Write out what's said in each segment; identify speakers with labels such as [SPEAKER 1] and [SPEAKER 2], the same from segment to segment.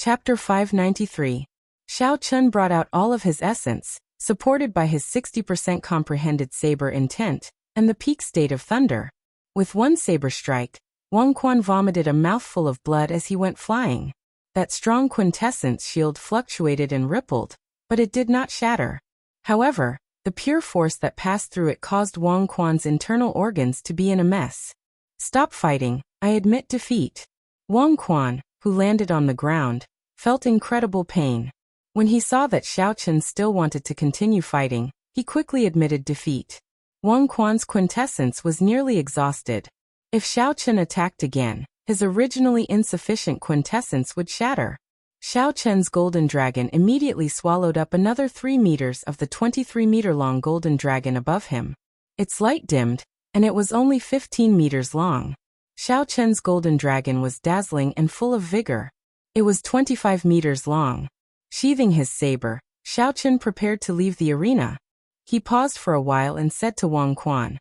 [SPEAKER 1] Chapter 593. Xiao Chun brought out all of his essence, supported by his 60% comprehended saber intent, and the peak state of thunder. With one saber strike, Wang Quan vomited a mouthful of blood as he went flying. That strong quintessence shield fluctuated and rippled, but it did not shatter. However, the pure force that passed through it caused Wang Quan's internal organs to be in a mess. "Stop fighting, I admit defeat." Wang Quan, who landed on the ground, felt incredible pain. When he saw that Xiao Chun still wanted to continue fighting, he quickly admitted defeat. Wang Quan's quintessence was nearly exhausted. If Xiao Chun attacked again, his originally insufficient quintessence would shatter. Xiao Chun's golden dragon immediately swallowed up another 3 meters of the 23-meter-long golden dragon above him. Its light dimmed, and it was only 15 meters long. Xiao Chun's golden dragon was dazzling and full of vigor. It was 25 meters long. Sheathing his saber, Xiao Chun prepared to leave the arena. He paused for a while and said to Wang Quan,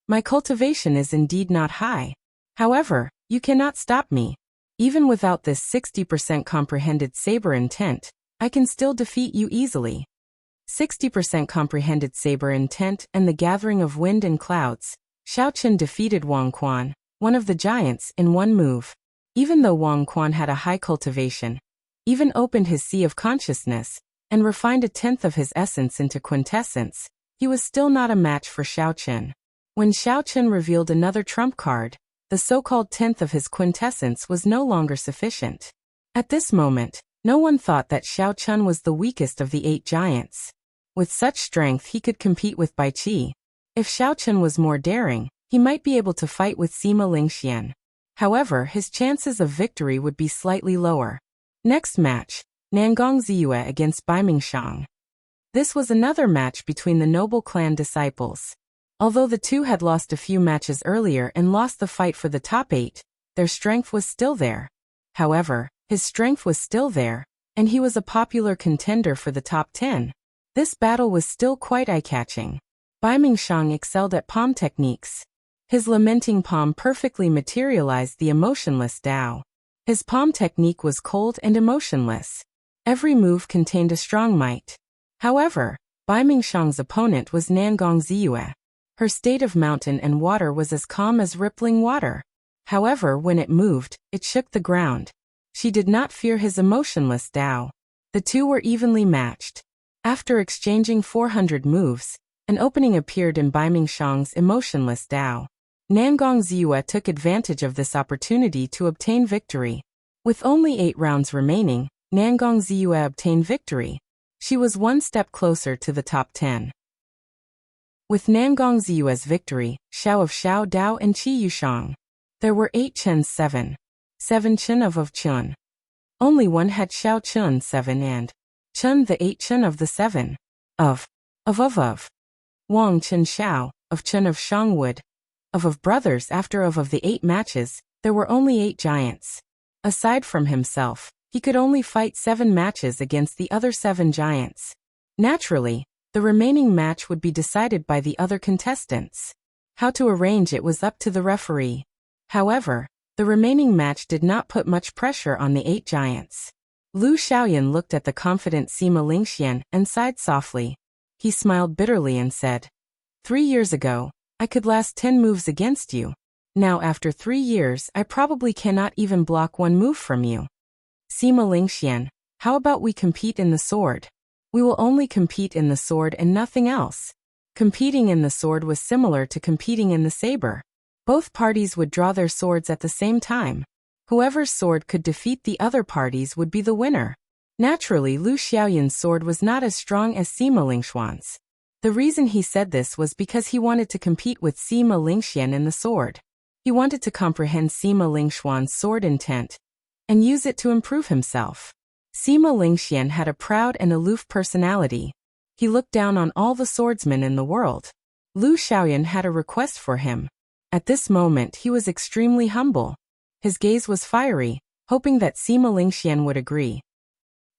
[SPEAKER 1] "My cultivation is indeed not high. However, you cannot stop me. Even without this 60% comprehended saber intent, I can still defeat you easily." 60% comprehended saber intent and the gathering of wind and clouds, Xiao Chun defeated Wang Quan, one of the giants, in one move. Even though Wang Quan had a high cultivation, even opened his sea of consciousness, and refined a tenth of his essence into quintessence, he was still not a match for Xiao Chun. When Xiao Chun revealed another trump card, the so-called tenth of his quintessence was no longer sufficient. At this moment, no one thought that Xiao Chun was the weakest of the 8 giants. With such strength he could compete with Bai Qi. If Xiao Chun was more daring, he might be able to fight with Sima Lingxian. However, his chances of victory would be slightly lower. Next match, Nangong Ziyue against Baiming Shang. This was another match between the noble clan disciples. Although the two had lost a few matches earlier and lost the fight for the top 8, their strength was still there. However, his strength was still there, and he was a popular contender for the top 10. This battle was still quite eye-catching. Baiming Shang excelled at palm techniques. His lamenting palm perfectly materialized the emotionless Tao. His palm technique was cold and emotionless. Every move contained a strong might. However, Baiming Shang's opponent was Nangong Ziyue. Her state of mountain and water was as calm as rippling water. However, when it moved, it shook the ground. She did not fear his emotionless Tao. The two were evenly matched. After exchanging 400 moves, an opening appeared in Baiming Shang's emotionless Tao. Nangong Ziyue took advantage of this opportunity to obtain victory. With only 8 rounds remaining, Nangong Ziyue obtained victory. She was one step closer to the top 10. With Nangong Ziyue's victory, Xiao of Xiao Dao and Qi Yushang. There were 8 Chun's 7 Chun of Chun. Only one had Xiao Chun 7 and Chun the 8 Chun of the 7 of Wang Chun Xiao, of Chun of Shangwood, of brothers. After of the 8 matches, there were only 8 giants. Aside from himself, he could only fight 7 matches against the other 7 giants. Naturally, the remaining match would be decided by the other contestants. How to arrange it was up to the referee. However, the remaining match did not put much pressure on the 8 giants. Lu Xiaoyan looked at the confident Sima Lingxian and sighed softly. He smiled bitterly and said, 3 years ago, I could last 10 moves against you. Now after 3 years I probably cannot even block 1 move from you. Sima Lingxian, how about we compete in the sword? We will only compete in the sword and nothing else. Competing in the sword was similar to competing in the saber. Both parties would draw their swords at the same time. Whoever's sword could defeat the other parties would be the winner. Naturally, Lu Xiaoyan's sword was not as strong as Sima Lingxian's. The reason he said this was because he wanted to compete with Sima Lingxian in the sword. He wanted to comprehend Sima Lingxian's sword intent and use it to improve himself. Sima Lingxian had a proud and aloof personality. He looked down on all the swordsmen in the world. Lu Xiaoyan had a request for him. At this moment he was extremely humble. His gaze was fiery, hoping that Sima Lingxian would agree.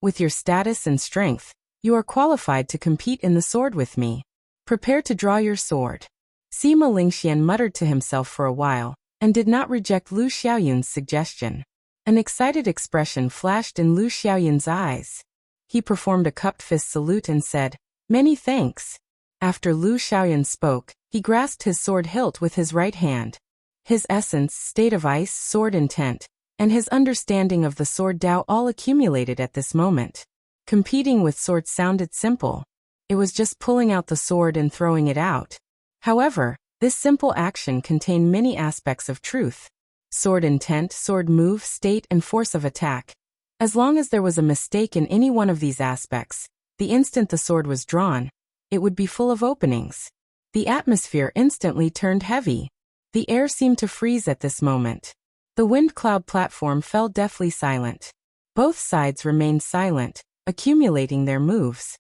[SPEAKER 1] With your status and strength, you are qualified to compete in the sword with me. Prepare to draw your sword. Sima Lingxian muttered to himself for a while, and did not reject Lu Xiaoyan's suggestion. An excited expression flashed in Lu Xiaoyan's eyes. He performed a cupped fist salute and said, "Many thanks." After Lu Xiaoyan spoke, he grasped his sword hilt with his right hand. His essence, state of ice, sword intent, and his understanding of the sword Dao all accumulated at this moment. Competing with swords sounded simple. It was just pulling out the sword and throwing it out. However, this simple action contained many aspects of truth. Sword intent, sword move, state, and force of attack. As long as there was a mistake in any one of these aspects, the instant the sword was drawn, it would be full of openings. The atmosphere instantly turned heavy. The air seemed to freeze at this moment. The wind cloud platform fell deathly silent. Both sides remained silent, accumulating their moves.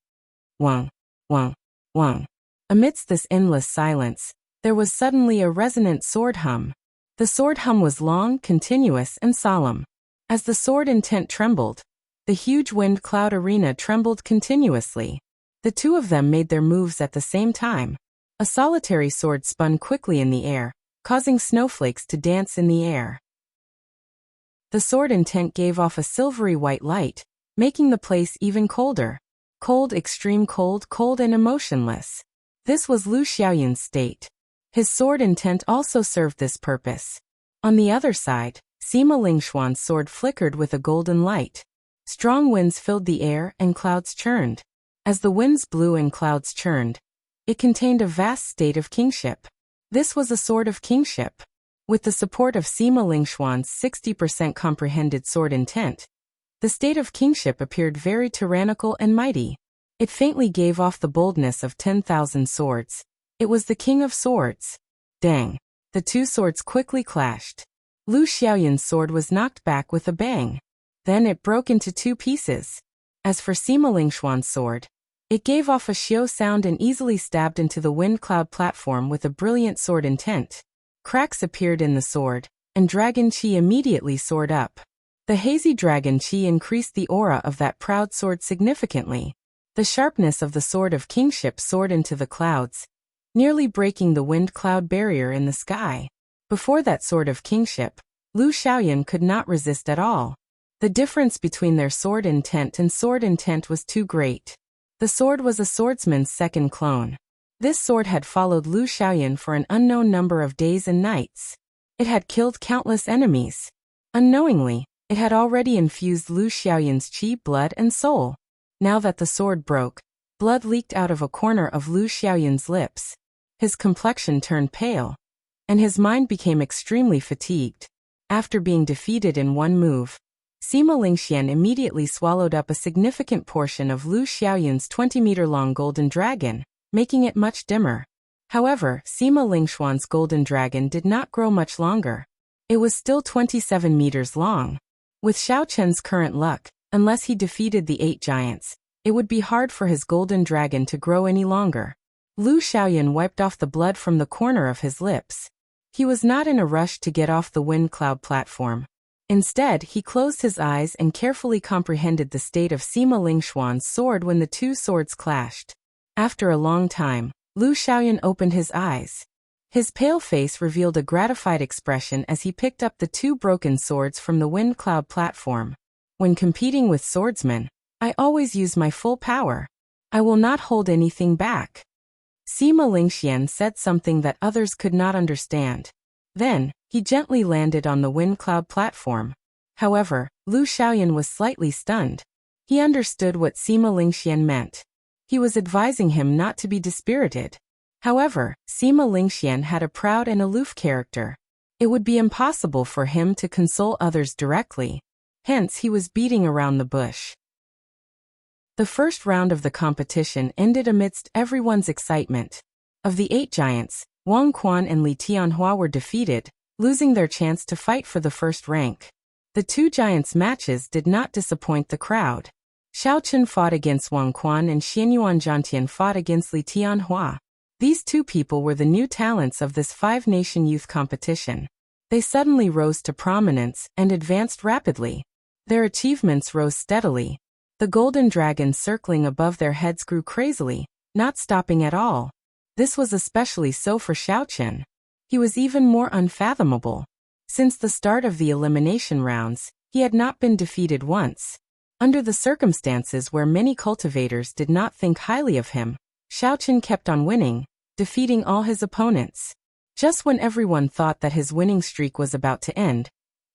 [SPEAKER 1] Wang, wang, wang. Amidst this endless silence, there was suddenly a resonant sword hum. The sword hum was long, continuous, and solemn. As the sword intent trembled, the huge wind cloud arena trembled continuously. The two of them made their moves at the same time. A solitary sword spun quickly in the air, causing snowflakes to dance in the air. The sword intent gave off a silvery white light, making the place even colder. Cold, extreme cold, cold and emotionless. This was Lu Xiaoyan's state. His sword intent also served this purpose. On the other side, Sima Lingxuan's sword flickered with a golden light. Strong winds filled the air and clouds churned. As the winds blew and clouds churned, it contained a vast state of kingship. This was a sword of kingship. With the support of Sima Lingxuan's 60% comprehended sword intent, the state of kingship appeared very tyrannical and mighty. It faintly gave off the boldness of 10,000 swords. It was the king of swords. Dang! The two swords quickly clashed. Lu Xiaoyan's sword was knocked back with a bang. Then it broke into two pieces. As for Sima Lingxuan's sword, it gave off a xiao sound and easily stabbed into the wind cloud platform with a brilliant sword intent. Cracks appeared in the sword, and dragon qi immediately soared up. The hazy dragon qi increased the aura of that proud sword significantly. The sharpness of the sword of kingship soared into the clouds, nearly breaking the wind cloud barrier in the sky. Before that sword of kingship, Lu Xiaoyan could not resist at all. The difference between their sword intent and sword intent was too great. The sword was a swordsman's second clone. This sword had followed Lu Xiaoyan for an unknown number of days and nights. It had killed countless enemies. Unknowingly, it had already infused Lu Xiaoyan's qi, blood, and soul. Now that the sword broke, blood leaked out of a corner of Lu Xiaoyan's lips. His complexion turned pale, and his mind became extremely fatigued. After being defeated in one move, Sima Lingxian immediately swallowed up a significant portion of Lu Xiaoyan's 20-meter-long golden dragon, making it much dimmer. However, Sima Lingxuan's golden dragon did not grow much longer. It was still 27 meters long. With Xiao Chen's current luck, unless he defeated the 8 giants, it would be hard for his golden dragon to grow any longer. Lu Xiaoyan wiped off the blood from the corner of his lips. He was not in a rush to get off the wind cloud platform. Instead, he closed his eyes and carefully comprehended the state of Sima Lingxuan's sword when the two swords clashed. After a long time, Lu Xiaoyan opened his eyes. His pale face revealed a gratified expression as he picked up the two broken swords from the wind cloud platform. When competing with swordsmen, I always use my full power. I will not hold anything back. Sima Lingxian said something that others could not understand. Then, he gently landed on the wind cloud platform. However, Lu Xiaoyan was slightly stunned. He understood what Sima Lingxian meant. He was advising him not to be dispirited. However, Sima Lingxian had a proud and aloof character. It would be impossible for him to console others directly. Hence, he was beating around the bush. The first round of the competition ended amidst everyone's excitement. Of the 8 giants, Wang Quan and Li Tianhua were defeated, losing their chance to fight for the first rank. The 2 giants' matches did not disappoint the crowd. Xiao Chen fought against Wang Quan and Xianyuan Zhantian fought against Li Tianhua. These 2 people were the new talents of this 5-nation youth competition. They suddenly rose to prominence and advanced rapidly. Their achievements rose steadily. The golden dragon circling above their heads grew crazily, not stopping at all. This was especially so for Xiao Chen. He was even more unfathomable. Since the start of the elimination rounds, He had not been defeated once. Under the circumstances where many cultivators did not think highly of him, Xiaochen kept on winning, defeating all his opponents. Just when everyone thought that his winning streak was about to end,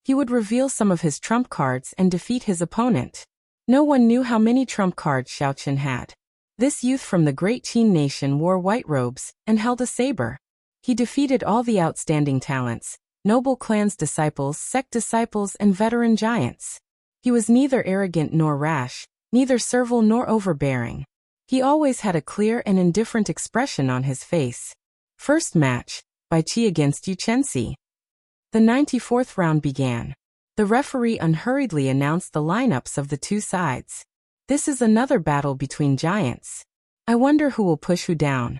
[SPEAKER 1] he would reveal some of his trump cards and defeat his opponent. No one knew how many trump cards Xiaochen had. This youth from the great Qin nation wore white robes and held a saber. He defeated all the outstanding talents, noble clans disciples, sect disciples, and veteran giants. He was neither arrogant nor rash, neither servile nor overbearing. He always had a clear and indifferent expression on his face. First match, Bai Qi against Yu Chenxi. The 94th round began. The referee unhurriedly announced the lineups of the two sides. This is another battle between giants. I wonder who will push who down.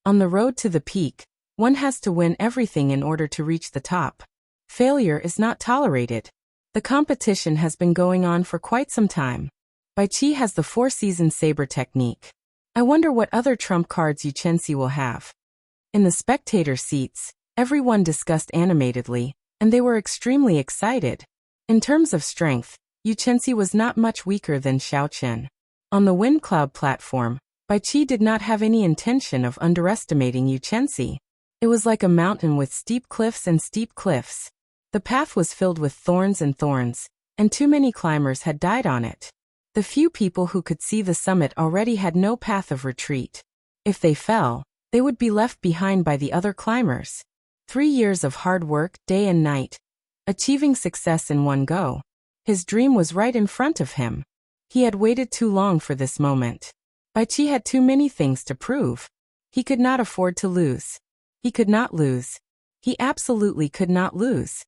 [SPEAKER 1] On the road to the peak, one has to win everything in order to reach the top. Failure is not tolerated. The competition has been going on for quite some time. Bai Qi has the four-season saber technique. I wonder what other trump cards Yu Chenxi will have. In the spectator seats, everyone discussed animatedly, and they were extremely excited. In terms of strength, Yu Chenxi was not much weaker than Xiaochen. On the wind cloud platform, Bai Qi did not have any intention of underestimating Yu Chenxi. It was like a mountain with steep cliffs and steep cliffs. The path was filled with thorns, and too many climbers had died on it. The few people who could see the summit already had no path of retreat. If they fell, they would be left behind by the other climbers. 3 years of hard work, day and night, achieving success in one go. His dream was right in front of him. He had waited too long for this moment. Bai Qi had too many things to prove. He could not afford to lose. He could not lose. He absolutely could not lose.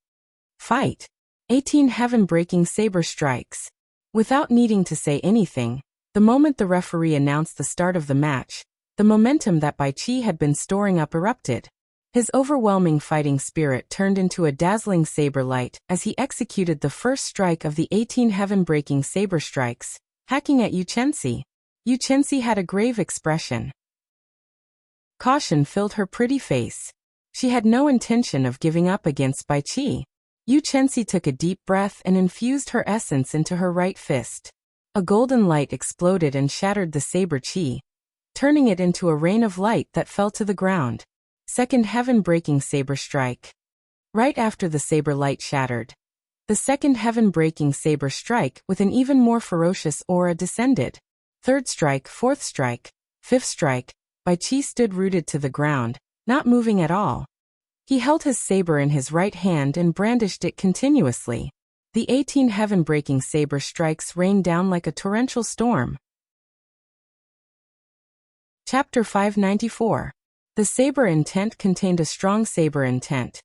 [SPEAKER 1] Fight. 18 heaven-breaking saber strikes. Without needing to say anything, the moment the referee announced the start of the match, the momentum that Bai Qi had been storing up erupted. His overwhelming fighting spirit turned into a dazzling saber light as he executed the first strike of the 18 heaven-breaking saber strikes, hacking at Yu Chenxi. Yu Chenxi had a grave expression. Caution filled her pretty face. She had no intention of giving up against Bai Qi. Yu Chenxi took a deep breath and infused her essence into her right fist. A golden light exploded and shattered the saber qi, turning it into a rain of light that fell to the ground. Second heaven-breaking saber strike. Right after the saber light shattered, the second heaven-breaking saber strike with an even more ferocious aura descended. Third strike, fourth strike, fifth strike. Bai Qi stood rooted to the ground, not moving at all. He held his saber in his right hand and brandished it continuously. The 18 heaven-breaking saber strikes rained down like a torrential storm. Chapter 594. The saber intent contained a strong saber intent,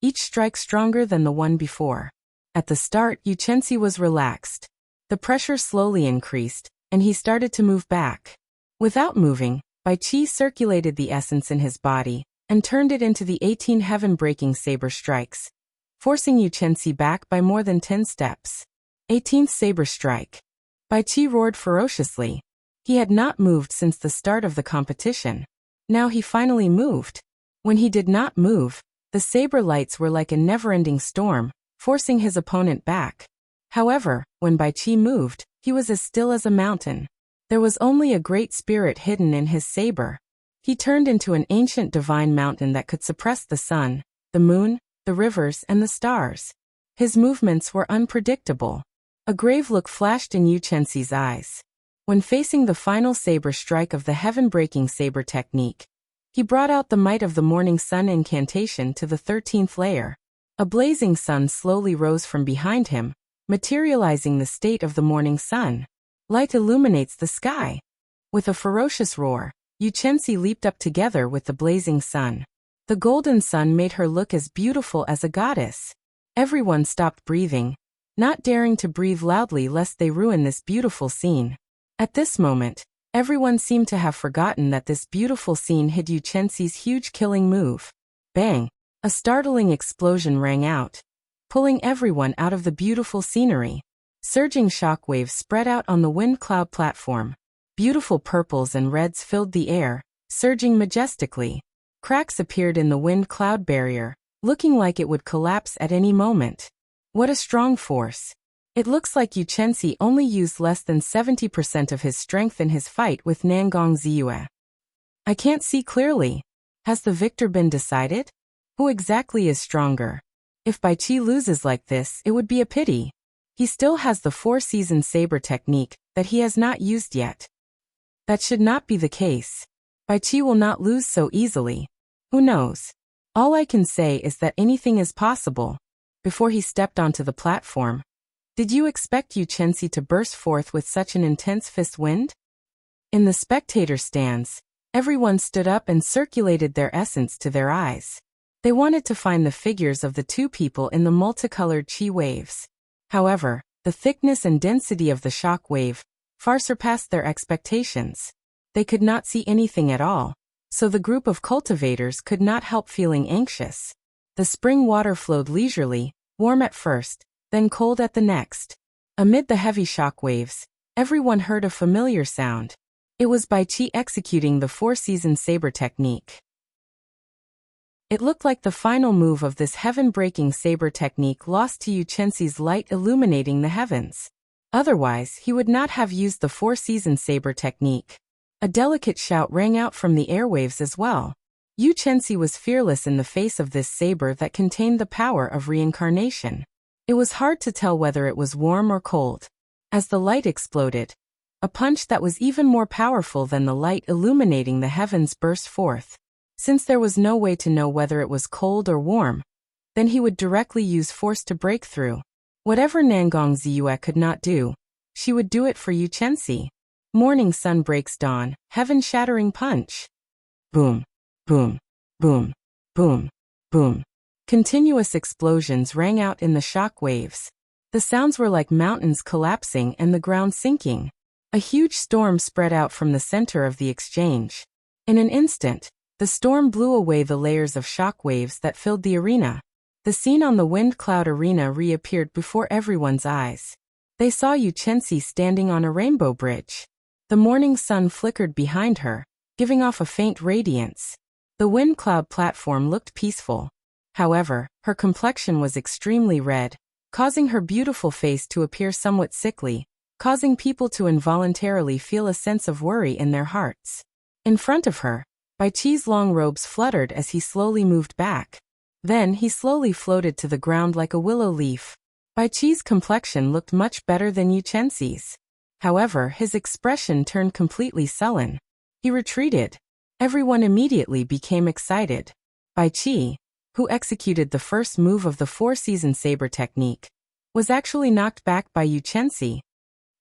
[SPEAKER 1] each strike stronger than the one before. At the start, Yu Chenxi was relaxed. The pressure slowly increased, and he started to move back. Without moving, Bai Qi circulated the essence in his body and turned it into the 18 heaven-breaking saber strikes, forcing Yu Chenxi back by more than 10 steps. 18th saber strike. Bai Qi roared ferociously. He had not moved since the start of the competition. Now he finally moved. When he did not move, the saber lights were like a never-ending storm, forcing his opponent back. However, when Bai Qi moved, he was as still as a mountain. There was only a great spirit hidden in his saber. He turned into an ancient divine mountain that could suppress the sun, the moon, the rivers, and the stars. His movements were unpredictable. A grave look flashed in Yu Chenxi's eyes. When facing the final saber strike of the heaven-breaking saber technique, he brought out the might of the morning sun incantation to the 13th layer. A blazing sun slowly rose from behind him, materializing the state of the morning sun. Light illuminates the sky. With a ferocious roar, Yu Chenxi leaped up together with the blazing sun. The golden sun made her look as beautiful as a goddess. Everyone stopped breathing, not daring to breathe loudly lest they ruin this beautiful scene. At this moment, everyone seemed to have forgotten that this beautiful scene hid Yu Chenxi's huge killing move. Bang! A startling explosion rang out, pulling everyone out of the beautiful scenery. Surging shockwaves spread out on the wind cloud platform. Beautiful purples and reds filled the air, surging majestically. Cracks appeared in the wind cloud barrier, looking like it would collapse at any moment. What a strong force. It looks like Yu Chenxi only used less than 70% of his strength in his fight with Nangong Ziyue. I can't see clearly. Has the victor been decided? Who exactly is stronger? If Bai Qi loses like this, it would be a pity. He still has the four-season saber technique that he has not used yet. That should not be the case. Bai Qi will not lose so easily. Who knows? All I can say is that anything is possible. Before he stepped onto the platform, did you expect Yu Chenxi to burst forth with such an intense fist wind? In the spectator stands, everyone stood up and circulated their essence to their eyes. They wanted to find the figures of the two people in the multicolored chi waves. However, the thickness and density of the shock wave far surpassed their expectations. They could not see anything at all, so the group of cultivators could not help feeling anxious. The spring water flowed leisurely, warm at first, then cold at the next. Amid the heavy shock waves, everyone heard a familiar sound. It was Bai Qi executing the four-season saber technique. It looked like the final move of this heaven-breaking saber technique lost to Yu Chenxi's light illuminating the heavens. Otherwise, he would not have used the four-season saber technique. A delicate shout rang out from the airwaves as well. Yu Chenxi was fearless in the face of this saber that contained the power of reincarnation. It was hard to tell whether it was warm or cold. As the light exploded, a punch that was even more powerful than the light illuminating the heavens burst forth. Since there was no way to know whether it was cold or warm, then he would directly use force to break through. Whatever Nangong Ziyue could not do, she would do it for Yu Chenxi. Morning sun breaks dawn, heaven-shattering punch. Boom, boom, boom, boom, boom. Continuous explosions rang out in the shock waves. The sounds were like mountains collapsing and the ground sinking. A huge storm spread out from the center of the exchange. In an instant, the storm blew away the layers of shock waves that filled the arena. The scene on the wind cloud arena reappeared before everyone's eyes. They saw Yu Chenxi standing on a rainbow bridge. The morning sun flickered behind her, giving off a faint radiance. The wind cloud platform looked peaceful. However, her complexion was extremely red, causing her beautiful face to appear somewhat sickly, causing people to involuntarily feel a sense of worry in their hearts. In front of her, Bai Qi's long robes fluttered as he slowly moved back. Then he slowly floated to the ground like a willow leaf. Bai Qi's complexion looked much better than Yu Chenxi's. However, his expression turned completely sullen. He retreated. Everyone immediately became excited. Bai Qi, who executed the first move of the four-season saber technique, was actually knocked back by Yu Chenxi.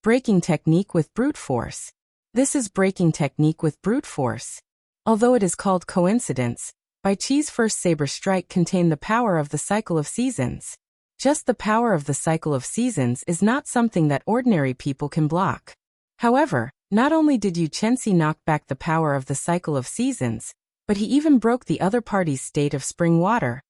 [SPEAKER 1] Breaking technique with brute force. This is breaking technique with brute force. Although it is called coincidence, Bai Qi's first saber strike contained the power of the cycle of seasons. Just the power of the cycle of seasons is not something that ordinary people can block. However, not only did Yu Chenxi knock back the power of the cycle of seasons, but he even broke the other party's state of spring water.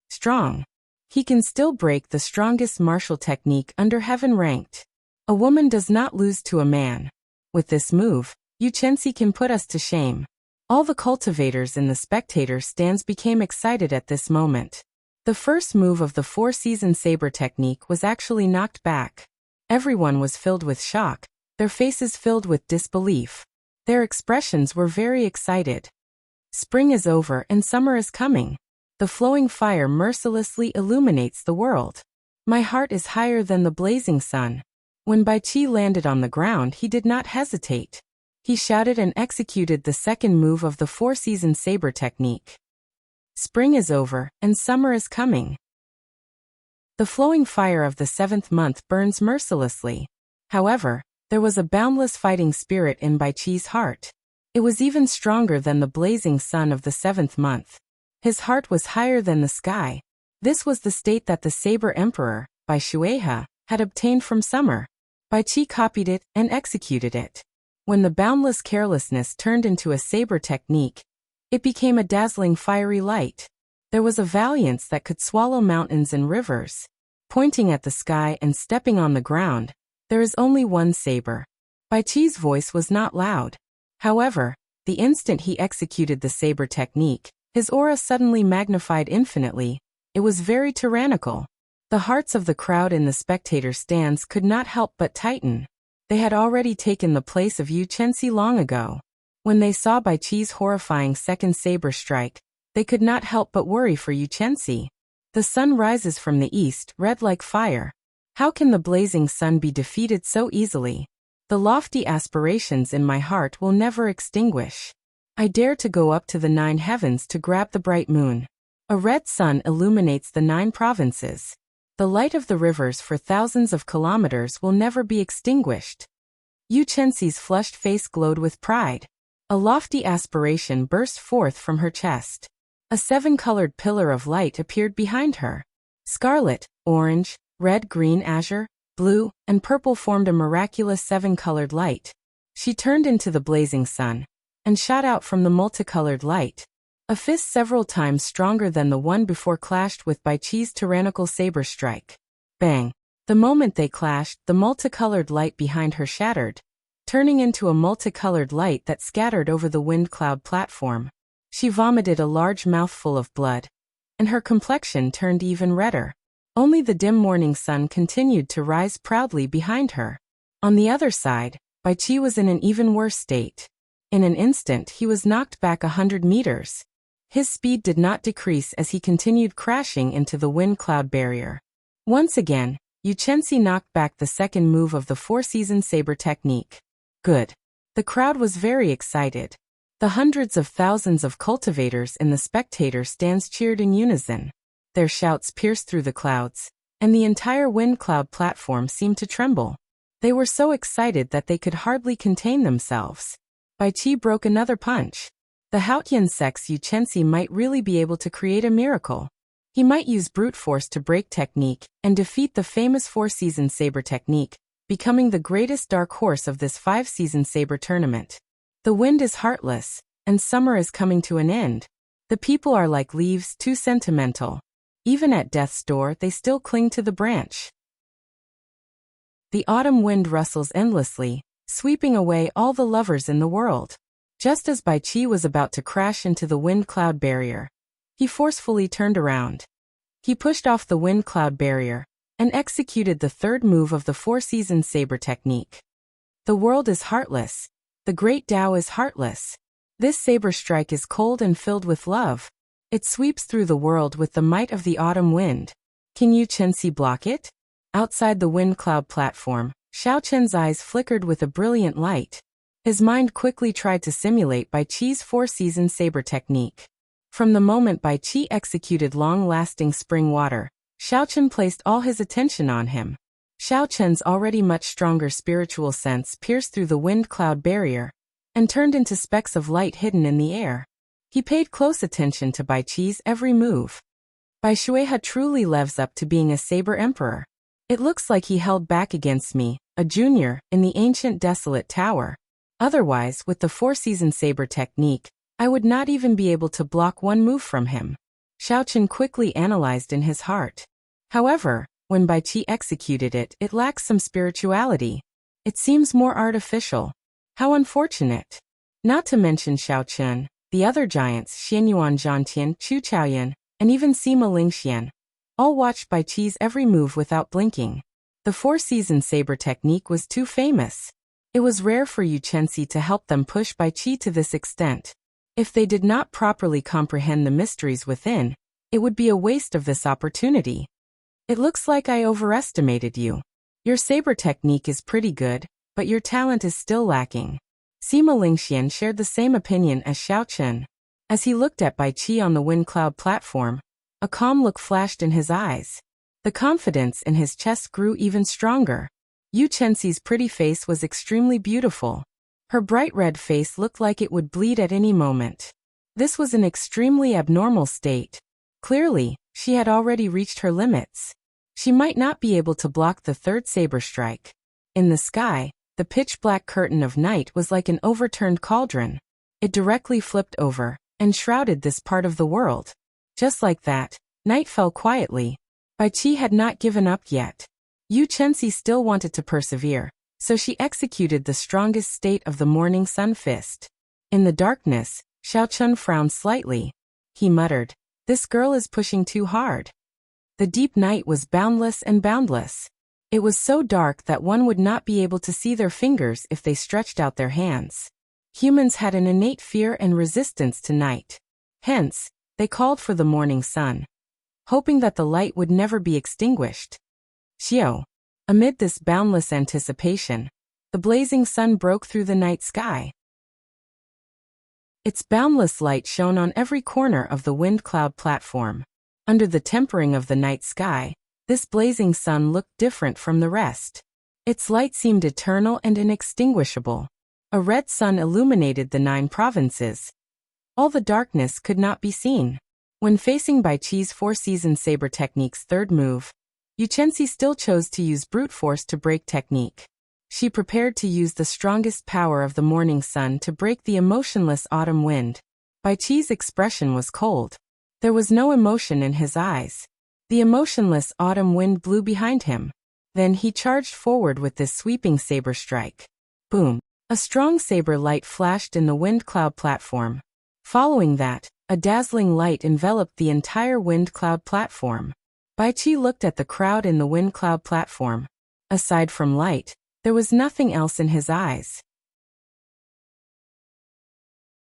[SPEAKER 1] Strong. He can still break the strongest martial technique under heaven ranked. A woman does not lose to a man. With this move, Yu Chenxi can put us to shame. All the cultivators in the spectator stands became excited at this moment. The first move of the four-season saber technique was actually knocked back. Everyone was filled with shock, their faces filled with disbelief. Their expressions were very excited. Spring is over and summer is coming. The flowing fire mercilessly illuminates the world. My heart is higher than the blazing sun. When Bai Qi landed on the ground, he did not hesitate. He shouted and executed the second move of the four-season saber technique. Spring is over, and summer is coming. The flowing fire of the seventh month burns mercilessly. However, there was a boundless fighting spirit in Bai Qi's heart. It was even stronger than the blazing sun of the seventh month. His heart was higher than the sky. This was the state that the Saber Emperor, Bai Shueha, had obtained from summer. Bai Qi copied it and executed it. When the boundless carelessness turned into a saber technique, it became a dazzling fiery light. There was a valiance that could swallow mountains and rivers. Pointing at the sky and stepping on the ground, there is only one saber. Bai Qi's voice was not loud. However, the instant he executed the saber technique, his aura suddenly magnified infinitely. It was very tyrannical. The hearts of the crowd in the spectator stands could not help but tighten. They had already taken the place of Yu Chenxi long ago. When they saw Bai Qi's horrifying second saber strike, they could not help but worry for Yu Chenxi. The sun rises from the east, red like fire. How can the blazing sun be defeated so easily? The lofty aspirations in my heart will never extinguish. I dare to go up to the 9 heavens to grab the bright moon. A red sun illuminates the 9 provinces. The light of the rivers for thousands of kilometers will never be extinguished. Yu Chenxi's flushed face glowed with pride. A lofty aspiration burst forth from her chest. A 7-colored pillar of light appeared behind her. Scarlet, orange, red, green, azure, blue, and purple formed a miraculous 7-colored light. She turned into the blazing sun and shot out from the multicolored light. A fist several times stronger than the one before clashed with Bai Qi's tyrannical saber strike. Bang! The moment they clashed, the multicolored light behind her shattered, turning into a multicolored light that scattered over the wind cloud platform. She vomited a large mouthful of blood, and her complexion turned even redder. Only the dim morning sun continued to rise proudly behind her. On the other side, Bai Qi was in an even worse state. In an instant he was knocked back 100 meters. His speed did not decrease as he continued crashing into the wind cloud barrier. Once again, Yu Chenxi knocked back the second move of the 4-season saber technique. Good. The crowd was very excited. The hundreds of thousands of cultivators in the spectator stands cheered in unison. Their shouts pierced through the clouds, and the entire wind cloud platform seemed to tremble. They were so excited that they could hardly contain themselves. Bai Qi broke another punch. The Haotian sex Yu Chenxi might really be able to create a miracle. He might use brute force to break technique and defeat the famous 4-season saber technique, becoming the greatest dark horse of this 5-season saber tournament. The wind is heartless, and summer is coming to an end. The people are like leaves, too sentimental. Even at death's door they still cling to the branch. The autumn wind rustles endlessly, sweeping away all the lovers in the world. Just as Bai Qi was about to crash into the wind cloud barrier, he forcefully turned around. He pushed off the wind cloud barrier and executed the third move of the 4-season saber technique. The world is heartless. The great Tao is heartless. This saber strike is cold and filled with love. It sweeps through the world with the might of the autumn wind. Can Yu Chenxi block it? Outside the wind cloud platform, Xiaochen's eyes flickered with a brilliant light. His mind quickly tried to simulate Bai Qi's 4-season saber technique. From the moment Bai Qi executed long-lasting spring water, Xiaochen placed all his attention on him. Xiaochen's already much stronger spiritual sense pierced through the wind cloud barrier and turned into specks of light hidden in the air. He paid close attention to Bai Qi's every move. Bai Shuihe truly lives up to being a saber emperor. It looks like he held back against me, a junior, in the ancient desolate tower. Otherwise, with the 4-season saber technique, I would not even be able to block one move from him. Xiaochen quickly analyzed in his heart. However, when Bai Qi executed it, it lacks some spirituality. It seems more artificial. How unfortunate. Not to mention Xiaochen, the other giants Xianyuan Zhantian, Chu Chaoyan, and even Sima Lingxian, all watched Bai Qi's every move without blinking. The 4-season saber technique was too famous. It was rare for Yu Chenxi to help them push Bai Qi to this extent. If they did not properly comprehend the mysteries within, it would be a waste of this opportunity. It looks like I overestimated you. Your saber technique is pretty good, but your talent is still lacking. Sima Lingxian shared the same opinion as Xiaochen. As he looked at Bai Qi on the wind cloud platform, a calm look flashed in his eyes. The confidence in his chest grew even stronger. Yu Chenxi's pretty face was extremely beautiful. Her bright red face looked like it would bleed at any moment. This was an extremely abnormal state. Clearly, she had already reached her limits. She might not be able to block the third saber strike. In the sky, the pitch-black curtain of night was like an overturned cauldron. It directly flipped over and shrouded this part of the world. Just like that, night fell quietly. Bai Qi had not given up yet. Yu Chenxi still wanted to persevere, so she executed the strongest state of the morning sun fist. In the darkness, Xiaochen frowned slightly. He muttered, "This girl is pushing too hard." The deep night was boundless and boundless. It was so dark that one would not be able to see their fingers if they stretched out their hands. Humans had an innate fear and resistance to night. Hence, they called for the morning sun, hoping that the light would never be extinguished. Xiao. Amid this boundless anticipation, the blazing sun broke through the night sky. Its boundless light shone on every corner of the wind cloud platform. Under the tempering of the night sky, this blazing sun looked different from the rest. Its light seemed eternal and inextinguishable. A red sun illuminated the 9 provinces. All the darkness could not be seen. When facing Bai Qi's 4-season saber technique's third move, Yuchensi still chose to use brute force to break technique. She prepared to use the strongest power of the morning sun to break the emotionless autumn wind. Bai Qi's expression was cold. There was no emotion in his eyes. The emotionless autumn wind blew behind him. Then he charged forward with this sweeping saber strike. Boom! A strong saber light flashed in the wind cloud platform. Following that, a dazzling light enveloped the entire wind cloud platform. Bai Qi looked at the crowd in the wind cloud platform. Aside from light, there was nothing else in his eyes.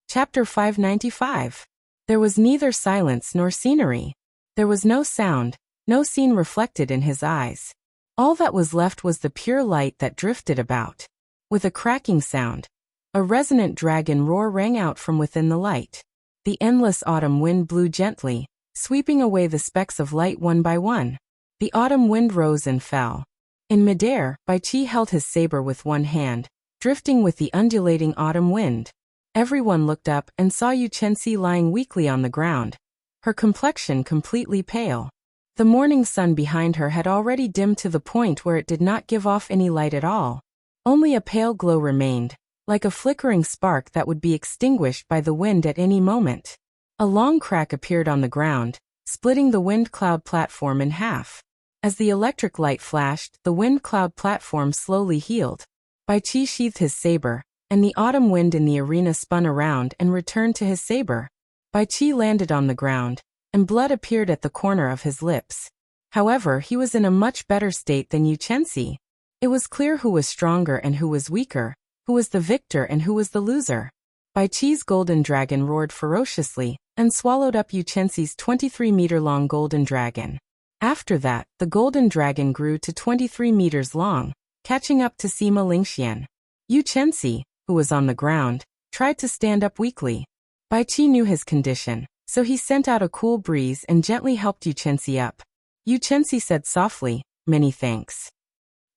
[SPEAKER 1] Chapter 595. There was neither silence nor scenery. There was no sound, no scene reflected in his eyes. All that was left was the pure light that drifted about. With a cracking sound, a resonant dragon roar rang out from within the light. The endless autumn wind blew gently, sweeping away the specks of light one by one. The autumn wind rose and fell. In midair, Bai Qi held his saber with one hand, drifting with the undulating autumn wind. Everyone looked up and saw Yuchensi lying weakly on the ground, her complexion completely pale. The morning sun behind her had already dimmed to the point where it did not give off any light at all. Only a pale glow remained, like a flickering spark that would be extinguished by the wind at any moment. A long crack appeared on the ground, splitting the wind cloud platform in half. As the electric light flashed, the wind cloud platform slowly healed. Bai Qi sheathed his saber, and the autumn wind in the arena spun around and returned to his saber. Bai Qi landed on the ground, and blood appeared at the corner of his lips. However, he was in a much better state than Yuchensi. It was clear who was stronger and who was weaker, who was the victor and who was the loser. Bai Qi's golden dragon roared ferociously, and swallowed up Yuchensi's 23-meter-long golden dragon. After that, the golden dragon grew to 23 meters long, catching up to Sima Lingxian. Yuchensi, who was on the ground, tried to stand up weakly. Bai Qi knew his condition, so he sent out a cool breeze and gently helped Yuchensi up. Yuchensi said softly, "Many thanks."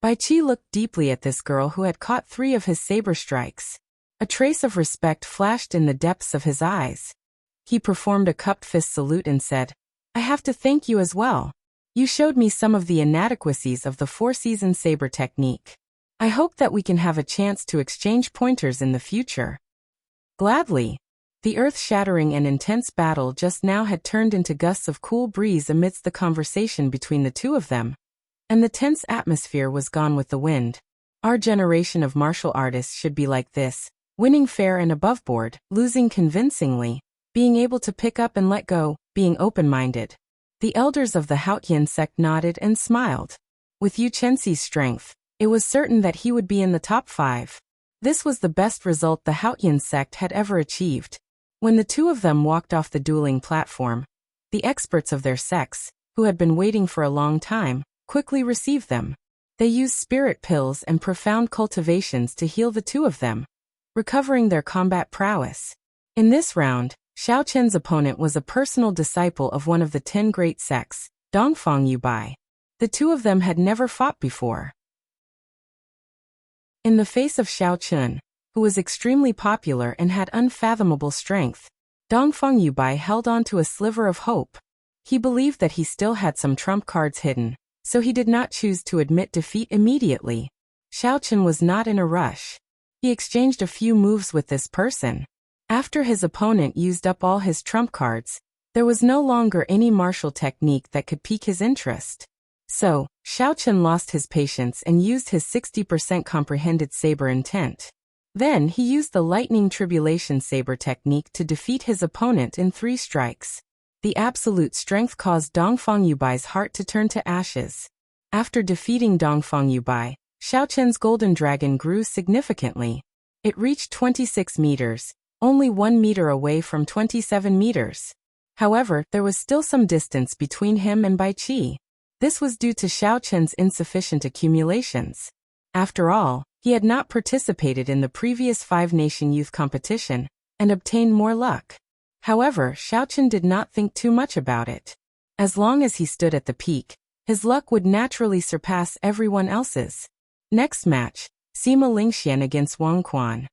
[SPEAKER 1] Bai Qi looked deeply at this girl who had caught 3 of his saber strikes. A trace of respect flashed in the depths of his eyes. He performed a cupped fist salute and said, "I have to thank you as well. You showed me some of the inadequacies of the 4-season saber technique. I hope that we can have a chance to exchange pointers in the future." Gladly. The earth-shattering and intense battle just now had turned into gusts of cool breeze amidst the conversation between the two of them. And the tense atmosphere was gone with the wind. Our generation of martial artists should be like this, winning fair and aboveboard, losing convincingly, being able to pick up and let go, being open-minded. The elders of the Haotian sect nodded and smiled. With Yuchensi's strength, it was certain that he would be in the top 5. This was the best result the Haotian sect had ever achieved. When the two of them walked off the dueling platform, the experts of their sects, who had been waiting for a long time, quickly received them. They used spirit pills and profound cultivations to heal the two of them, recovering their combat prowess. In this round, Xiao Chen's opponent was a personal disciple of one of the 10 great sects, Dongfang Yubai. The two of them had never fought before. In the face of Xiao Chen, who was extremely popular and had unfathomable strength, Dongfang Yubai held on to a sliver of hope. He believed that he still had some trump cards hidden, so he did not choose to admit defeat immediately. Xiao Chen was not in a rush. He exchanged a few moves with this person. After his opponent used up all his trump cards, there was no longer any martial technique that could pique his interest. So, Xiao Chen lost his patience and used his 60% comprehended saber intent. Then he used the lightning tribulation saber technique to defeat his opponent in 3 strikes. The absolute strength caused Dongfang Yubai's heart to turn to ashes. After defeating Dongfang Yubai, Xiaochun's golden dragon grew significantly. It reached 26 meters, only 1 meter away from 27 meters. However, there was still some distance between him and Bai Qi. This was due to Xiaochun's insufficient accumulations. After all, he had not participated in the previous five-nation youth competition and obtained more luck. However, Xiaochun did not think too much about it. As long as he stood at the peak, his luck would naturally surpass everyone else's. Next match, Sima Lingxian against Wang Quan.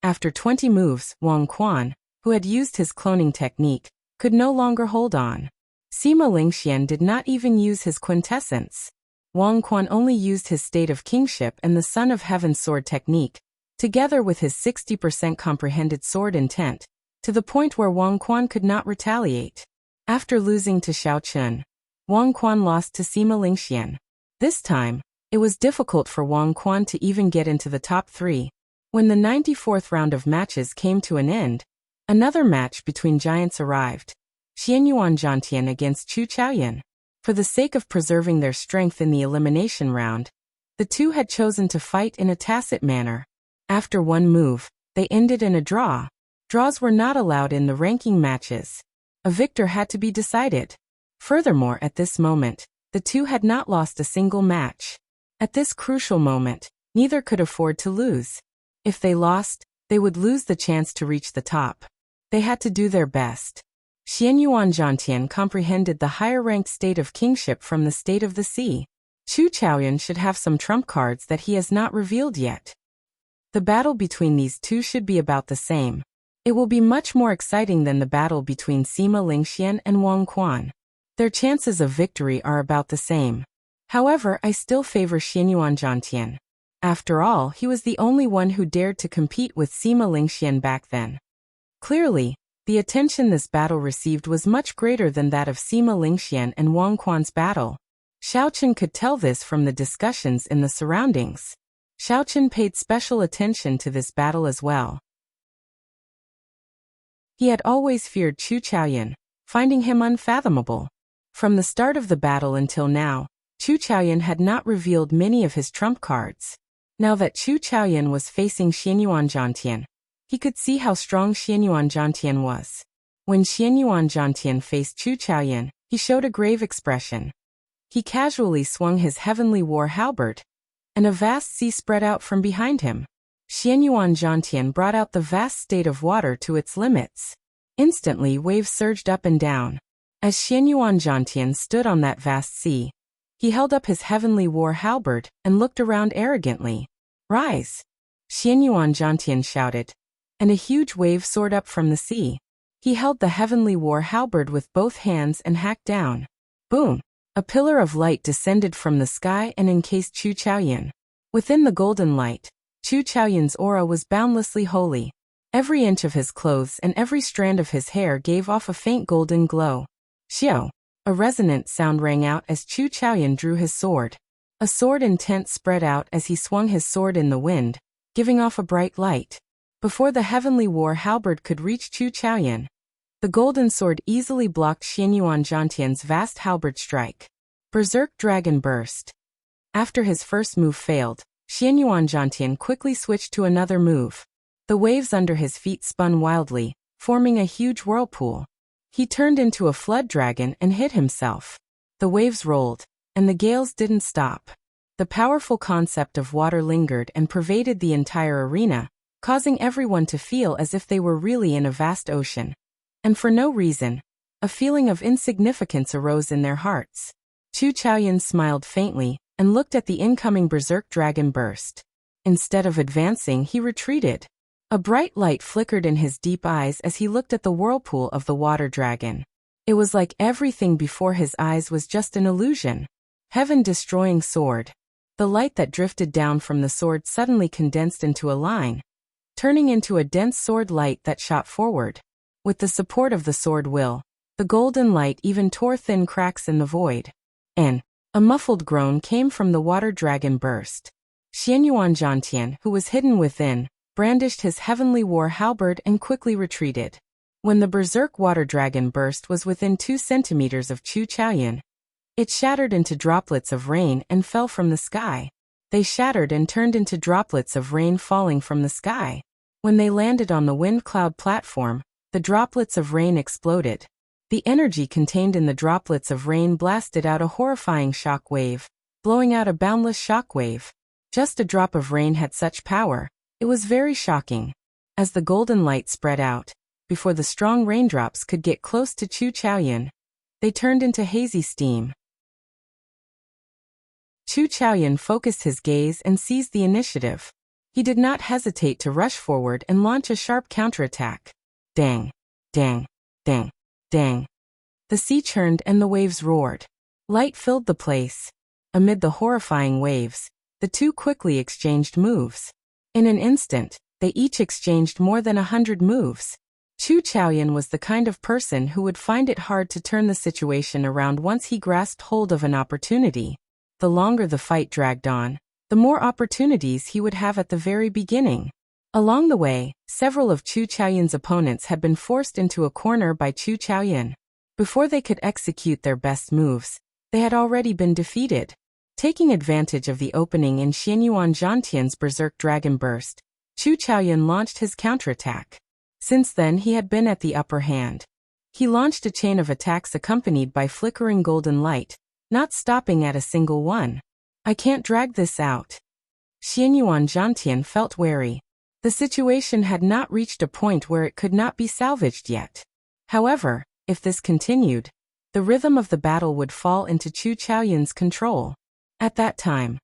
[SPEAKER 1] After 20 moves, Wang Quan, who had used his cloning technique, could no longer hold on. Sima Lingxian did not even use his quintessence. Wang Quan only used his state of kingship and the Son of Heaven sword technique, together with his 60% comprehended sword intent, to the point where Wang Quan could not retaliate. After losing to Xiaochun, Wang Quan lost to Sima Lingxian. This time, it was difficult for Wang Quan to even get into the top 3. When the 94th round of matches came to an end, another match between giants arrived. Xianyuan Zhantian against Chu Chaoyan. For the sake of preserving their strength in the elimination round, the two had chosen to fight in a tacit manner. After one move, they ended in a draw. Draws were not allowed in the ranking matches. A victor had to be decided. Furthermore, at this moment, the two had not lost a single match. At this crucial moment, neither could afford to lose. If they lost, they would lose the chance to reach the top. They had to do their best. Xianyuan Zhantian comprehended the higher-ranked state of kingship from the state of the sea. Chu Chaoyan should have some trump cards that he has not revealed yet. The battle between these two should be about the same. It will be much more exciting than the battle between Sima Lingxian and Wang Quan. Their chances of victory are about the same. However, I still favor Xianyuan Zhantian. After all, he was the only one who dared to compete with Sima Lingxian back then. Clearly, the attention this battle received was much greater than that of Sima Lingxian and Wang Quan's battle. Xiaochun could tell this from the discussions in the surroundings. Xiaochun paid special attention to this battle as well. He had always feared Chu Chaoyan, finding him unfathomable. From the start of the battle until now, Chu Chaoyan had not revealed many of his trump cards. Now that Chu Chaoyan was facing Xianyuan Zhantian, he could see how strong Xianyuan Zhantian was. When Xianyuan Zhantian faced Chu Chaoyan, he showed a grave expression. He casually swung his heavenly war halberd, and a vast sea spread out from behind him. Xianyuan Zhantian brought out the vast state of water to its limits. Instantly, waves surged up and down. As Xianyuan Zhantian stood on that vast sea, he held up his heavenly war halberd and looked around arrogantly. "Rise!" Xianyuan Zhantian shouted, and a huge wave soared up from the sea. He held the heavenly war halberd with both hands and hacked down. Boom! A pillar of light descended from the sky and encased Chu Chaoyan. Within the golden light, Chu Chaoyan's aura was boundlessly holy. Every inch of his clothes and every strand of his hair gave off a faint golden glow. Xiao! A resonant sound rang out as Chu Chaoyan drew his sword. A sword intent spread out as he swung his sword in the wind, giving off a bright light. Before the heavenly war halberd could reach Chu Chaoyan, the golden sword easily blocked Xianyuan Zhantian's vast halberd strike. Berserk Dragon Burst. After his first move failed, Xianyuan Zhantian quickly switched to another move. The waves under his feet spun wildly, forming a huge whirlpool. He turned into a flood dragon and hit himself. The waves rolled, and the gales didn't stop. The powerful concept of water lingered and pervaded the entire arena, causing everyone to feel as if they were really in a vast ocean. And for no reason, a feeling of insignificance arose in their hearts. Chu Chaoyan smiled faintly and looked at the incoming berserk dragon burst. Instead of advancing, he retreated. A bright light flickered in his deep eyes as he looked at the whirlpool of the water dragon. It was like everything before his eyes was just an illusion. Heaven-destroying sword. The light that drifted down from the sword suddenly condensed into a line, turning into a dense sword light that shot forward. With the support of the sword will, the golden light even tore thin cracks in the void. And a muffled groan came from the water dragon burst. Xianyuan Zhantian, who was hidden within, brandished his heavenly war halberd and quickly retreated. When the berserk water dragon burst was within 2 centimeters of Chu Chaoyan, it shattered into droplets of rain and fell from the sky. They shattered and turned into droplets of rain falling from the sky. When they landed on the wind cloud platform, the droplets of rain exploded. The energy contained in the droplets of rain blasted out a horrifying shock wave, blowing out a boundless shock wave. Just a drop of rain had such power. It was very shocking. As the golden light spread out, before the strong raindrops could get close to Chu Chaoyan, they turned into hazy steam. Chu Chaoyan focused his gaze and seized the initiative. He did not hesitate to rush forward and launch a sharp counterattack. Dang, dang, dang, dang. The sea churned and the waves roared. Light filled the place. Amid the horrifying waves, the two quickly exchanged moves. In an instant, they each exchanged more than 100 moves. Chu Chaoyan was the kind of person who would find it hard to turn the situation around once he grasped hold of an opportunity. The longer the fight dragged on, the more opportunities he would have at the very beginning. Along the way, several of Chu Chaoyan's opponents had been forced into a corner by Chu Chaoyan. Before they could execute their best moves, they had already been defeated. Taking advantage of the opening in Xianyuan Zhantian's Berserk Dragon Burst, Chu Chaoyan launched his counterattack. Since then he had been at the upper hand. He launched a chain of attacks accompanied by flickering golden light, not stopping at a single one. I can't drag this out. Xianyuan Zhantian felt wary. The situation had not reached a point where it could not be salvaged yet. However, if this continued, the rhythm of the battle would fall into Chu Chaoyan's control. At that time,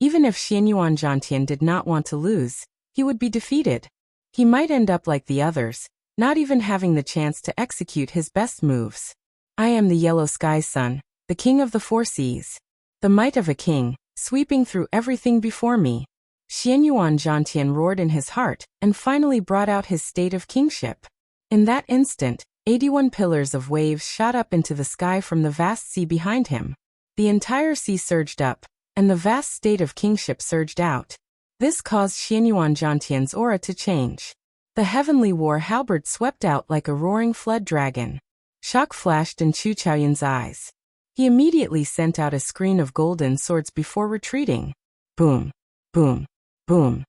[SPEAKER 1] even if Xianyuan Zhantian did not want to lose, he would be defeated. He might end up like the others, not even having the chance to execute his best moves. I am the Yellow Sky's son, the king of the four seas. The might of a king, sweeping through everything before me. Xianyuan Zhantian roared in his heart and finally brought out his state of kingship. In that instant, 81 pillars of waves shot up into the sky from the vast sea behind him. The entire sea surged up, and the vast state of kingship surged out. This caused Xianyuan Zhantian's aura to change. The heavenly war halberd swept out like a roaring flood dragon. Shock flashed in Chu Chaoyan's eyes. He immediately sent out a screen of golden swords before retreating. Boom, boom, boom.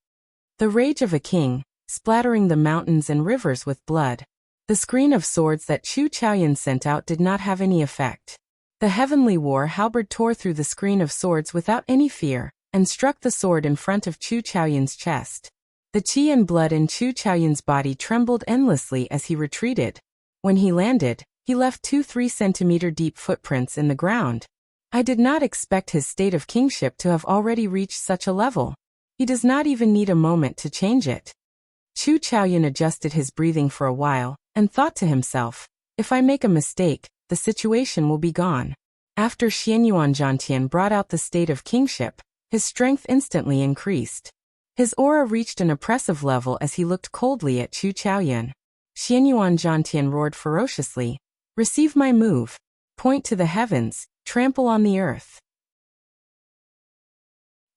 [SPEAKER 1] The rage of a king, splattering the mountains and rivers with blood. The screen of swords that Chu Chaoyan sent out did not have any effect. The heavenly war halberd tore through the screen of swords without any fear, and struck the sword in front of Chu Chaoyan's chest. The chi and blood in Chu Chaoyan's body trembled endlessly as he retreated. When he landed, he left 2 3-centimeter deep footprints in the ground. I did not expect his state of kingship to have already reached such a level. He does not even need a moment to change it. Chu Chaoyan adjusted his breathing for a while, and thought to himself, if I make a mistake, the situation will be gone. After Xianyuan Zhantian brought out the state of kingship, his strength instantly increased. His aura reached an oppressive level as he looked coldly at Chu Chaoyan. Xianyuan Zhantian roared ferociously, receive my move. Point to the heavens, trample on the earth.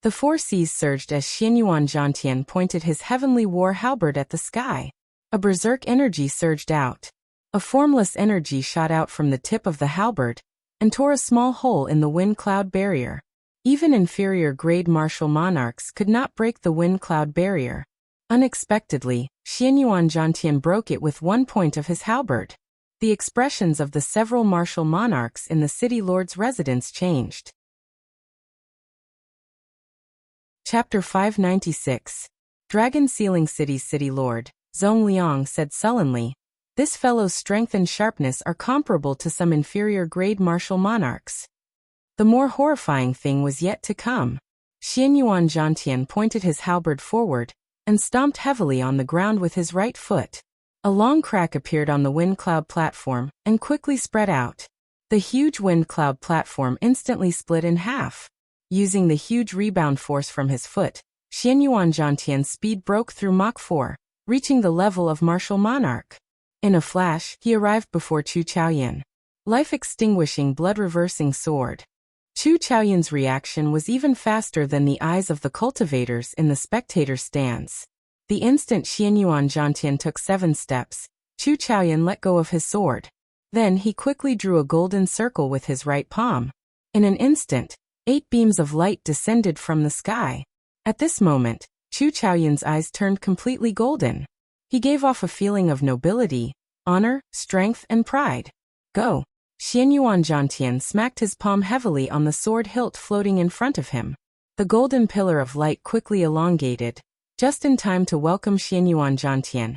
[SPEAKER 1] The four seas surged as Xianyuan Zhantian pointed his heavenly war halberd at the sky. A berserk energy surged out. A formless energy shot out from the tip of the halberd, and tore a small hole in the wind cloud barrier. Even inferior grade martial monarchs could not break the wind cloud barrier. Unexpectedly, Xianyuan Zhantian broke it with one point of his halberd. The expressions of the several martial monarchs in the city lord's residence changed. Chapter 596. Dragon Sealing City's city lord, Zhong Liang said sullenly, this fellow's strength and sharpness are comparable to some inferior grade martial monarchs. The more horrifying thing was yet to come. Xianyuan Zhantian pointed his halberd forward, and stomped heavily on the ground with his right foot. A long crack appeared on the wind cloud platform, and quickly spread out. The huge wind cloud platform instantly split in half. Using the huge rebound force from his foot, Xianyuan Zhantian's speed broke through Mach 4, reaching the level of martial monarch. In a flash, he arrived before Chu Chaoyan. Life-extinguishing blood-reversing sword. Chu Chaoyan's reaction was even faster than the eyes of the cultivators in the spectator stands. The instant Xianyuan Zhantian took 7 steps, Chu Chaoyan let go of his sword. Then he quickly drew a golden circle with his right palm. In an instant, 8 beams of light descended from the sky. At this moment, Chu Chaoyan's eyes turned completely golden. He gave off a feeling of nobility, honor, strength, and pride. Go! Xianyuan Jiantian smacked his palm heavily on the sword hilt floating in front of him. The golden pillar of light quickly elongated, just in time to welcome Xianyuan Jiantian,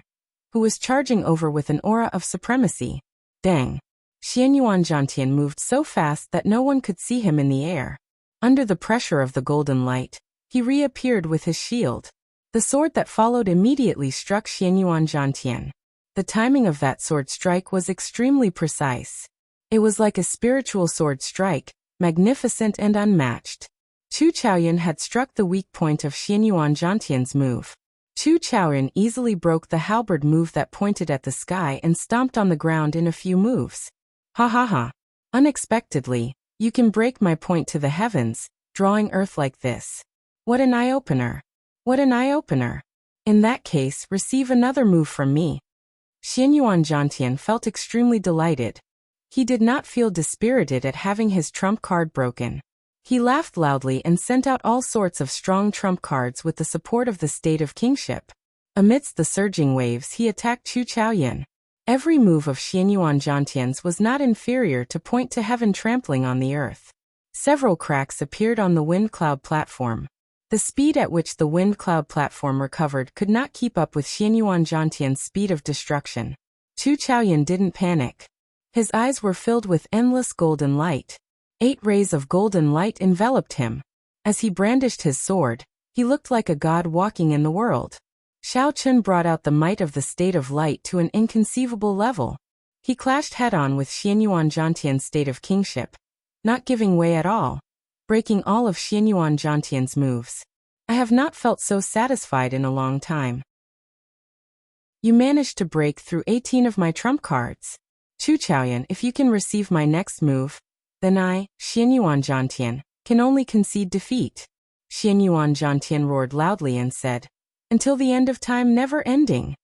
[SPEAKER 1] who was charging over with an aura of supremacy. Dang! Xianyuan Jiantian moved so fast that no one could see him in the air. Under the pressure of the golden light, he reappeared with his shield. The sword that followed immediately struck Xianyuan Jiantian. The timing of that sword strike was extremely precise. It was like a spiritual sword strike, magnificent and unmatched. Chu Chaoyan had struck the weak point of Xianyuan Jiantian's move. Chu Chaoyan easily broke the halberd move that pointed at the sky and stomped on the ground in a few moves. Ha ha ha. Unexpectedly, you can break my point to the heavens, drawing earth like this. What an eye-opener. What an eye-opener. In that case, receive another move from me. Xianyuan Jiantian felt extremely delighted. He did not feel dispirited at having his trump card broken. He laughed loudly and sent out all sorts of strong trump cards with the support of the state of kingship. Amidst the surging waves, he attacked Chu Chaoyan. Every move of Xianyuan Jiantian's was not inferior to point to heaven trampling on the earth. Several cracks appeared on the wind cloud platform. The speed at which the wind cloud platform recovered could not keep up with Xianyuan Jiantian's speed of destruction. Chu Chaoyan didn't panic. His eyes were filled with endless golden light. 8 rays of golden light enveloped him. As he brandished his sword, he looked like a god walking in the world. Xiao Chun brought out the might of the state of light to an inconceivable level. He clashed head-on with Xianyuan Jiantian's state of kingship, not giving way at all, breaking all of Xianyuan Jiantian's moves. I have not felt so satisfied in a long time. You managed to break through 18 of my trump cards. Chu Chaoyan, if you can receive my next move, then I, Xianyuan Jiantian, can only concede defeat. Xianyuan Jiantian roared loudly and said, until the end of time never ending.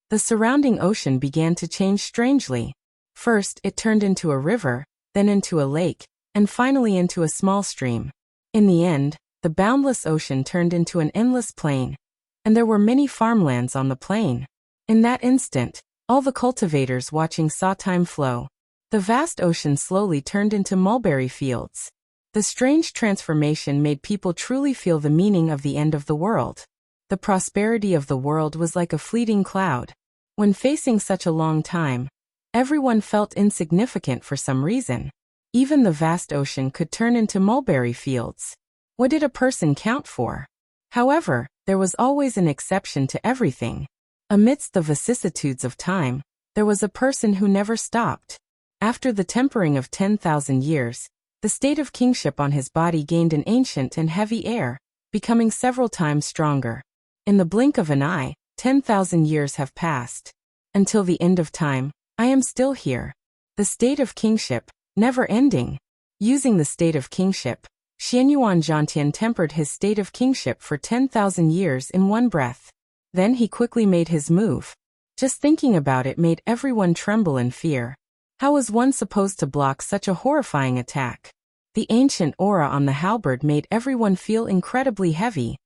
[SPEAKER 1] The surrounding ocean began to change strangely. First, it turned into a river, then into a lake, and finally into a small stream. In the end, the boundless ocean turned into an endless plain, and there were many farmlands on the plain. In that instant, all the cultivators watching saw time flow. The vast ocean slowly turned into mulberry fields. The strange transformation made people truly feel the meaning of the end of the world. The prosperity of the world was like a fleeting cloud. When facing such a long time, everyone felt insignificant for some reason. Even the vast ocean could turn into mulberry fields. What did a person count for? However, there was always an exception to everything. Amidst the vicissitudes of time, there was a person who never stopped. After the tempering of 10,000 years, the state of kingship on his body gained an ancient and heavy air, becoming several times stronger. In the blink of an eye, 10,000 years have passed. Until the end of time, I am still here. The state of kingship, never ending. Using the state of kingship, Xianyuan Jiantian tempered his state of kingship for 10,000 years in one breath. Then he quickly made his move. Just thinking about it made everyone tremble in fear. How was one supposed to block such a horrifying attack? The ancient aura on the halberd made everyone feel incredibly heavy,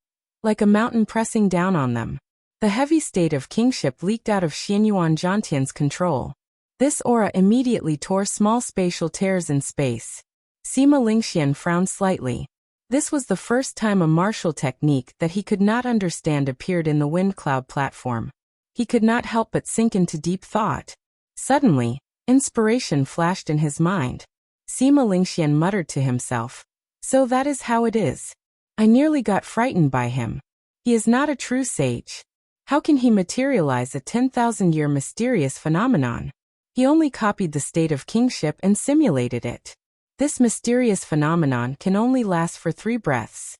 [SPEAKER 1] like a mountain pressing down on them. The heavy state of kingship leaked out of Xianyuan Jiantian's control. This aura immediately tore small spatial tears in space. Sima Lingxian frowned slightly. This was the first time a martial technique that he could not understand appeared in the wind cloud platform. He could not help but sink into deep thought. Suddenly, inspiration flashed in his mind. Sima Lingxian muttered to himself, so that is how it is. I nearly got frightened by him. He is not a true sage. How can he materialize a 10,000-year mysterious phenomenon? He only copied the state of kingship and simulated it. This mysterious phenomenon can only last for 3 breaths.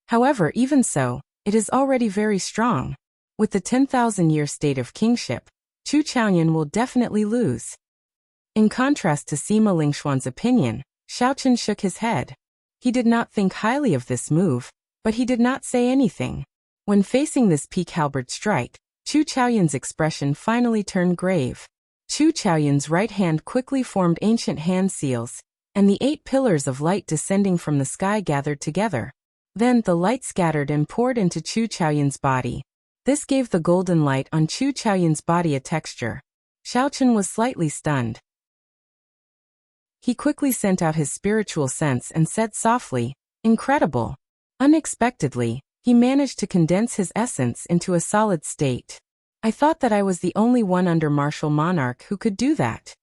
[SPEAKER 1] However, even so, it is already very strong. With the 10,000-year state of kingship, Chu Chaoyan will definitely lose. In contrast to Sima Lingxuan's opinion, Xiao Chun shook his head. He did not think highly of this move, but he did not say anything. When facing this peak halberd strike, Chu Chaoyun's expression finally turned grave. Chu Chaoyun's right hand quickly formed ancient hand seals, and the 8 pillars of light descending from the sky gathered together. Then the light scattered and poured into Chu Chaoyun's body. This gave the golden light on Chu Chaoyun's body a texture. Xiaochun was slightly stunned. He quickly sent out his spiritual sense and said softly, "Incredible." Unexpectedly, he managed to condense his essence into a solid state. I thought that I was the only one under martial monarch who could do that.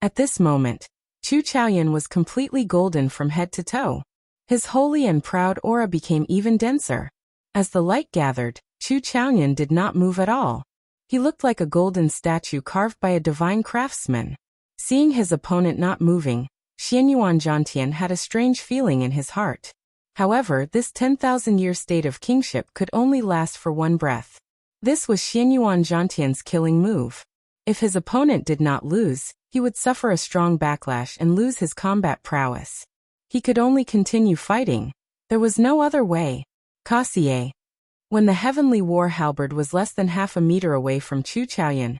[SPEAKER 1] At this moment, Chu Chaoyun was completely golden from head to toe. His holy and proud aura became even denser. As the light gathered, Chu Chaoyun did not move at all. He looked like a golden statue carved by a divine craftsman. Seeing his opponent not moving, Xianyuan Zhantian had a strange feeling in his heart. However, this 10,000-year state of kingship could only last for one breath. This was Xianyuan Zhantian's killing move. If his opponent did not lose, he would suffer a strong backlash and lose his combat prowess. He could only continue fighting. There was no other way. Kassier. When the heavenly war halberd was less than half a meter away from Chu Chaoyun,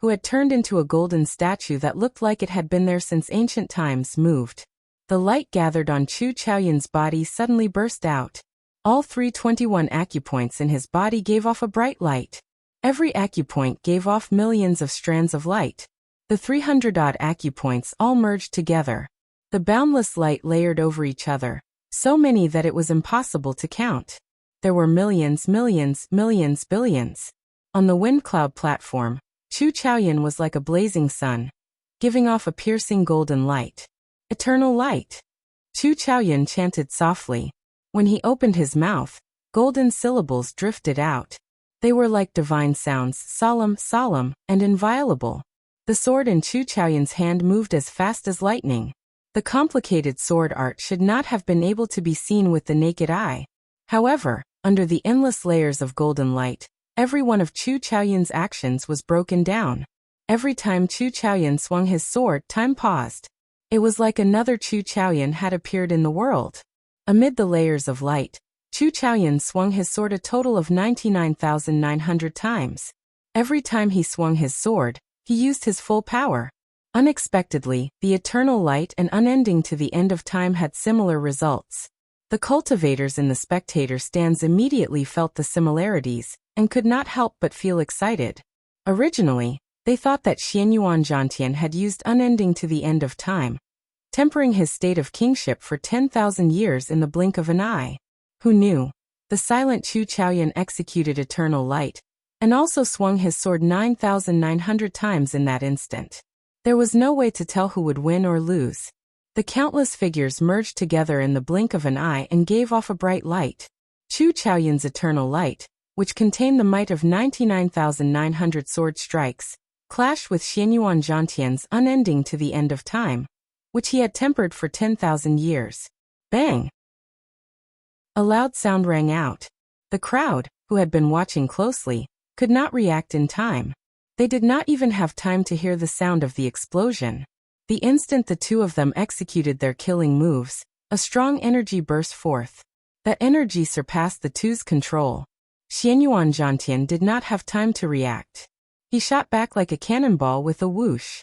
[SPEAKER 1] who had turned into a golden statue that looked like it had been there since ancient times, moved. The light gathered on Chu Chaoyun's body suddenly burst out. All 321 acupoints in his body gave off a bright light. Every acupoint gave off millions of strands of light. The 300-odd acupoints all merged together. The boundless light layered over each other, so many that it was impossible to count. There were millions, millions, millions, billions. On the wind cloud platform, Chu Chaoyun was like a blazing sun, giving off a piercing golden light. Eternal light. Chu Chaoyun chanted softly. When he opened his mouth, golden syllables drifted out. They were like divine sounds, solemn, solemn, and inviolable. The sword in Chu Chaoyun's hand moved as fast as lightning. The complicated sword art should not have been able to be seen with the naked eye. However, under the endless layers of golden light, every one of Chu Chaoyun's actions was broken down. Every time Chu Chaoyun swung his sword, time paused. It was like another Chu Chaoyun had appeared in the world. Amid the layers of light, Chu Chaoyun swung his sword a total of 99,900 times. Every time he swung his sword, he used his full power. Unexpectedly, the eternal light and unending to the end of time had similar results. The cultivators in the spectator stands immediately felt the similarities, and could not help but feel excited. Originally, they thought that Xianyuan Zhantian had used unending to the end of time, tempering his state of kingship for 10,000 years in the blink of an eye. Who knew? The silent Chu Chaoyun executed eternal light, and also swung his sword 9,900 times in that instant. There was no way to tell who would win or lose. The countless figures merged together in the blink of an eye and gave off a bright light. Chu Chaoyun's eternal light, which contained the might of 99,900 sword strikes, clashed with Xianyuan Zhantian's unending to the end of time, which he had tempered for 10,000 years. Bang! A loud sound rang out. The crowd, who had been watching closely, could not react in time. They did not even have time to hear the sound of the explosion. The instant the two of them executed their killing moves, a strong energy burst forth. That energy surpassed the two's control. Xianyuan Zhantian did not have time to react. He shot back like a cannonball with a whoosh.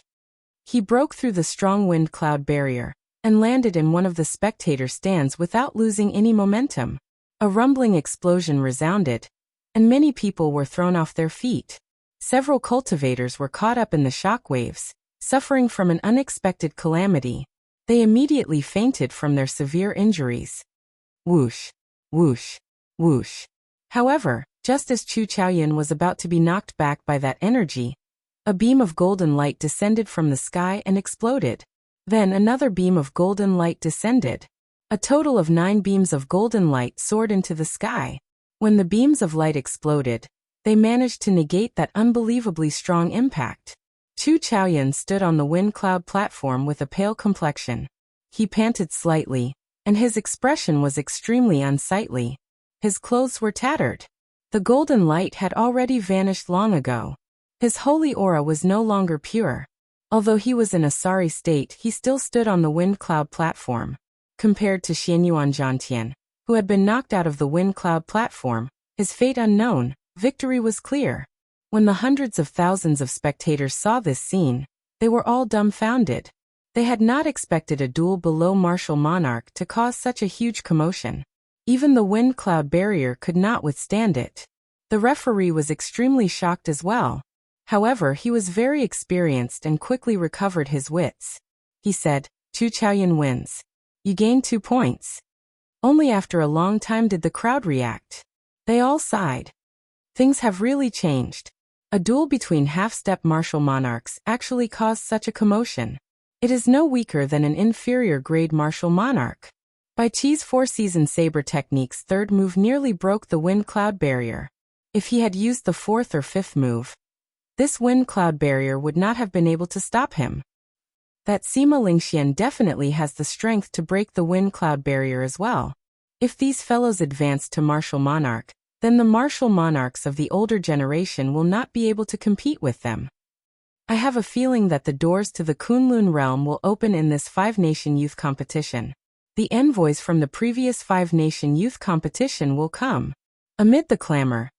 [SPEAKER 1] He broke through the strong wind cloud barrier, and landed in one of the spectator stands without losing any momentum. A rumbling explosion resounded, and many people were thrown off their feet. Several cultivators were caught up in the shock waves, suffering from an unexpected calamity. They immediately fainted from their severe injuries. Whoosh, whoosh, whoosh. However, just as Chu Chaoyun was about to be knocked back by that energy, a beam of golden light descended from the sky and exploded. Then another beam of golden light descended. A total of 9 beams of golden light soared into the sky. When the beams of light exploded, they managed to negate that unbelievably strong impact. Chu Chaoyun stood on the wind cloud platform with a pale complexion. He panted slightly, and his expression was extremely unsightly. His clothes were tattered. The golden light had already vanished long ago. His holy aura was no longer pure. Although he was in a sorry state, he still stood on the wind cloud platform. Compared to Xianyuan Zhantian, who had been knocked out of the wind cloud platform, his fate unknown, Victory was clear. When the hundreds of thousands of spectators saw this scene, they were all dumbfounded. They had not expected a duel below martial monarch to cause such a huge commotion. Even the wind cloud barrier could not withstand it. The referee was extremely shocked as well. However, he was very experienced and quickly recovered his wits. He said, "Chu Chaoyan wins. You gained 2 points." Only after a long time did the crowd react. They all sighed. Things have really changed. A duel between half-step martial monarchs actually caused such a commotion. It is no weaker than an inferior grade martial monarch. Bai Qi's 4-season saber technique's 3rd move nearly broke the wind cloud barrier. If he had used the 4th or 5th move, this wind cloud barrier would not have been able to stop him. That Sima Lingxian definitely has the strength to break the wind cloud barrier as well. If these fellows advance to martial monarch, then the martial monarchs of the older generation will not be able to compete with them. I have a feeling that the doors to the Kunlun realm will open in this 5-nation youth competition. The envoys from the previous 5-nation youth competition will come. Amid the clamor,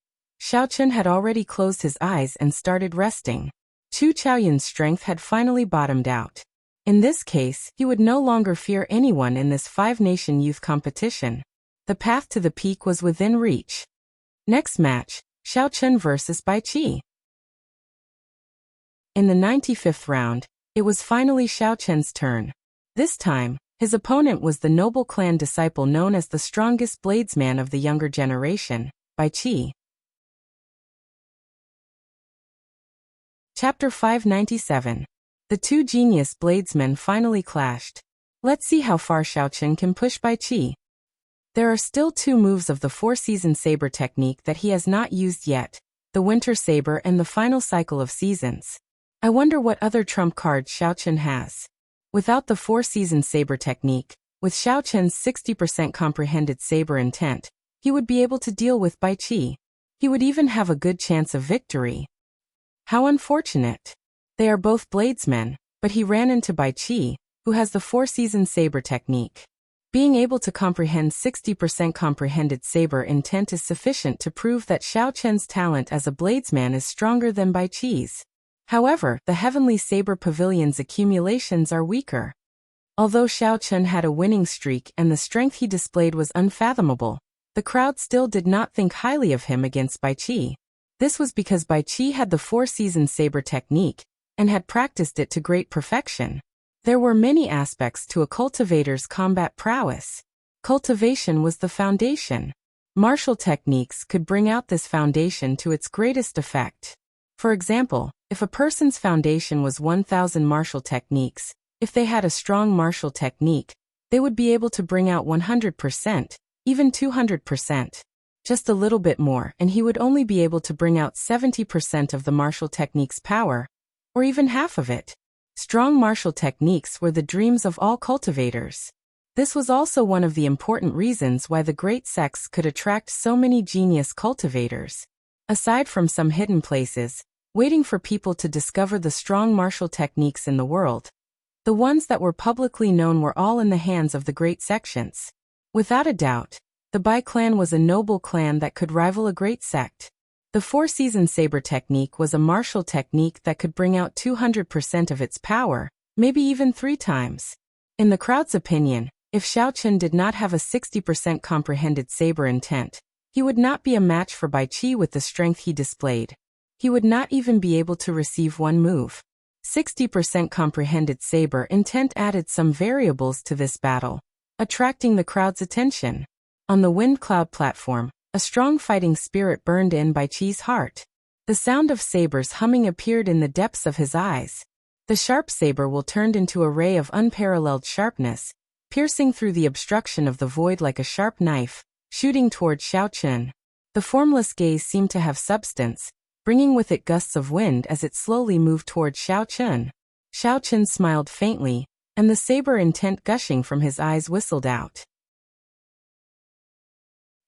[SPEAKER 1] Xiaochen had already closed his eyes and started resting. Chu Chaoyan's strength had finally bottomed out. In this case, he would no longer fear anyone in this 5-nation youth competition. The path to the peak was within reach. Next match, Xiaochen versus Bai Qi. In the 95th round, it was finally Xiaochen's turn. This time, his opponent was the noble clan disciple known as the strongest bladesman of the younger generation, Bai Qi. Chapter 597. The 2 genius bladesmen finally clashed. Let's see how far Xiaochen can push Bai Qi. There are still 2 moves of the 4-season saber technique that he has not used yet, the winter saber and the final cycle of seasons. I wonder what other trump cards Xiaochen has. Without the 4-season saber technique, with Xiaochen's 60% comprehended saber intent, he would be able to deal with Bai Qi. He would even have a good chance of victory. How unfortunate. They are both bladesmen, but he ran into Bai Qi, who has the 4-season saber technique. Being able to comprehend 60% comprehended saber intent is sufficient to prove that Xiaochen's talent as a bladesman is stronger than Bai Qi's. However, the Heavenly Saber Pavilion's accumulations are weaker. Although Xiaochen had a winning streak and the strength he displayed was unfathomable, the crowd still did not think highly of him against Bai Qi. This was because Bai Qi had the 4-season saber technique and had practiced it to great perfection. There were many aspects to a cultivator's combat prowess. Cultivation was the foundation. Martial techniques could bring out this foundation to its greatest effect. For example, if a person's foundation was 1,000 martial techniques, if they had a strong martial technique, they would be able to bring out 100%, even 200%. Just a little bit more and he would only be able to bring out 70% of the martial technique's power, or even half of it. Strong martial techniques were the dreams of all cultivators. This was also one of the important reasons why the great sects could attract so many genius cultivators. Aside from some hidden places, waiting for people to discover the strong martial techniques in the world, the ones that were publicly known were all in the hands of the great sections. Without a doubt, the Bai clan was a noble clan that could rival a great sect. The 4-season saber technique was a martial technique that could bring out 200% of its power, maybe even 3 times. In the crowd's opinion, if Xiaochen did not have a 60% comprehended saber intent, he would not be a match for Bai Qi with the strength he displayed. He would not even be able to receive one move. 60% comprehended saber intent added some variables to this battle, attracting the crowd's attention. On the wind cloud platform, a strong fighting spirit burned in Bai Qi's heart. The sound of sabers humming appeared in the depths of his eyes. The sharp saber will turned into a ray of unparalleled sharpness, piercing through the obstruction of the void like a sharp knife, shooting toward Xiaochen. The formless gaze seemed to have substance, bringing with it gusts of wind as it slowly moved toward Xiaochen. Xiaochen smiled faintly, and the saber intent gushing from his eyes whistled out.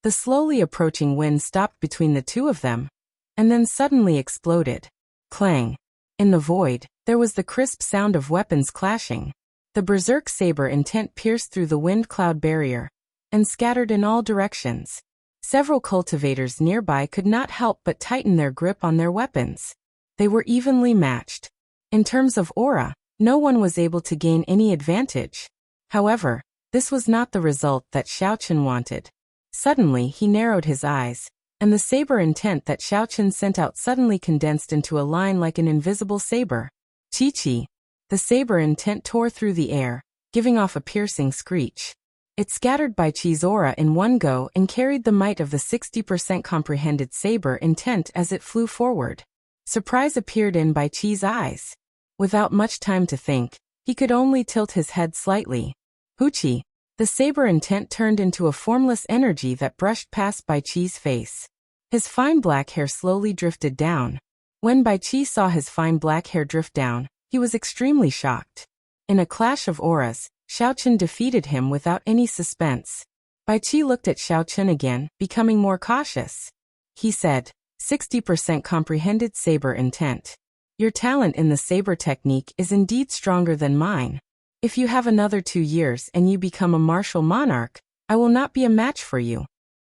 [SPEAKER 1] The slowly approaching wind stopped between the two of them, and then suddenly exploded. Clang! In the void, there was the crisp sound of weapons clashing. The berserk saber intent pierced through the wind cloud barrier and scattered in all directions. Several cultivators nearby could not help but tighten their grip on their weapons. They were evenly matched. In terms of aura, no one was able to gain any advantage. However, this was not the result that Xiaochen wanted. Suddenly he narrowed his eyes, and the saber intent that Xiaochen sent out suddenly condensed into a line like an invisible saber. Chi-chi. The saber intent tore through the air, giving off a piercing screech. It scattered Bai Chi's aura in one go and carried the might of the 60% comprehended saber intent as it flew forward. Surprise appeared in Bai Chi's eyes. Without much time to think, he could only tilt his head slightly. Huchi. The saber intent turned into a formless energy that brushed past Bai Chi's face. His fine black hair slowly drifted down. When Bai Chi saw his fine black hair drift down, he was extremely shocked. In a clash of auras, Xiaochen defeated him without any suspense. Bai Chi looked at Xiaochen again, becoming more cautious. He said, 60% comprehended saber intent. Your talent in the saber technique is indeed stronger than mine. If you have another 2 years and you become a martial monarch, I will not be a match for you.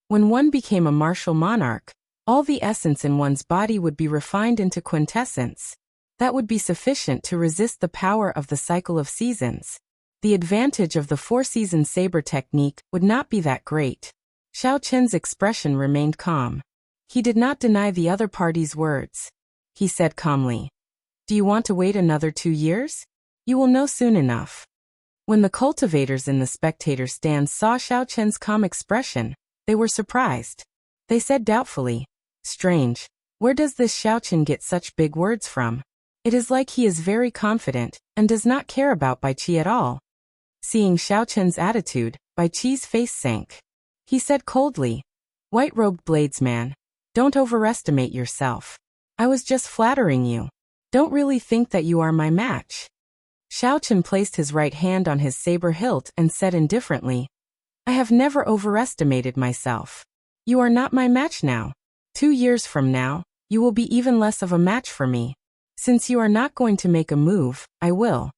[SPEAKER 1] When one became a martial monarch, all the essence in one's body would be refined into quintessence. That would be sufficient to resist the power of the cycle of seasons. The advantage of the 4-season saber technique would not be that great. Xiaochen's expression remained calm. He did not deny the other party's words. He said calmly, "Do you want to wait another 2 years? You will know soon enough." When the cultivators in the spectator stand saw Xiaochen's calm expression, they were surprised. They said doubtfully, "Strange, where does this Xiaochen get such big words from? It is like he is very confident and does not care about Bai Chi at all." Seeing Xiaochen's attitude, Bai Chi's face sank. He said coldly, "White-robed bladesman, don't overestimate yourself. I was just flattering you. Don't really think that you are my match." Xiaochen placed his right hand on his saber hilt and said indifferently, "I have never overestimated myself. You are not my match now. 2 years from now, you will be even less of a match for me. Since you are not going to make a move, I will."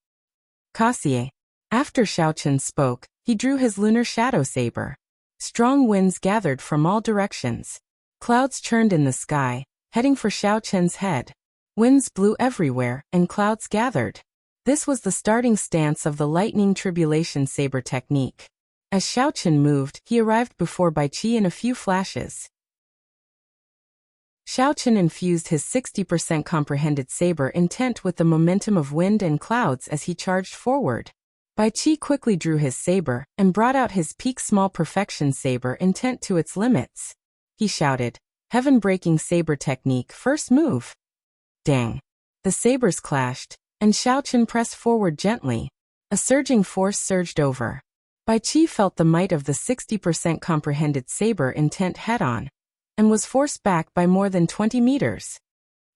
[SPEAKER 1] Kasie. After Xiaochen spoke, he drew his lunar shadow saber. Strong winds gathered from all directions. Clouds churned in the sky, heading for Xiaochen's head. Winds blew everywhere, and clouds gathered. This was the starting stance of the lightning tribulation saber technique. As Xiaochen moved, he arrived before Bai Chi in a few flashes. Xiaochen infused his 60% comprehended saber intent with the momentum of wind and clouds as he charged forward. Bai Chi quickly drew his saber and brought out his peak small perfection saber intent to its limits. He shouted, "Heaven-breaking saber technique, first move." Dang. The sabers clashed, and Xiaochen pressed forward gently. A surging force surged over. Bai Chi felt the might of the 60% comprehended saber intent head-on, and was forced back by more than 20 meters.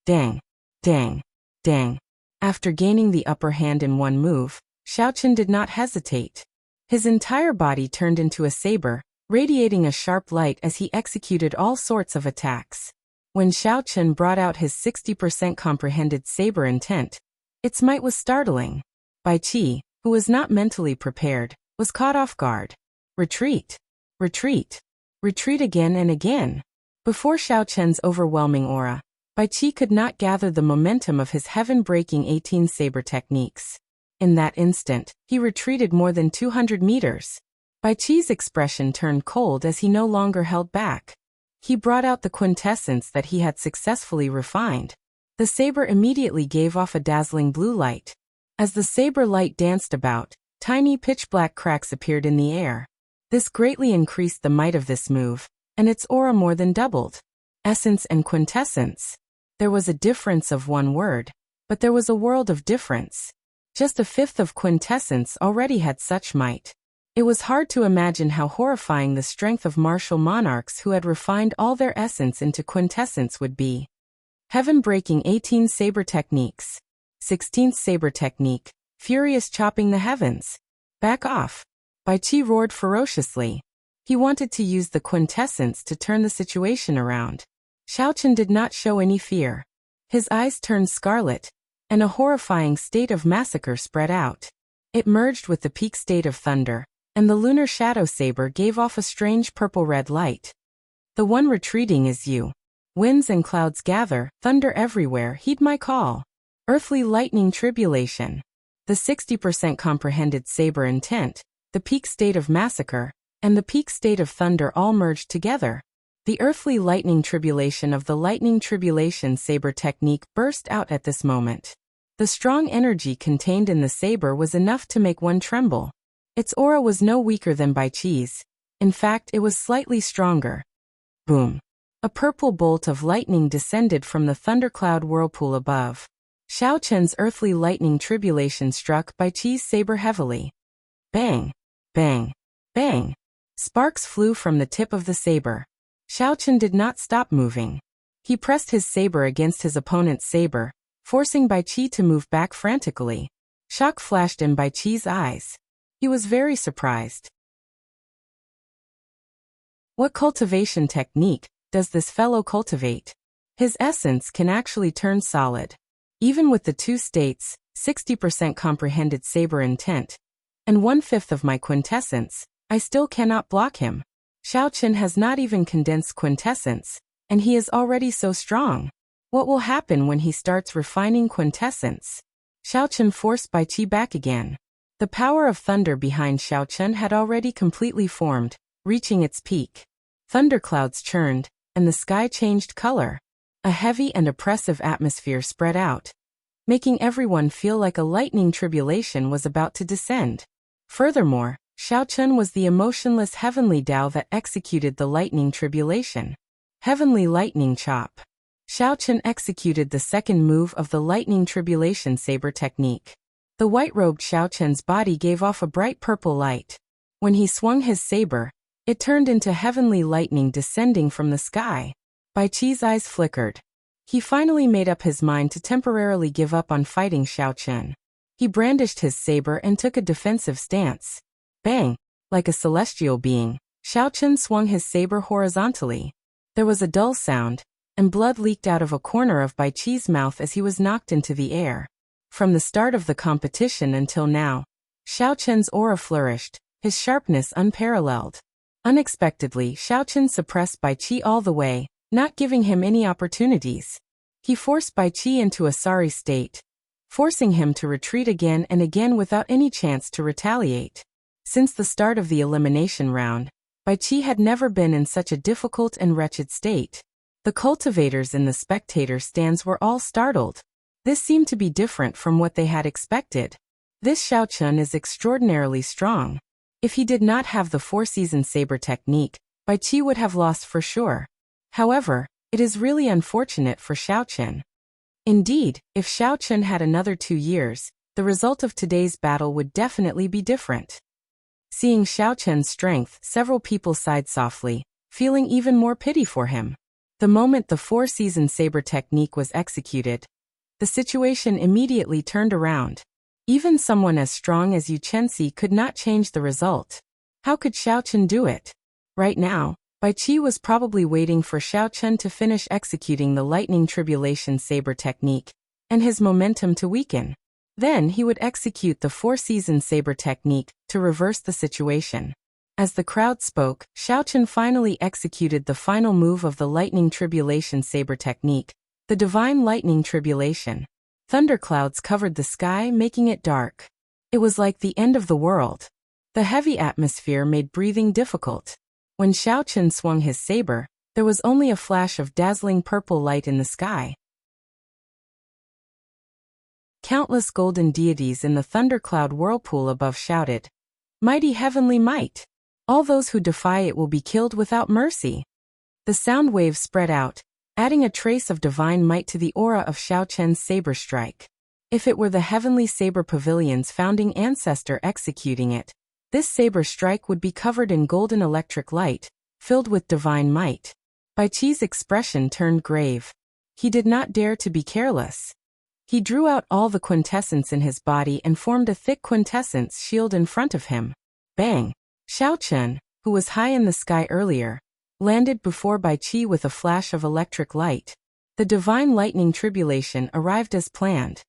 [SPEAKER 1] Dang. Dang. Dang. After gaining the upper hand in one move, Xiaochen did not hesitate. His entire body turned into a saber, radiating a sharp light as he executed all sorts of attacks. When Xiaochen brought out his 60% comprehended saber intent, its might was startling. Bai Chi, who was not mentally prepared, was caught off guard. Retreat. Retreat. Retreat again and again. Before Xiaochen's overwhelming aura, Bai Chi could not gather the momentum of his heaven-breaking 18 saber techniques. In that instant, he retreated more than 200 meters. Bai Chi's expression turned cold as he no longer held back. He brought out the quintessence that he had successfully refined. The saber immediately gave off a dazzling blue light. As the saber light danced about, tiny pitch-black cracks appeared in the air. This greatly increased the might of this move, and its aura more than doubled. Essence and quintessence. There was a difference of one word, but there was a world of difference. Just a fifth of quintessence already had such might. It was hard to imagine how horrifying the strength of martial monarchs who had refined all their essence into quintessence would be. Heaven-breaking 18 saber techniques. 16th saber technique, furious chopping the heavens. Back off. Bai Chi roared ferociously. He wanted to use the quintessence to turn the situation around. Xiaochen did not show any fear. His eyes turned scarlet, and a horrifying state of massacre spread out. It merged with the peak state of thunder, and the lunar shadow saber gave off a strange purple-red light. The one retreating is you. Winds and clouds gather, thunder everywhere, heed my call. Earthly lightning tribulation. The 60% comprehended saber intent, the peak state of massacre, and the peak state of thunder all merged together. The earthly lightning tribulation of the lightning tribulation saber technique burst out at this moment. The strong energy contained in the saber was enough to make one tremble. Its aura was no weaker than Bai Qi's. In fact, it was slightly stronger. Boom. A purple bolt of lightning descended from the thundercloud whirlpool above. Xiao Chen's earthly lightning tribulation struck Bai Qi's saber heavily. Bang! Bang! Bang! Sparks flew from the tip of the saber. Xiao Chen did not stop moving. He pressed his saber against his opponent's saber, forcing Bai Qi to move back frantically. Shock flashed in Bai Qi's eyes. He was very surprised. What cultivation technique does this fellow cultivate? His essence can actually turn solid. Even with the two states, 60% comprehended saber intent, and 1/5 of my quintessence, I still cannot block him. Xiao Chen has not even condensed quintessence, and he is already so strong. What will happen when he starts refining quintessence? Xiao Chen forced Bai Qi back again. The power of thunder behind Xiao Chen had already completely formed, reaching its peak. Thunderclouds churned, and the sky changed color. A heavy and oppressive atmosphere spread out, making everyone feel like a lightning tribulation was about to descend. Furthermore, Xiao Chen was the emotionless heavenly Tao that executed the lightning tribulation. Heavenly lightning chop. Xiao Chen executed the second move of the lightning tribulation saber technique. The white-robed Xiao Chen's body gave off a bright purple light. When he swung his saber, it turned into heavenly lightning descending from the sky. Bai Qi's eyes flickered. He finally made up his mind to temporarily give up on fighting Xiao Chen. He brandished his saber and took a defensive stance. Bang! Like a celestial being, Xiao Chen swung his saber horizontally. There was a dull sound, and blood leaked out of a corner of Bai Qi's mouth as he was knocked into the air. From the start of the competition until now, Xiao Chen's aura flourished, his sharpness unparalleled. Unexpectedly, Xiao Chen suppressed Bai Qi all the way, not giving him any opportunities. He forced Bai Qi into a sorry state, forcing him to retreat again and again without any chance to retaliate. Since the start of the elimination round, Bai Qi had never been in such a difficult and wretched state. The cultivators in the spectator stands were all startled. This seemed to be different from what they had expected. This Xiao Chen is extraordinarily strong. If he did not have the four-season saber technique, Bai Qi would have lost for sure. However, it is really unfortunate for Xiao Chen. Indeed, if Xiao Chen had another 2 years, the result of today's battle would definitely be different. Seeing Xiao Chen's strength, several people sighed softly, feeling even more pity for him. The moment the four-season saber technique was executed, the situation immediately turned around. Even someone as strong as Yu Chenxi could not change the result. How could Xiao Chen do it? Right now, Bai Qi was probably waiting for Xiao Chen to finish executing the lightning tribulation saber technique, and his momentum to weaken. Then he would execute the four-season saber technique to reverse the situation. As the crowd spoke, Xiao Chen finally executed the final move of the lightning tribulation saber technique, the divine lightning tribulation. Thunderclouds covered the sky, making it dark. It was like the end of the world. The heavy atmosphere made breathing difficult. When Xiao Chen swung his saber, there was only a flash of dazzling purple light in the sky. Countless golden deities in the thundercloud whirlpool above shouted, "Mighty heavenly might! All those who defy it will be killed without mercy." The sound waves spread out, adding a trace of divine might to the aura of Xiao Chen's saber strike. If it were the heavenly saber pavilion's founding ancestor executing it, this saber strike would be covered in golden electric light, filled with divine might. Bai Qi's expression turned grave. He did not dare to be careless. He drew out all the quintessence in his body and formed a thick quintessence shield in front of him. Bang! Xiao Chen, who was high in the sky earlier, landed before Bai Qi with a flash of electric light. The divine lightning tribulation arrived as planned.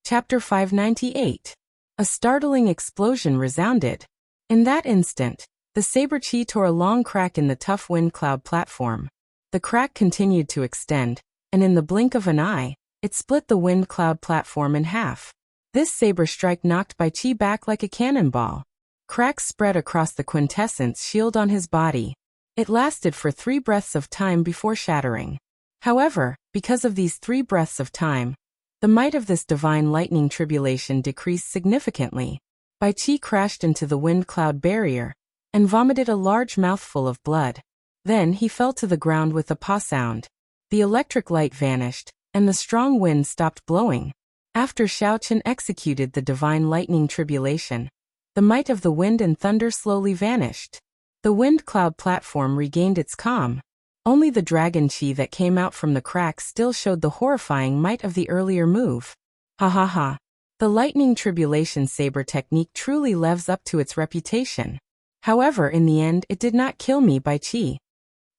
[SPEAKER 1] Chapter 598. A startling explosion resounded. In that instant, the saber chi tore a long crack in the tough wind cloud platform. The crack continued to extend, and in the blink of an eye, it split the wind cloud platform in half. This saber strike knocked Bai Qi back like a cannonball. Cracks spread across the quintessence shield on his body. It lasted for 3 breaths of time before shattering. However, because of these 3 breaths of time, the might of this divine lightning tribulation decreased significantly. Bai Qi crashed into the wind cloud barrier and vomited a large mouthful of blood. Then he fell to the ground with a paw sound. The electric light vanished, and the strong wind stopped blowing. After Xiao Chen executed the divine lightning tribulation, the might of the wind and thunder slowly vanished. The wind cloud platform regained its calm. Only the dragon chi that came out from the cracks still showed the horrifying might of the earlier move. Ha ha ha. The lightning tribulation saber technique truly lives up to its reputation. However, in the end, it did not kill me, Bai Qi.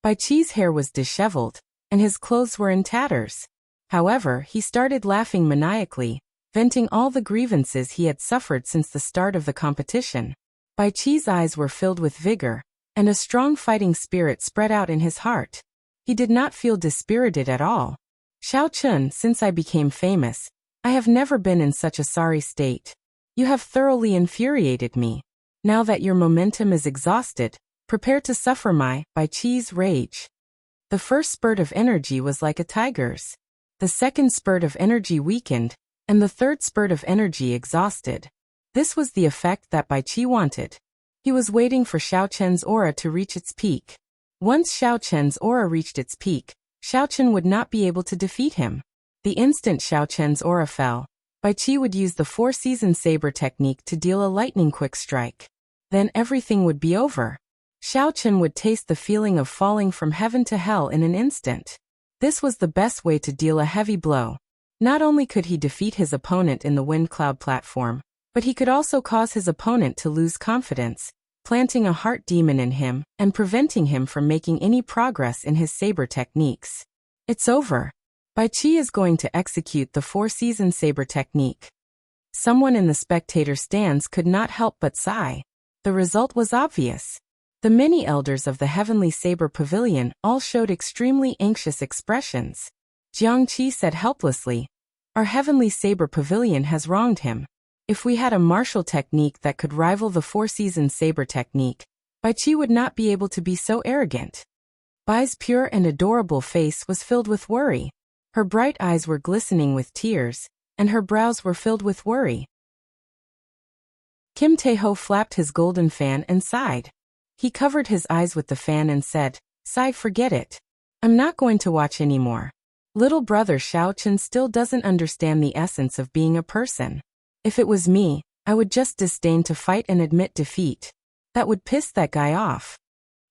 [SPEAKER 1] Bai Qi's hair was disheveled, and his clothes were in tatters. However, he started laughing maniacally, venting all the grievances he had suffered since the start of the competition. Bai Qi's eyes were filled with vigor, and a strong fighting spirit spread out in his heart. He did not feel dispirited at all. Xiao Chen, since I became famous, I have never been in such a sorry state. You have thoroughly infuriated me. Now that your momentum is exhausted, prepare to suffer my Bai Qi's rage. The first spurt of energy was like a tiger's. The second spurt of energy weakened, and the third spurt of energy exhausted. This was the effect that Bai Qi wanted. He was waiting for Xiao Chen's aura to reach its peak. Once Xiao Chen's aura reached its peak, Xiao Chen would not be able to defeat him. The instant Xiao Chen's aura fell, Bai Qi would use the 4-season saber technique to deal a lightning quick strike. Then everything would be over. Xiao Chen would taste the feeling of falling from heaven to hell in an instant. This was the best way to deal a heavy blow. Not only could he defeat his opponent in the wind cloud platform, but he could also cause his opponent to lose confidence, planting a heart demon in him and preventing him from making any progress in his saber techniques. It's over. Bai Qi is going to execute the 4-season saber technique. Someone in the spectator stands could not help but sigh. The result was obvious. The many elders of the Heavenly Saber Pavilion all showed extremely anxious expressions. Jiang Qi said helplessly, "Our Heavenly Saber Pavilion has wronged him. If we had a martial technique that could rival the 4-season saber technique, Bai Qi would not be able to be so arrogant." Bai's pure and adorable face was filled with worry. Her bright eyes were glistening with tears, and her brows were filled with worry. Kim Taeho flapped his golden fan and sighed. He covered his eyes with the fan and said, "Sigh, forget it. I'm not going to watch anymore. Little brother Xiao Chen still doesn't understand the essence of being a person. If it was me, I would just disdain to fight and admit defeat. That would piss that guy off."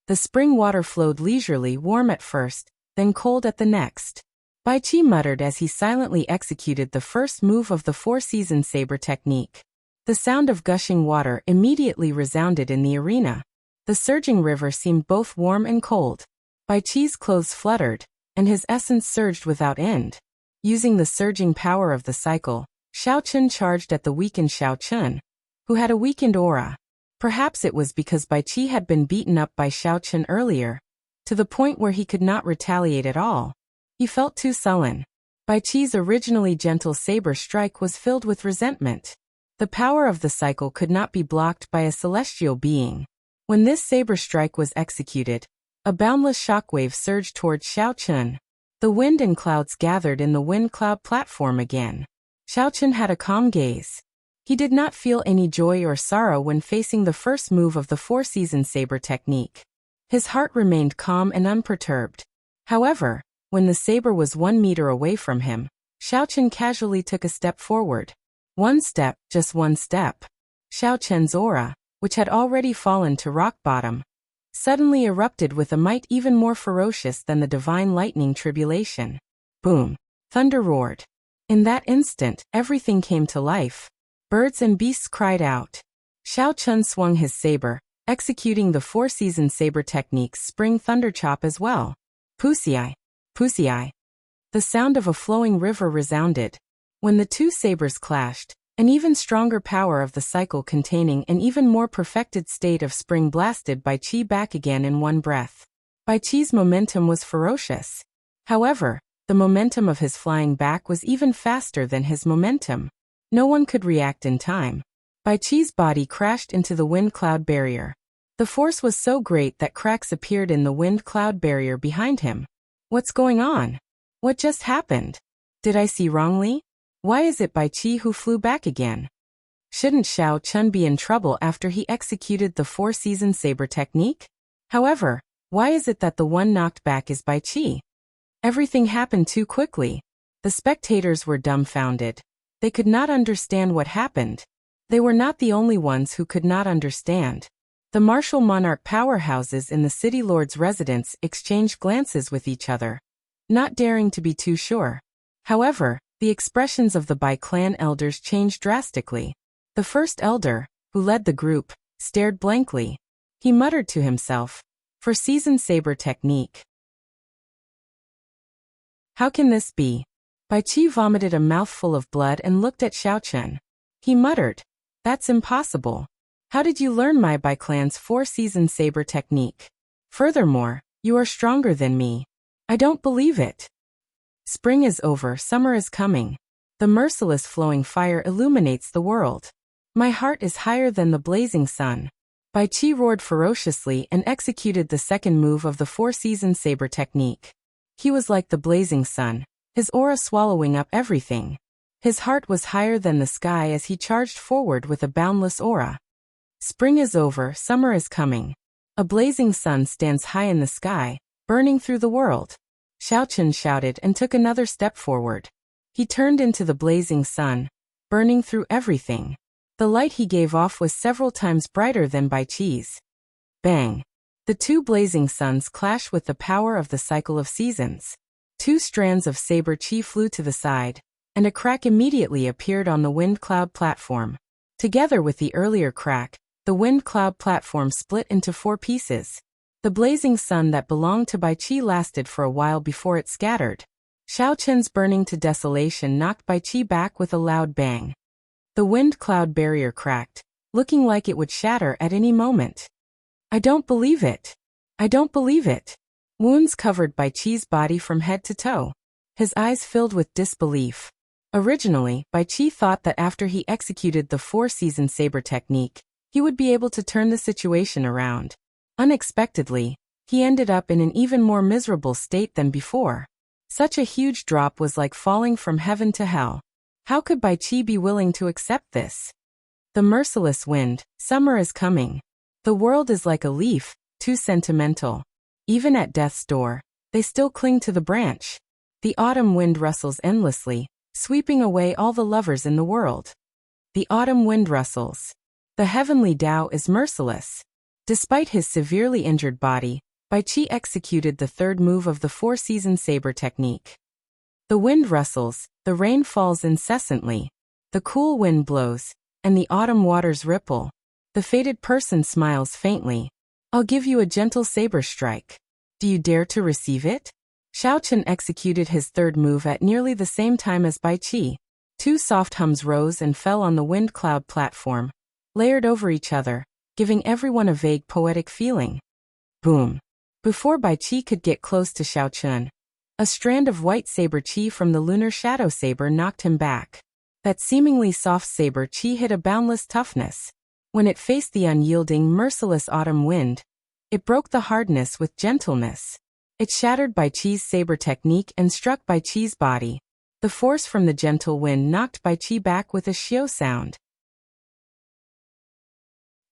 [SPEAKER 1] The spring water flowed leisurely, warm at first, then cold at the next. Bai Qi muttered as he silently executed the first move of the 4-season saber technique. The sound of gushing water immediately resounded in the arena. The surging river seemed both warm and cold. Bai Qi's clothes fluttered, and his essence surged without end. Using the surging power of the cycle, Xiao Chen charged at the weakened Xiao Chen, who had a weakened aura. Perhaps it was because Bai Qi had been beaten up by Xiao Chen earlier, to the point where he could not retaliate at all. He felt too sullen. Bai Qi's originally gentle saber strike was filled with resentment. The power of the cycle could not be blocked by a celestial being. When this saber strike was executed, a boundless shockwave surged towards Xiao Chen. The wind and clouds gathered in the wind cloud platform again. Xiao Chen had a calm gaze. He did not feel any joy or sorrow when facing the first move of the 4-season saber technique. His heart remained calm and unperturbed. However, when the saber was 1 meter away from him, Xiao Chen casually took a step forward. One step, just one step. Xiao Chen's aura, which had already fallen to rock bottom, suddenly erupted with a might even more ferocious than the divine lightning tribulation. Boom! Thunder roared. In that instant, everything came to life. Birds and beasts cried out. Xiao Chen swung his saber, executing the 4-season saber technique's spring thunder chop as well. Pussy-eye! Pussy-eye! The sound of a flowing river resounded. When the two sabers clashed, An even stronger power of the cycle containing an even more perfected state of spring blasted Bai Qi back again in one breath. Bai Qi's momentum was ferocious. However, the momentum of his flying back was even faster than his momentum. No one could react in time. Bai Qi's body crashed into the wind-cloud barrier. The force was so great that cracks appeared in the wind-cloud barrier behind him. What's going on? What just happened? Did I see wrongly? Why is it Bai Qi who flew back again? Shouldn't Xiao Chun be in trouble after he executed the four-season saber technique? However, why is it that the one knocked back is Bai Qi? Everything happened too quickly. The spectators were dumbfounded. They could not understand what happened. They were not the only ones who could not understand. The martial monarch powerhouses in the city lord's residence exchanged glances with each other, not daring to be too sure. However, the expressions of the Bai clan elders changed drastically. The first elder, who led the group, stared blankly. He muttered to himself, "For seasoned saber technique. How can this be?" Bai Qi vomited a mouthful of blood and looked at Xiao Chun. He muttered, "That's impossible. How did you learn my Bai clan's four-season saber technique? Furthermore, you are stronger than me. I don't believe it." Spring is over, summer is coming. The merciless flowing fire illuminates the world. My heart is higher than the blazing sun. Bai Qi roared ferociously and executed the second move of the four-season saber technique. He was like the blazing sun, his aura swallowing up everything. His heart was higher than the sky as he charged forward with a boundless aura. Spring is over, summer is coming. A blazing sun stands high in the sky, burning through the world. Xiao Chun shouted and took another step forward. He turned into the blazing sun, burning through everything. The light he gave off was several times brighter than Bai Qi's. Bang! The two blazing suns clashed with the power of the cycle of seasons. Two strands of saber qi flew to the side, and a crack immediately appeared on the wind cloud platform. Together with the earlier crack, the wind cloud platform split into four pieces. The blazing sun that belonged to Bai Qi lasted for a while before it scattered. Xiao Chun's burning to desolation knocked Bai Qi back with a loud bang. The wind cloud barrier cracked, looking like it would shatter at any moment. I don't believe it. I don't believe it. Wounds covered Bai Qi's body from head to toe. His eyes filled with disbelief. Originally, Bai Qi thought that after he executed the four-season saber technique, he would be able to turn the situation around. Unexpectedly, he ended up in an even more miserable state than before. Such a huge drop was like falling from heaven to hell. How could Bai Qi be willing to accept this? The merciless wind, summer is coming. The world is like a leaf, too sentimental. Even at death's door, they still cling to the branch. The autumn wind rustles endlessly, sweeping away all the lovers in the world. The autumn wind rustles. The heavenly Tao is merciless. Despite his severely injured body, Bai Qi executed the third move of the four-season saber technique. The wind rustles, the rain falls incessantly, the cool wind blows, and the autumn waters ripple. The fated person smiles faintly. I'll give you a gentle saber strike. Do you dare to receive it? Xiao Chun executed his third move at nearly the same time as Bai Qi. Two soft hums rose and fell on the wind cloud platform, layered over each other, giving everyone a vague poetic feeling. Boom! Before Bai Qi could get close to Xiao Chun, a strand of white saber qi from the lunar shadow saber knocked him back. That seemingly soft saber qi hid a boundless toughness. When it faced the unyielding, merciless autumn wind, it broke the hardness with gentleness. It shattered Bai Qi's saber technique and struck Bai Qi's body. The force from the gentle wind knocked Bai Qi back with a xiao sound.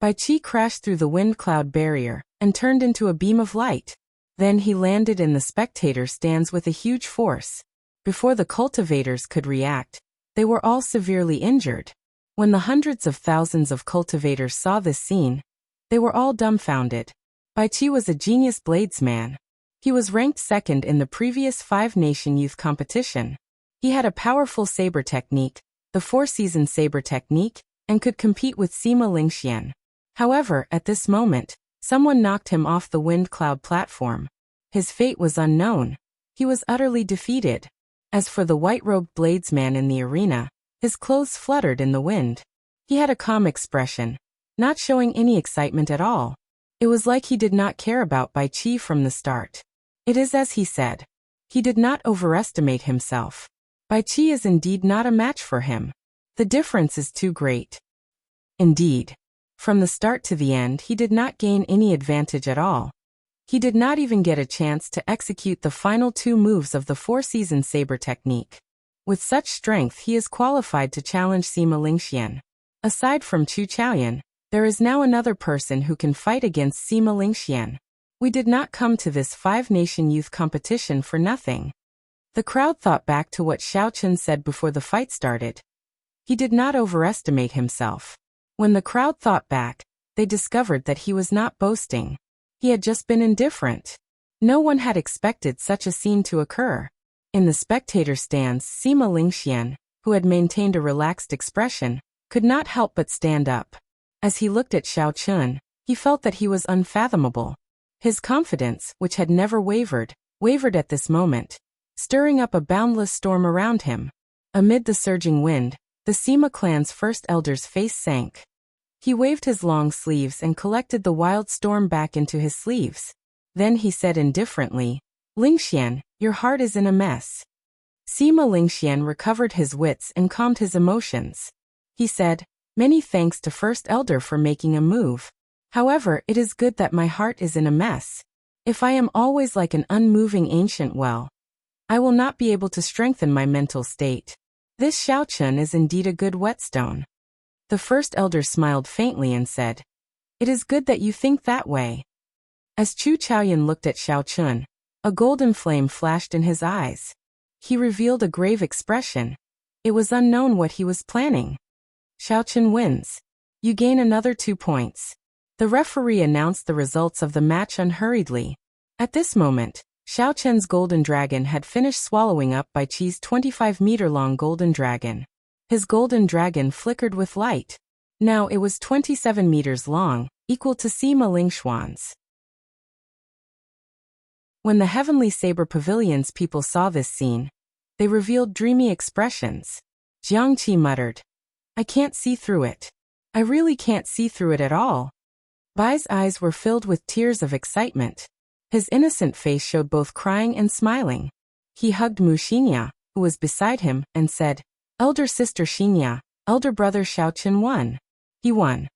[SPEAKER 1] Bai Qi crashed through the wind cloud barrier and turned into a beam of light. Then he landed in the spectator stands with a huge force. Before the cultivators could react, they were all severely injured. When the hundreds of thousands of cultivators saw this scene, they were all dumbfounded. Bai Qi was a genius bladesman. He was ranked second in the previous five-nation youth competition. He had a powerful saber technique, the four-season saber technique, and could compete with Sima Lingxian. However, at this moment, someone knocked him off the wind cloud platform. His fate was unknown. He was utterly defeated. As for the white-robed bladesman in the arena, His clothes fluttered in the wind. He had a calm expression, not showing any excitement at all. It was like he did not care about Bai Qi from the start. It is as he said. He did not overestimate himself. Bai Qi is indeed not a match for him. The difference is too great. Indeed, from the start to the end he did not gain any advantage at all. He did not even get a chance to execute the final 2 moves of the four-season saber technique. With such strength he is qualified to challenge Sima Lingxian. Aside from Chu Chaoyan, there is now another person who can fight against Sima Lingxian. We did not come to this 5-nation youth competition for nothing. The crowd thought back to what Xiao Chun said before the fight started. He did not overestimate himself. When the crowd thought back, they discovered that he was not boasting. He had just been indifferent. No one had expected such a scene to occur. In the spectator stands, Sima Lingxian, who had maintained a relaxed expression, could not help but stand up. As he looked at Xiao Chun, he felt that he was unfathomable. His confidence, which had never wavered at this moment, stirring up a boundless storm around him. Amid the surging wind, the Sima clan's first elder's face sank. He waved his long sleeves and collected the wild storm back into his sleeves. Then he said indifferently, "Lingxian, your heart is in a mess." Sima Lingxian recovered his wits and calmed his emotions. He said, "Many thanks to First Elder for making a move. However, it is good that my heart is in a mess. If I am always like an unmoving ancient well, I will not be able to strengthen my mental state. This Xiao Chun is indeed a good whetstone." The First Elder smiled faintly and said, "It is good that you think that way." As Chu Chaoyan looked at Xiao Chun, a golden flame flashed in his eyes. He revealed a grave expression. It was unknown what he was planning. Xiao Chun wins. You gain another 2 points. The referee announced the results of the match unhurriedly. At this moment, Xiao Chun's golden dragon had finished swallowing up Bai Qi's 25-meter-long golden dragon. His golden dragon flickered with light. Now it was 27 meters long, equal to Sima Lingxuan's. When the Heavenly Saber Pavilion's people saw this scene, they revealed dreamy expressions. Jiang Qi muttered, "I can't see through it. I really can't see through it at all." Bai's eyes were filled with tears of excitement. His innocent face showed both crying and smiling. He hugged Mu Xingya, who was beside him, and said, "Elder sister Xingya, elder brother Xiao Chun won. He won."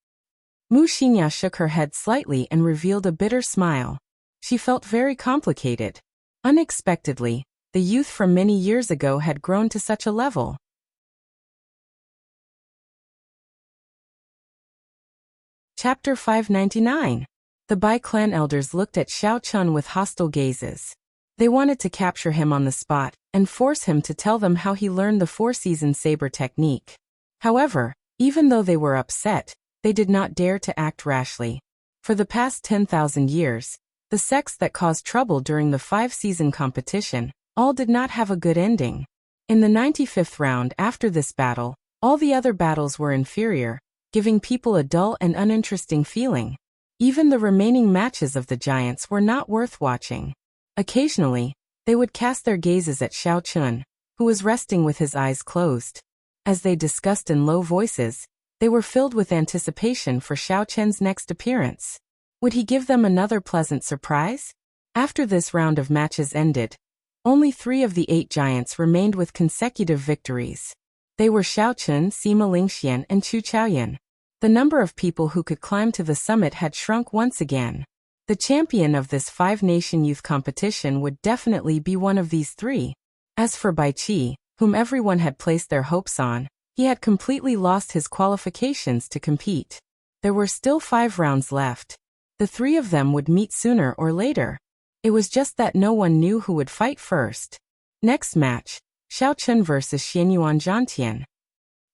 [SPEAKER 1] Mu Xingya shook her head slightly and revealed a bitter smile. She felt very complicated. Unexpectedly, the youth from many years ago had grown to such a level. Chapter 599. The Bai clan elders looked at Xiao Chun with hostile gazes. They wanted to capture him on the spot and force him to tell them how he learned the four-season saber technique. However, even though they were upset, they did not dare to act rashly. For the past 10,000 years, the sects that caused trouble during the 5-season competition all did not have a good ending. In the 95th round after this battle, all the other battles were inferior, giving people a dull and uninteresting feeling. Even the remaining matches of the giants were not worth watching. Occasionally, they would cast their gazes at Xiao Chun, who was resting with his eyes closed. As they discussed in low voices, they were filled with anticipation for Xiao Chun's next appearance. Would he give them another pleasant surprise? After this round of matches ended, only 3 of the 8 giants remained with consecutive victories. They were Xiao Chun, Sima Lingxian, and Chu Chaoyan. The number of people who could climb to the summit had shrunk once again. The champion of this 5-nation youth competition would definitely be one of these 3. As for Bai Qi, whom everyone had placed their hopes on, he had completely lost his qualifications to compete. There were still 5 rounds left. The 3 of them would meet sooner or later. It was just that no one knew who would fight first. Next match, Xiao Chun versus Xianyuan Zhantian.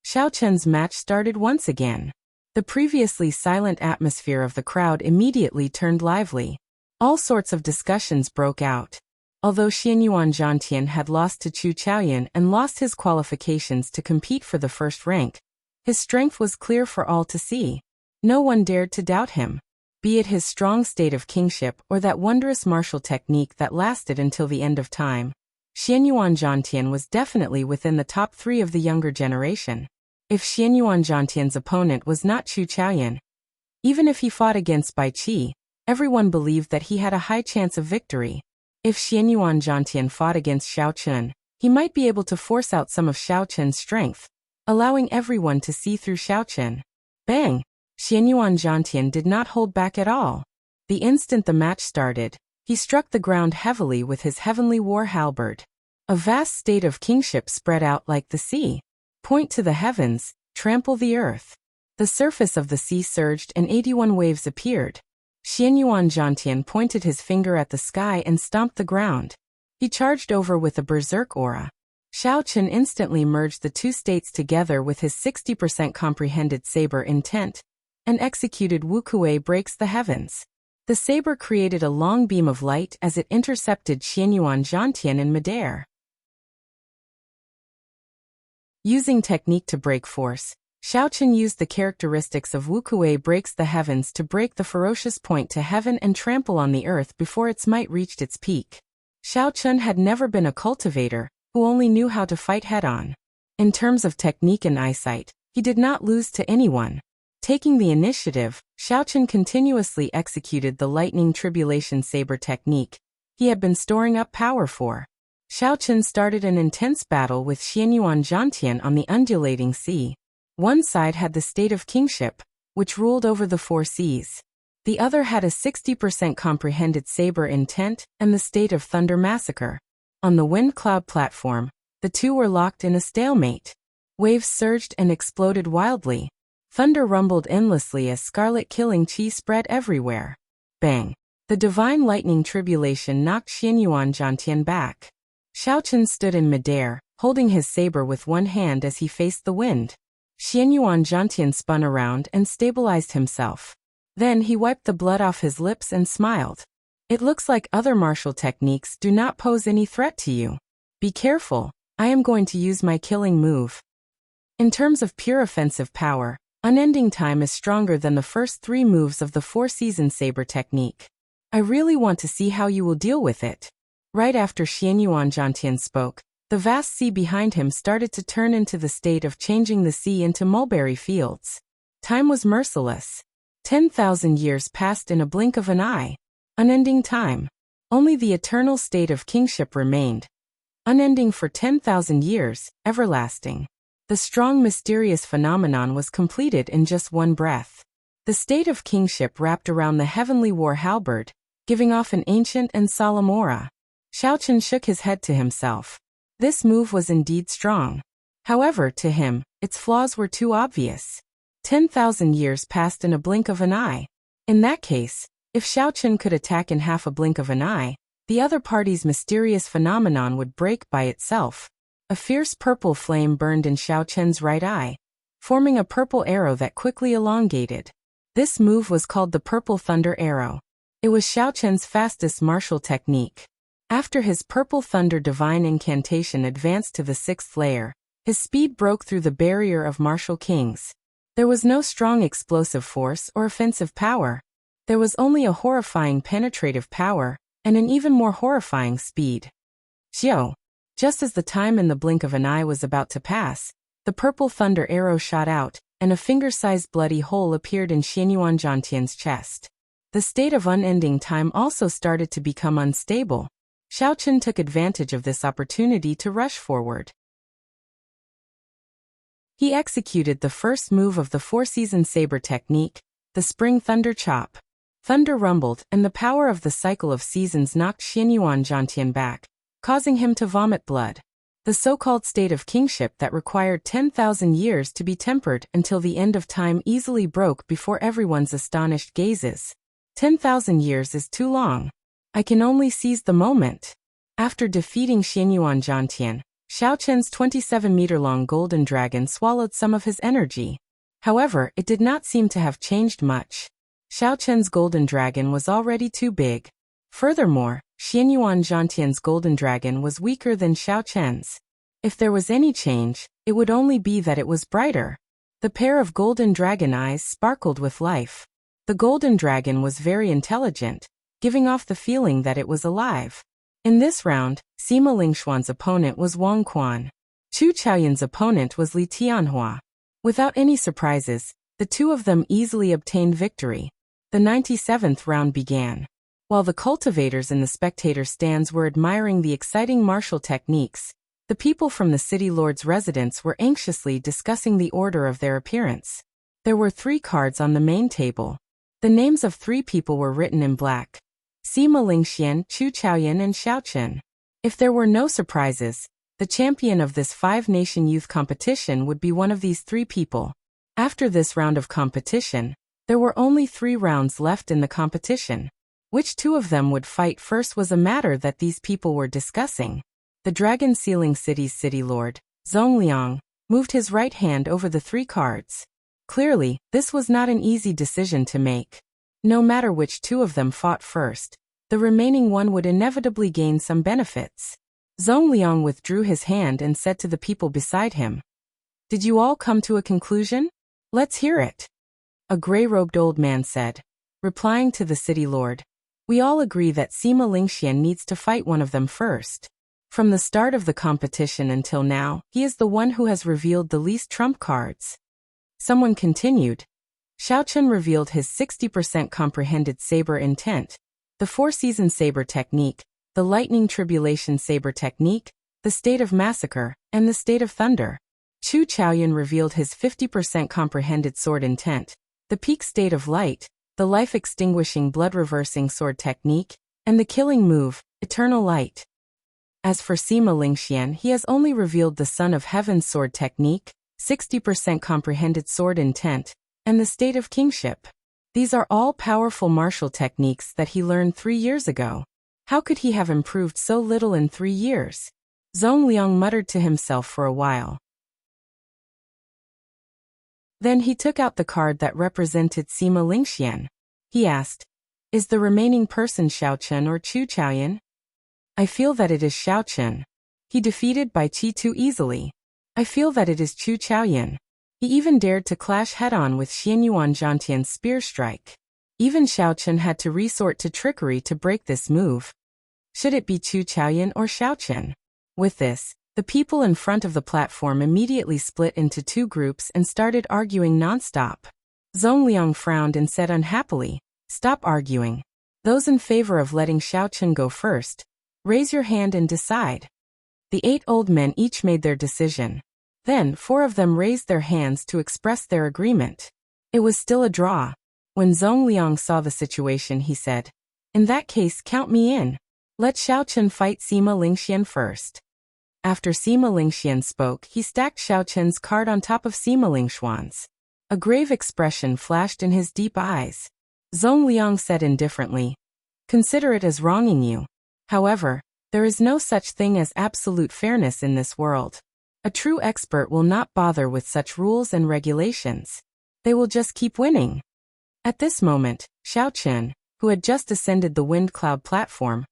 [SPEAKER 1] Xiao Chun's match started once again. The previously silent atmosphere of the crowd immediately turned lively. All sorts of discussions broke out. Although Xianyuan Zhantian had lost to Chu Chaoyan and lost his qualifications to compete for the first rank, his strength was clear for all to see. No one dared to doubt him. Be it his strong state of kingship or that wondrous martial technique that lasted until the end of time, Xianyuan Zhantian was definitely within the top 3 of the younger generation. If Xianyuan Zhantian's opponent was not Chu Chaoyan, even if he fought against Bai Qi, everyone believed that he had a high chance of victory. If Xianyuan Zhantian fought against Xiao Chun, he might be able to force out some of Xiao Chun's strength, allowing everyone to see through Xiao Chun. Bang! Xianyuan Zhantian did not hold back at all. The instant the match started, he struck the ground heavily with his heavenly war halberd. A vast state of kingship spread out like the sea. Point to the heavens, trample the earth. The surface of the sea surged and 81 waves appeared. Xianyuan Zhantian pointed his finger at the sky and stomped the ground. He charged over with a berserk aura. Xiao Chun instantly merged the two states together with his 60% comprehended saber intent, and executed Wuxia breaks the heavens. The saber created a long beam of light as it intercepted Xianyuan Zhantian in midair. Using technique to break force, Xiao Chun used the characteristics of Wuxia breaks the heavens to break the ferocious point to heaven and trample on the earth before its might reached its peak. Xiao Chun had never been a cultivator, who only knew how to fight head-on. In terms of technique and eyesight, he did not lose to anyone. Taking the initiative, Xiao Chun continuously executed the lightning tribulation saber technique he had been storing up power for. Xiao Chun started an intense battle with Xianyuan Zhantian on the undulating sea. One side had the state of kingship, which ruled over the 4 seas. The other had a 60% comprehended saber intent and the state of thunder massacre. On the wind cloud platform, the two were locked in a stalemate. Waves surged and exploded wildly. Thunder rumbled endlessly as scarlet killing qi spread everywhere. Bang! The divine lightning tribulation knocked Xianyuan Zhantian back. Xiao Chun stood in midair, holding his saber with one hand as he faced the wind. Xianyuan Zhantian spun around and stabilized himself. Then he wiped the blood off his lips and smiled. It looks like other martial techniques do not pose any threat to you. Be careful, I am going to use my killing move. In terms of pure offensive power, Unending Time is stronger than the first 3 moves of the 4-season saber technique. I really want to see how you will deal with it. Right after Xianyuan Zhantian spoke, the vast sea behind him started to turn into the state of changing the sea into mulberry fields. Time was merciless. 10,000 years passed in a blink of an eye. Unending time. Only the eternal state of kingship remained. Unending for 10,000 years, everlasting. The strong mysterious phenomenon was completed in just one breath. The state of kingship wrapped around the heavenly war halberd, giving off an ancient and solemn aura. Xiao Chun shook his head to himself. This move was indeed strong. However, to him, its flaws were too obvious. 10,000 years passed in a blink of an eye. In that case, if Xiao Chun could attack in half a blink of an eye, the other party's mysterious phenomenon would break by itself. A fierce purple flame burned in Xiao Chun's right eye, forming a purple arrow that quickly elongated. This move was called the Purple Thunder Arrow. It was Xiao Chun's fastest martial technique. After his Purple Thunder divine incantation advanced to the 6th layer, his speed broke through the barrier of martial kings. There was no strong explosive force or offensive power. There was only a horrifying penetrative power, and an even more horrifying speed. Xiao! Just as the time in the blink of an eye was about to pass, the Purple Thunder Arrow shot out, and a finger-sized bloody hole appeared in Xianyuan Zhantian's chest. The state of unending time also started to become unstable. Xiao Chun took advantage of this opportunity to rush forward. He executed the first move of the 4-season saber technique, the Spring Thunder Chop. Thunder rumbled, and the power of the cycle of seasons knocked Xianyuan Zhantian back, causing him to vomit blood. The so-called state of kingship that required 10,000 years to be tempered until the end of time easily broke before everyone's astonished gazes. 10,000 years is too long. I can only seize the moment. After defeating Xianyuan Zhantian, Xiao Chun's 27-meter-long golden dragon swallowed some of his energy. However, it did not seem to have changed much. Xiao Chun's golden dragon was already too big. Furthermore, Xianyuan Zhantian's golden dragon was weaker than Xiao Chun's. If there was any change, it would only be that it was brighter. The pair of golden dragon eyes sparkled with life. The golden dragon was very intelligent, giving off the feeling that it was alive. In this round, Sima Lingxuan's opponent was Wang Quan. Chu Chaoyan's opponent was Li Tianhua. Without any surprises, the two of them easily obtained victory. The 97th round began. While the cultivators in the spectator stands were admiring the exciting martial techniques, the people from the city lord's residence were anxiously discussing the order of their appearance. There were 3 cards on the main table. The names of 3 people were written in black: Sima Lingxian, Chu Chaoyan, and Xiao Chen. If there were no surprises, the champion of this 5-nation youth competition would be one of these 3 people. After this round of competition, there were only 3 rounds left in the competition. Which 2 of them would fight first was a matter that these people were discussing. The Dragon Sealing City's city lord, Zongliang, moved his right hand over the 3 cards. Clearly, this was not an easy decision to make. No matter which 2 of them fought first, the remaining one would inevitably gain some benefits. Zongliang withdrew his hand and said to the people beside him, "Did you all come to a conclusion? Let's hear it." A gray-robed old man said, replying to the city lord, "We all agree that Sima Lingxian needs to fight one of them first. From the start of the competition until now, he is the one who has revealed the least trump cards." Someone continued. Xiao Chen revealed his 60% comprehended saber intent, the 4-season saber technique, the lightning tribulation saber technique, the state of massacre, and the state of thunder. Chu Chaoyan revealed his 50% comprehended sword intent, the peak state of light, the life-extinguishing blood-reversing sword technique, and the killing move, eternal light. As for Sima Lingxian, he has only revealed the Son of Heaven's sword technique, 60% comprehended sword intent, and the state of kingship. These are all powerful martial techniques that he learned 3 years ago. How could he have improved so little in 3 years? Zongliang muttered to himself for a while. Then he took out the card that represented Sima Lingxian. He asked, "Is the remaining person Xiao Chen or Chu Chaoyan?" "I feel that it is Xiao Chen. He defeated Bai Qi too easily." "I feel that it is Chu Chaoyan. He even dared to clash head-on with Xianyuan Zhantian's spear strike. Even Xiao Chen had to resort to trickery to break this move. Should it be Chu Chaoyan or Xiao Chen?" With this, the people in front of the platform immediately split into 2 groups and started arguing non-stop. Zongliang frowned and said unhappily, "Stop arguing. Those in favor of letting Xiao Chen go first, raise your hand and decide." The 8 old men each made their decision. Then 4 of them raised their hands to express their agreement. It was still a draw. When Zongliang saw the situation, he said, "In that case, count me in. Let Xiao Chen fight Sima Lingxian first." After Sima Lingxian spoke, he stacked Xiao Chen's card on top of Sima Lingxuan's. A grave expression flashed in his deep eyes. Zongliang said indifferently, "Consider it as wronging you. However, there is no such thing as absolute fairness in this world. A true expert will not bother with such rules and regulations. They will just keep winning." At this moment, Xiao Chen, who had just ascended the wind cloud platform,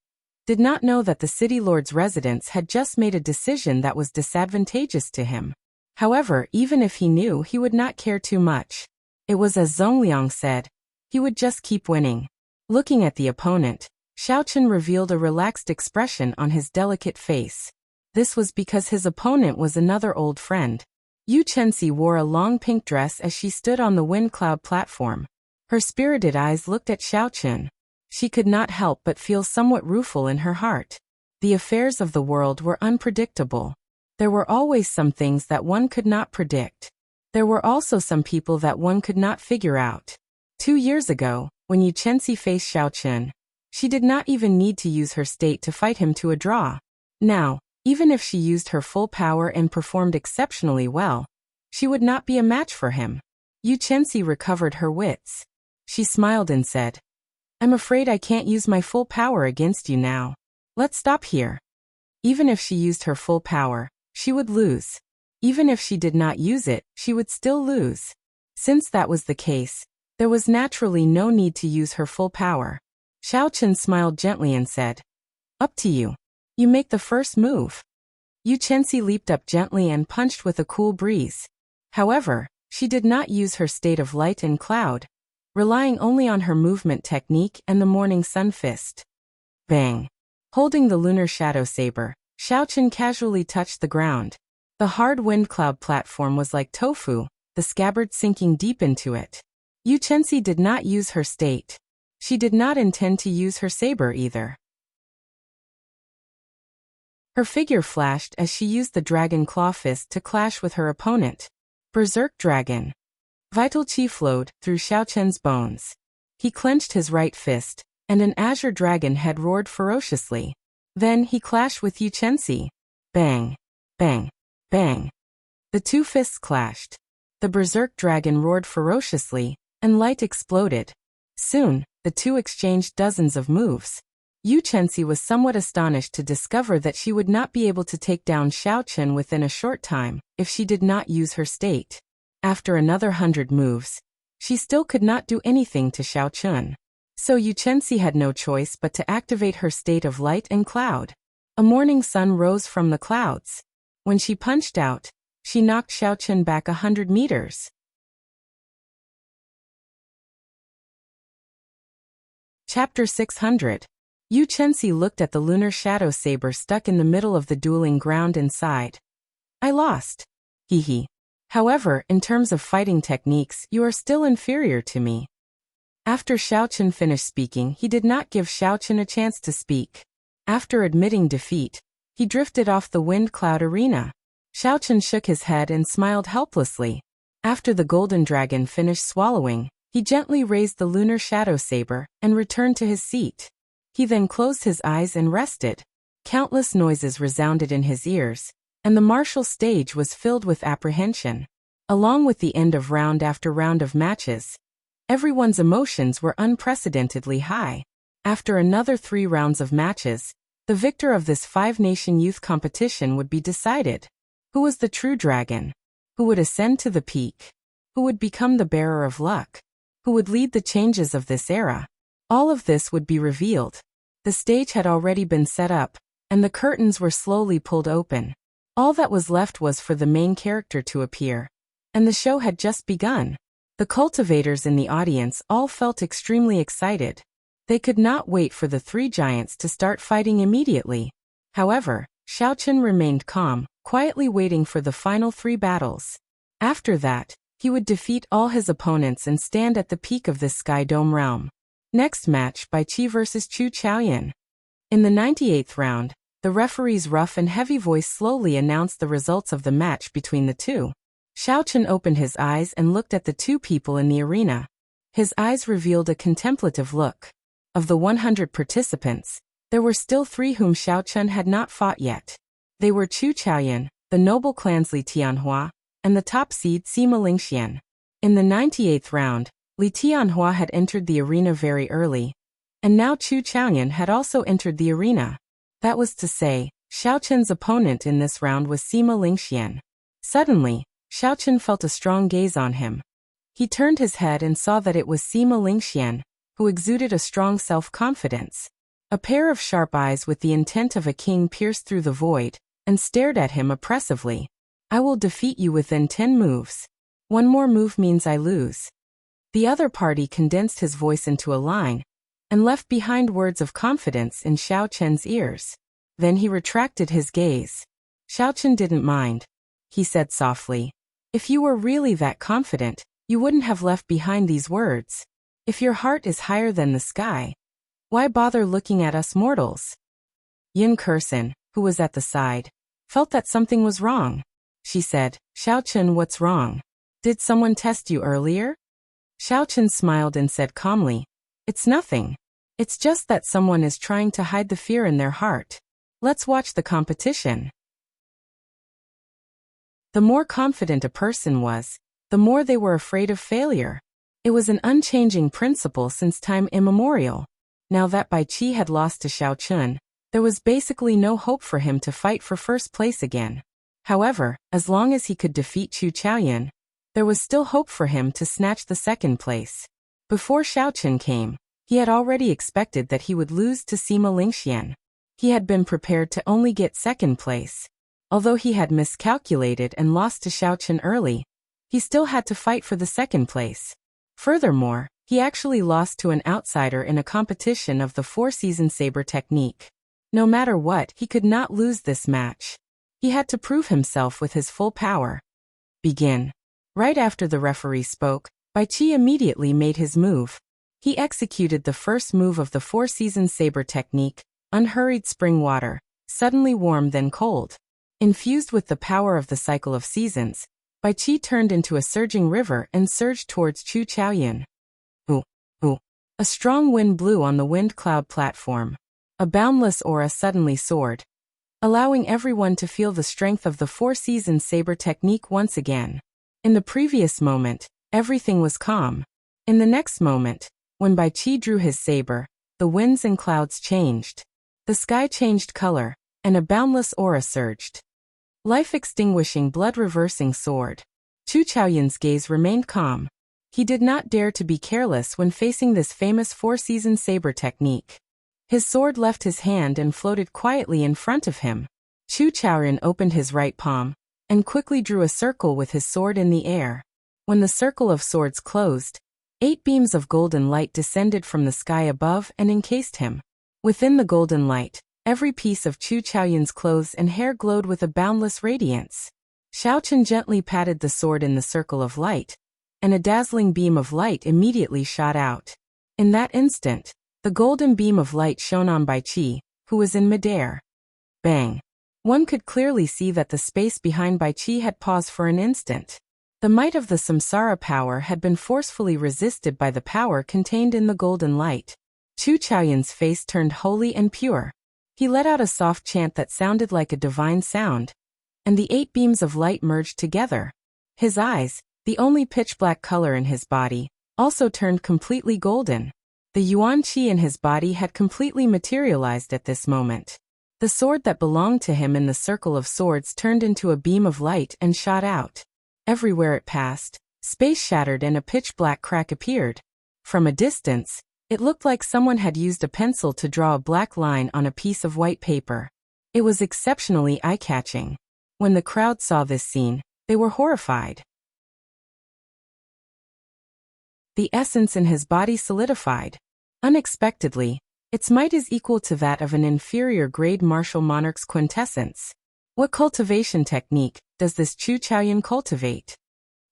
[SPEAKER 1] did not know that the city lord's residence had just made a decision that was disadvantageous to him. However, even if he knew, he would not care too much. It was as Zongliang said, he would just keep winning. Looking at the opponent, Xiao Chen revealed a relaxed expression on his delicate face. This was because his opponent was another old friend. Yu Chenxi wore a long pink dress as she stood on the wind cloud platform. Her spirited eyes looked at Xiao Chen. She could not help but feel somewhat rueful in her heart. The affairs of the world were unpredictable. There were always some things that one could not predict. There were also some people that one could not figure out. 2 years ago, when Yu Chenxi faced Xiao Chen, she did not even need to use her state to fight him to a draw. Now, even if she used her full power and performed exceptionally well, she would not be a match for him. Yu Chenxi recovered her wits. She smiled and said, "I'm afraid I can't use my full power against you now. Let's stop here." Even if she used her full power, she would lose. Even if she did not use it, she would still lose. Since that was the case, there was naturally no need to use her full power. Xiao Chen smiled gently and said, "Up to you. You make the first move." Yu Chenxi leaped up gently and punched with a cool breeze. However, she did not use her state of light and cloud, relying only on her movement technique and the morning sun fist. Bang! Holding the lunar shadow saber, Xiaochen casually touched the ground. The hard wind cloud platform was like tofu, the scabbard sinking deep into it. Yu Chenxi did not use her state. She did not intend to use her saber either. Her figure flashed as she used the dragon claw fist to clash with her opponent. Berserk Dragon. Vital chi flowed through Xiaochen's bones. He clenched his right fist, and an azure dragon head roared ferociously. Then he clashed with Yu Chenxi. Bang! Bang! Bang! The two fists clashed. The berserk dragon roared ferociously, and light exploded. Soon, the two exchanged dozens of moves. Yu Chenxi was somewhat astonished to discover that she would not be able to take down Xiaochen within a short time if she did not use her state. After another 100 moves, she still could not do anything to Xiaochen. So Yu Chenxi had no choice but to activate her state of light and cloud. A morning sun rose from the clouds. When she punched out, she knocked Xiaochen back 100 meters. Chapter 600. Yu Chenxi looked at the lunar shadow saber stuck in the middle of the dueling ground and sighed. I lost. Hee. However, in terms of fighting techniques, you are still inferior to me. After Xiaochen finished speaking, he did not give Xiaochen a chance to speak. After admitting defeat, he drifted off the wind cloud arena. Xiaochen shook his head and smiled helplessly. After the golden dragon finished swallowing, he gently raised the lunar shadow saber and returned to his seat. He then closed his eyes and rested. Countless noises resounded in his ears, and the martial stage was filled with apprehension. Along with the end of round after round of matches, everyone's emotions were unprecedentedly high. After another 3 rounds of matches, the victor of this 5-nation youth competition would be decided. Who was the true dragon? Who would ascend to the peak? Who would become the bearer of luck? Who would lead the changes of this era? All of this would be revealed. The stage had already been set up, and the curtains were slowly pulled open. All that was left was for the main character to appear, and the show had just begun. The cultivators in the audience all felt extremely excited. They could not wait for the 3 giants to start fighting immediately. However, Xiaochen remained calm, quietly waiting for the final 3 battles. After that, he would defeat all his opponents and stand at the peak of this Sky Dome realm. Next match, Bai Qi vs Chu Chaoyan. In the 98th round, the referee's rough and heavy voice slowly announced the results of the match between the two. Xiaochen opened his eyes and looked at the 2 people in the arena. His eyes revealed a contemplative look. Of the 100 participants, there were still 3 whom Xiaochen had not fought yet. They were Chu Chaoyan, the noble clans Li Tianhua, and the top seed Sima Lingxian. In the 98th round, Li Tianhua had entered the arena very early, and now Chu Chaoyan had also entered the arena. That was to say, Xiaochen's opponent in this round was Sima Lingxian. Suddenly, Xiaochen felt a strong gaze on him. He turned his head and saw that it was Sima Lingxian, who exuded a strong self-confidence. A pair of sharp eyes with the intent of a king pierced through the void, and stared at him oppressively. I will defeat you within 10 moves. 1 more move means I lose. The other party condensed his voice into a line, and left behind words of confidence in Xiaochen's ears. Then he retracted his gaze. Xiaochen didn't mind. He said softly, if you were really that confident, you wouldn't have left behind these words. If your heart is higher than the sky, why bother looking at us mortals? Yin Kursen, who was at the side, felt that something was wrong. She said, Xiaochen, what's wrong? Did someone test you earlier? Xiaochen smiled and said calmly, it's nothing. It's just that someone is trying to hide the fear in their heart. Let's watch the competition. The more confident a person was, the more they were afraid of failure. It was an unchanging principle since time immemorial. Now that Bai Qi had lost to Xiaochen, there was basically no hope for him to fight for first place again. However, as long as he could defeat Chu Chaoyan, there was still hope for him to snatch the second place. Before Xiaochen came, he had already expected that he would lose to Sima Lingxian. He had been prepared to only get second place. Although he had miscalculated and lost to Xiaochen early, he still had to fight for the second place. Furthermore, he actually lost to an outsider in a competition of the 4-season saber technique. No matter what, he could not lose this match. He had to prove himself with his full power. Begin. Right after the referee spoke, Bai Qi immediately made his move. He executed the first move of the four-season saber technique, unhurried spring water, suddenly warm then cold. Infused with the power of the cycle of seasons, Bai Qi turned into a surging river and surged towards Chu Chaoyun. Ooh, ooh. A strong wind blew on the wind cloud platform. A boundless aura suddenly soared, allowing everyone to feel the strength of the four-season saber technique once again. In the previous moment, everything was calm. In the next moment, when Bai Qi drew his saber, the winds and clouds changed. The sky changed color, and a boundless aura surged. Life-extinguishing, blood-reversing sword. Chu Chaoyun's gaze remained calm. He did not dare to be careless when facing this famous four-season saber technique. His sword left his hand and floated quietly in front of him. Chu Chaoyun opened his right palm and quickly drew a circle with his sword in the air. When the circle of swords closed, 8 beams of golden light descended from the sky above and encased him. Within the golden light, every piece of Chu Chaoyun's clothes and hair glowed with a boundless radiance. Xiaochen gently patted the sword in the circle of light, and a dazzling beam of light immediately shot out. In that instant, the golden beam of light shone on Bai Qi, who was in midair. Bang! One could clearly see that the space behind Bai Qi had paused for an instant. The might of the samsara power had been forcefully resisted by the power contained in the golden light. Chu Chaoyun's face turned holy and pure. He let out a soft chant that sounded like a divine sound, and the 8 beams of light merged together. His eyes, the only pitch-black color in his body, also turned completely golden. The yuan qi in his body had completely materialized at this moment. The sword that belonged to him in the circle of swords turned into a beam of light and shot out. Everywhere it passed, space shattered and a pitch-black crack appeared. From a distance, it looked like someone had used a pencil to draw a black line on a piece of white paper. It was exceptionally eye-catching. When the crowd saw this scene, they were horrified. The essence in his body solidified. Unexpectedly, its might is equal to that of an inferior grade martial monarch's quintessence. What cultivation technique does this Chu Chaoyun cultivate?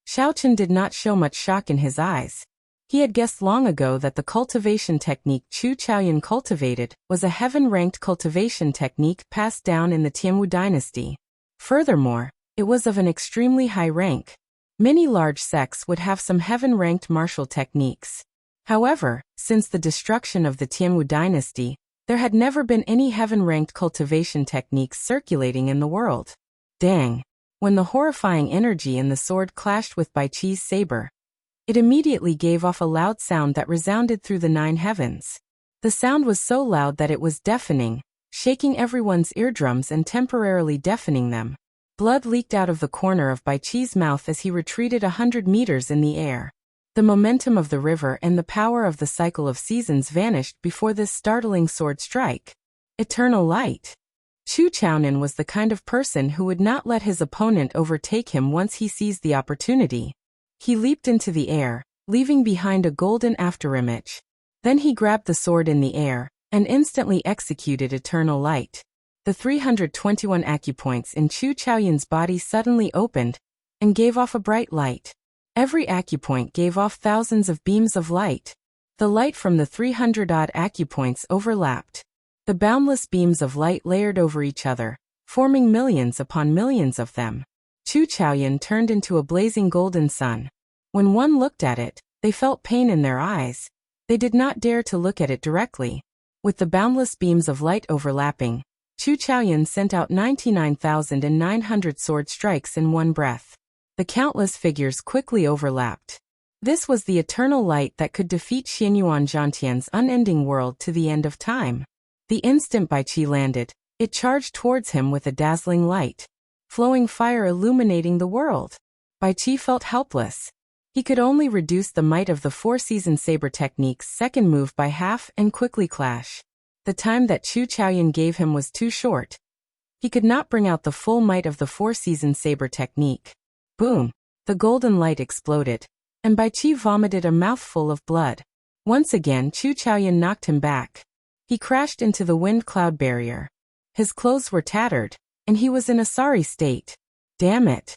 [SPEAKER 1] Xiaochen did not show much shock in his eyes. He had guessed long ago that the cultivation technique Chu Chaoyun cultivated was a heaven-ranked cultivation technique passed down in the Tianwu dynasty. Furthermore, it was of an extremely high rank. Many large sects would have some heaven-ranked martial techniques. However, since the destruction of the Tianwu dynasty, there had never been any heaven-ranked cultivation techniques circulating in the world. Dang! When the horrifying energy in the sword clashed with Bai Qi's saber, it immediately gave off a loud sound that resounded through the 9 heavens. The sound was so loud that it was deafening, shaking everyone's eardrums and temporarily deafening them. Blood leaked out of the corner of Bai Qi's mouth as he retreated 100 meters in the air. The momentum of the river and the power of the cycle of seasons vanished before this startling sword strike. Eternal light. Chu Chaoyun was the kind of person who would not let his opponent overtake him once he seized the opportunity. He leaped into the air, leaving behind a golden afterimage. Then he grabbed the sword in the air and instantly executed eternal light. The 321 acupoints in Chu Chaoyun's body suddenly opened and gave off a bright light. Every acupoint gave off thousands of beams of light. The light from the 300-odd acupoints overlapped. The boundless beams of light layered over each other, forming millions upon millions of them. Chu Chaoyun turned into a blazing golden sun. When one looked at it, they felt pain in their eyes. They did not dare to look at it directly. With the boundless beams of light overlapping, Chu Chaoyun sent out 99,900 sword strikes in one breath. The countless figures quickly overlapped. This was the eternal light that could defeat Xianyuan Zhantian's unending world to the end of time. The instant Bai Qi landed, it charged towards him with a dazzling light, flowing fire illuminating the world. Bai Qi felt helpless. He could only reduce the might of the four-season saber technique's second move by half and quickly clash. The time that Chu Chaoyun gave him was too short. He could not bring out the full might of the four-season saber technique. Boom! The golden light exploded, and Bai Qi vomited a mouthful of blood. Once again Chu Chaoyun knocked him back. He crashed into the wind cloud barrier. His clothes were tattered, and he was in a sorry state. Damn it.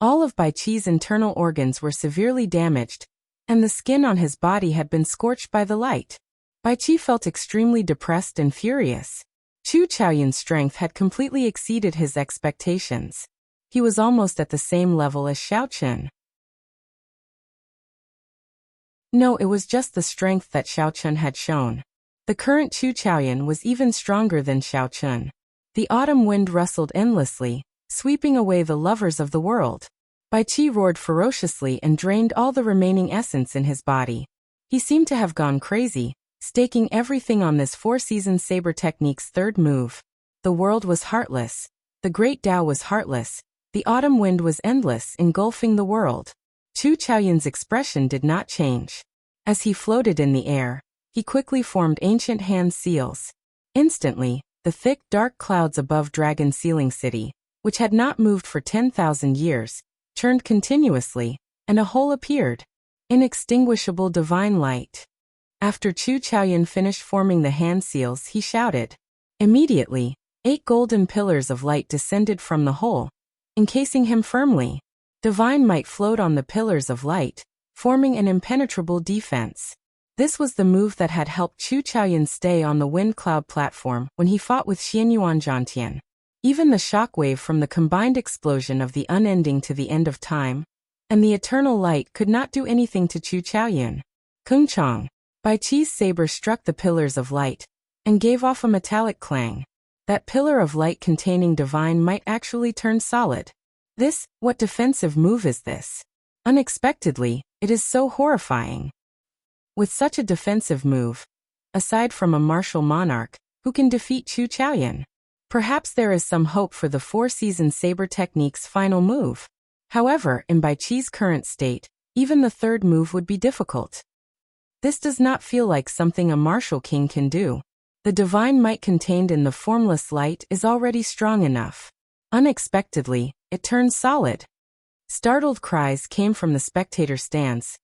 [SPEAKER 1] All of Bai Qi's internal organs were severely damaged, and the skin on his body had been scorched by the light. Bai Qi felt extremely depressed and furious. Chu Chaoyun's strength had completely exceeded his expectations. He was almost at the same level as Xiao Chun. No, it was just the strength that Xiao Chun had shown. The current Chu Chaoyun was even stronger than Xiao Chun. The autumn wind rustled endlessly, sweeping away the lovers of the world. Bai Qi roared ferociously and drained all the remaining essence in his body. He seemed to have gone crazy, staking everything on this four-season saber technique's third move. The world was heartless. The great Tao was heartless. The autumn wind was endless, engulfing the world. Chu Chaoyun's expression did not change. As he floated in the air, he quickly formed ancient hand seals. Instantly, the thick, dark clouds above Dragon Sealing City, which had not moved for 10,000 years, churned continuously, and a hole appeared. Inextinguishable divine light. After Chu Chaoyun finished forming the hand seals, he shouted. Immediately, 8 golden pillars of light descended from the hole, encasing him firmly. Divine might flowed on the pillars of light, forming an impenetrable defense. This was the move that had helped Chu Chaoyun stay on the wind cloud platform when he fought with Xianyuan Zhantian. Even the shockwave from the combined explosion of the unending to the end of time, and the eternal light could not do anything to Chu Chaoyun. Kung Chong. Bai Qi's saber struck the pillars of light, and gave off a metallic clang. That pillar of light containing divine might actually turn solid. What defensive move is this? Unexpectedly, it is so horrifying. With such a defensive move, aside from a martial monarch, who can defeat Chu Chaoyun? Perhaps there is some hope for the four-season saber technique's final move. However, in Bai Qi's current state, even the third move would be difficult. This does not feel like something a martial king can do. The divine might contained in the formless light is already strong enough. Unexpectedly, it turned solid. Startled cries came from the spectator stands,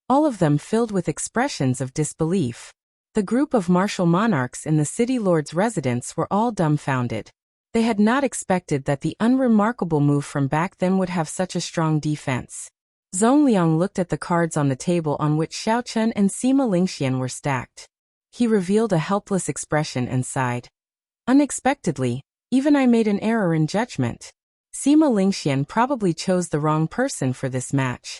[SPEAKER 1] all of them filled with expressions of disbelief. The group of martial monarchs in the city lord's residence were all dumbfounded. They had not expected that the unremarkable move from back then would have such a strong defense. Zhong Liang looked at the cards on the table on which Xiao Chun and Sima Lingxian were stacked. He revealed a helpless expression and sighed. Unexpectedly, even I made an error in judgment. Sima Lingxian probably chose the wrong person for this match.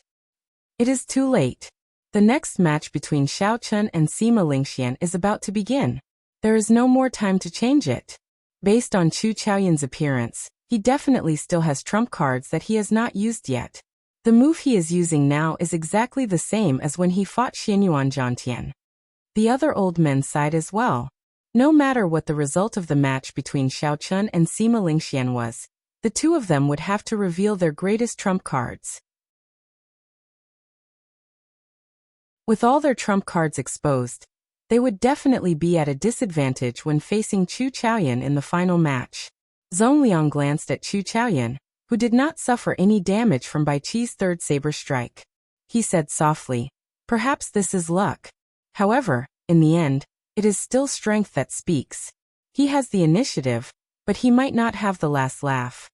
[SPEAKER 1] It is too late. The next match between Xiao Chun and Sima Lingxian is about to begin. There is no more time to change it. Based on Chu Chaoyun's appearance, he definitely still has trump cards that he has not used yet. The move he is using now is exactly the same as when he fought Xianyuan Zhantian. The other old men sighed as well. No matter what the result of the match between Xiao Chun and Sima Lingxian was, the two of them would have to reveal their greatest trump cards. With all their trump cards exposed, they would definitely be at a disadvantage when facing Chu Chaoyun in the final match. Zhong Liang glanced at Chu Chaoyun, who did not suffer any damage from Bai Qi's third saber strike. He said softly, "Perhaps this is luck. However, in the end, it is still strength that speaks. He has the initiative, but he might not have the last laugh."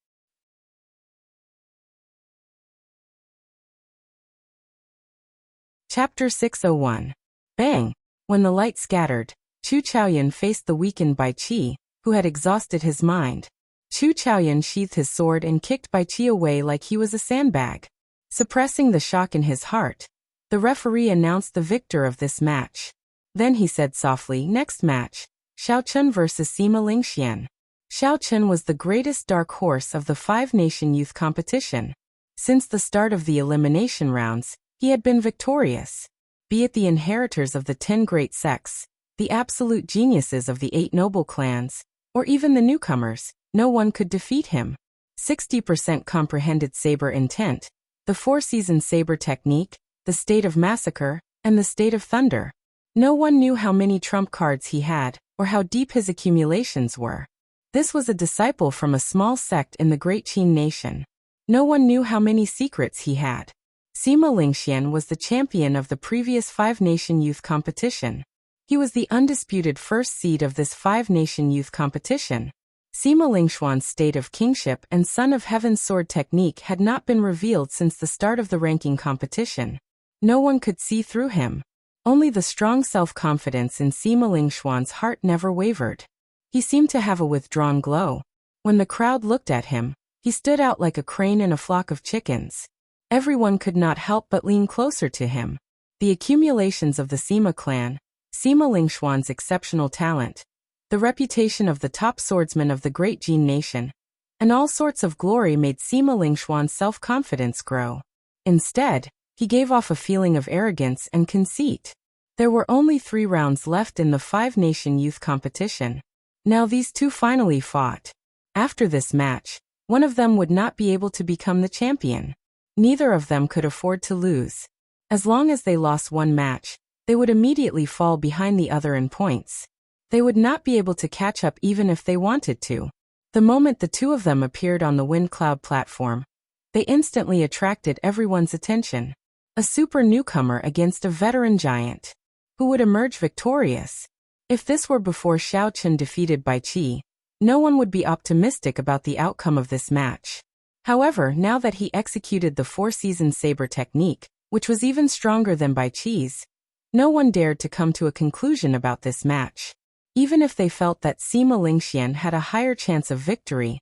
[SPEAKER 1] Chapter 601. Bang! When the light scattered, Chu Chaoyun faced the weakened Bai Qi, who had exhausted his mind. Chu Chaoyun sheathed his sword and kicked Bai Qi away like he was a sandbag. Suppressing the shock in his heart, the referee announced the victor of this match. Then he said softly, "Next match, Xiao Chun vs. Sima Lingxian." Xiao Chun was the greatest dark horse of the five-nation youth competition. Since the start of the elimination rounds, he had been victorious. Be it the inheritors of the 10 great sects, the absolute geniuses of the 8 noble clans, or even the newcomers, no one could defeat him. 60% comprehended saber intent, the four-season saber technique, the state of massacre, and the state of thunder. No one knew how many trump cards he had, or how deep his accumulations were. This was a disciple from a small sect in the Great Qin nation. No one knew how many secrets he had. Sima Lingxian was the champion of the previous five-nation youth competition. He was the undisputed first seed of this five-nation youth competition. Sima Lingxuan's state of kingship and Son of Heaven's sword technique had not been revealed since the start of the ranking competition. No one could see through him. Only the strong self-confidence in Sima Lingxuan's heart never wavered. He seemed to have a withdrawn glow. When the crowd looked at him, he stood out like a crane in a flock of chickens. Everyone could not help but lean closer to him. The accumulations of the Sima clan, Sima Lingxuan's exceptional talent, the reputation of the top swordsman of the great Jin nation, and all sorts of glory made Sima Lingxuan's self-confidence grow. Instead, he gave off a feeling of arrogance and conceit. There were only 3 rounds left in the five-nation youth competition. Now these two finally fought. After this match, one of them would not be able to become the champion. Neither of them could afford to lose. As long as they lost one match, they would immediately fall behind the other in points. They would not be able to catch up even if they wanted to. The moment the two of them appeared on the wind cloud platform, they instantly attracted everyone's attention. A super newcomer against a veteran giant. Who would emerge victorious? If this were before Xiao Chun defeated Bai Qi, no one would be optimistic about the outcome of this match. However, now that he executed the four-season saber technique, which was even stronger than Bai Qi's, no one dared to come to a conclusion about this match. Even if they felt that Sima Lingxian had a higher chance of victory,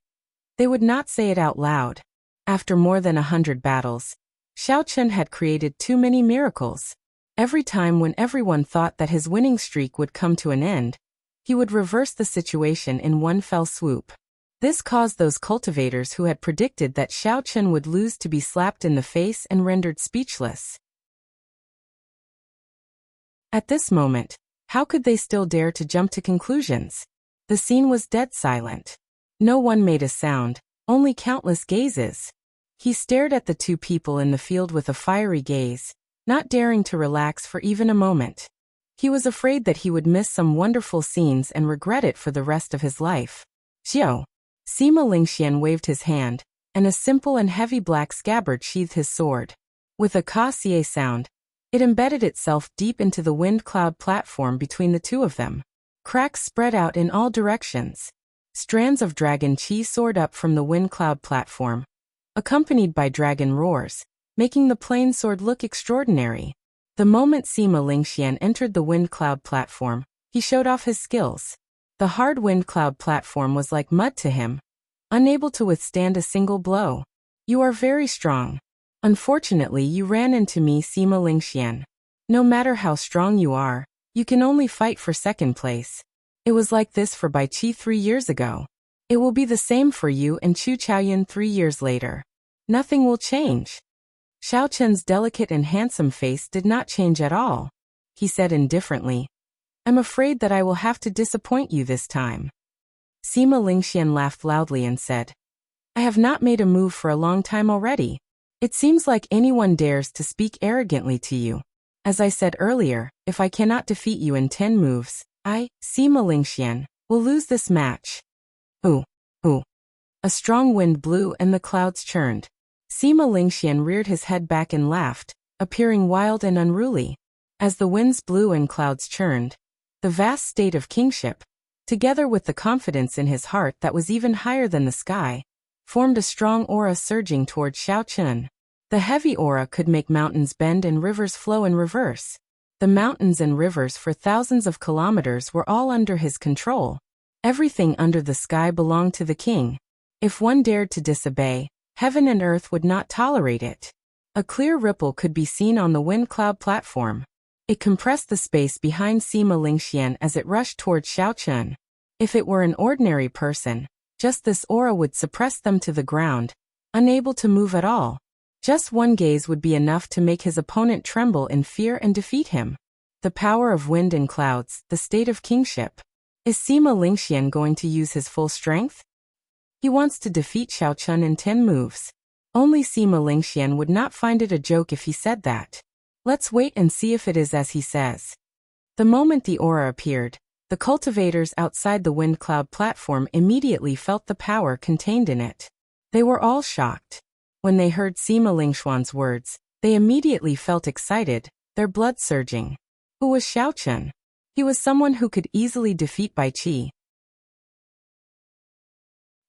[SPEAKER 1] they would not say it out loud. After more than 100 battles, Xiao Chun had created too many miracles. Every time when everyone thought that his winning streak would come to an end, he would reverse the situation in one fell swoop. This caused those cultivators who had predicted that Xiao Chun would lose to be slapped in the face and rendered speechless. At this moment, how could they still dare to jump to conclusions? The scene was dead silent. No one made a sound, only countless gazes. He stared at the two people in the field with a fiery gaze, not daring to relax for even a moment. He was afraid that he would miss some wonderful scenes and regret it for the rest of his life. Xiao. Sima Lingxian waved his hand, and a simple and heavy black scabbard sheathed his sword. With a ka-xie sound, it embedded itself deep into the wind cloud platform between the two of them. Cracks spread out in all directions. Strands of dragon qi soared up from the wind cloud platform, accompanied by dragon roars, making the plain sword look extraordinary. The moment Sima Lingxian entered the wind cloud platform, he showed off his skills. The hard wind cloud platform was like mud to him, unable to withstand a single blow. You are very strong. Unfortunately, you ran into me, Sima Lingxian. No matter how strong you are, you can only fight for second place. It was like this for Bai Qi 3 years ago. It will be the same for you and Chu Chaoyun 3 years later. Nothing will change. Xiao Chun's delicate and handsome face did not change at all. He said indifferently, I'm afraid that I will have to disappoint you this time. Sima Lingxian laughed loudly and said, I have not made a move for a long time already. It seems like anyone dares to speak arrogantly to you. As I said earlier, if I cannot defeat you in 10 moves, I, Sima Lingxian, will lose this match. Ooh. A strong wind blew and the clouds churned. Sima Lingxian reared his head back and laughed, appearing wild and unruly. As the winds blew and clouds churned, the vast state of kingship, together with the confidence in his heart that was even higher than the sky, formed a strong aura surging toward Xiao Chun. The heavy aura could make mountains bend and rivers flow in reverse. The mountains and rivers for thousands of kilometers were all under his control. Everything under the sky belonged to the king. If one dared to disobey, heaven and earth would not tolerate it. A clear ripple could be seen on the wind cloud platform. It compressed the space behind Sima Lingxian as it rushed toward Xiao Chun. If it were an ordinary person, just this aura would suppress them to the ground, unable to move at all. Just one gaze would be enough to make his opponent tremble in fear and defeat him. The power of wind and clouds, the state of kingship. Is Sima Lingxian going to use his full strength? He wants to defeat Xiao Chun in 10 moves. Only Sima Lingxian would not find it a joke if he said that. Let's wait and see if it is as he says. The moment the aura appeared, the cultivators outside the wind cloud platform immediately felt the power contained in it. They were all shocked. When they heard Sima Lingxuan's words, they immediately felt excited, their blood surging. Who was Xiao Chun? He was someone who could easily defeat Bai Qi.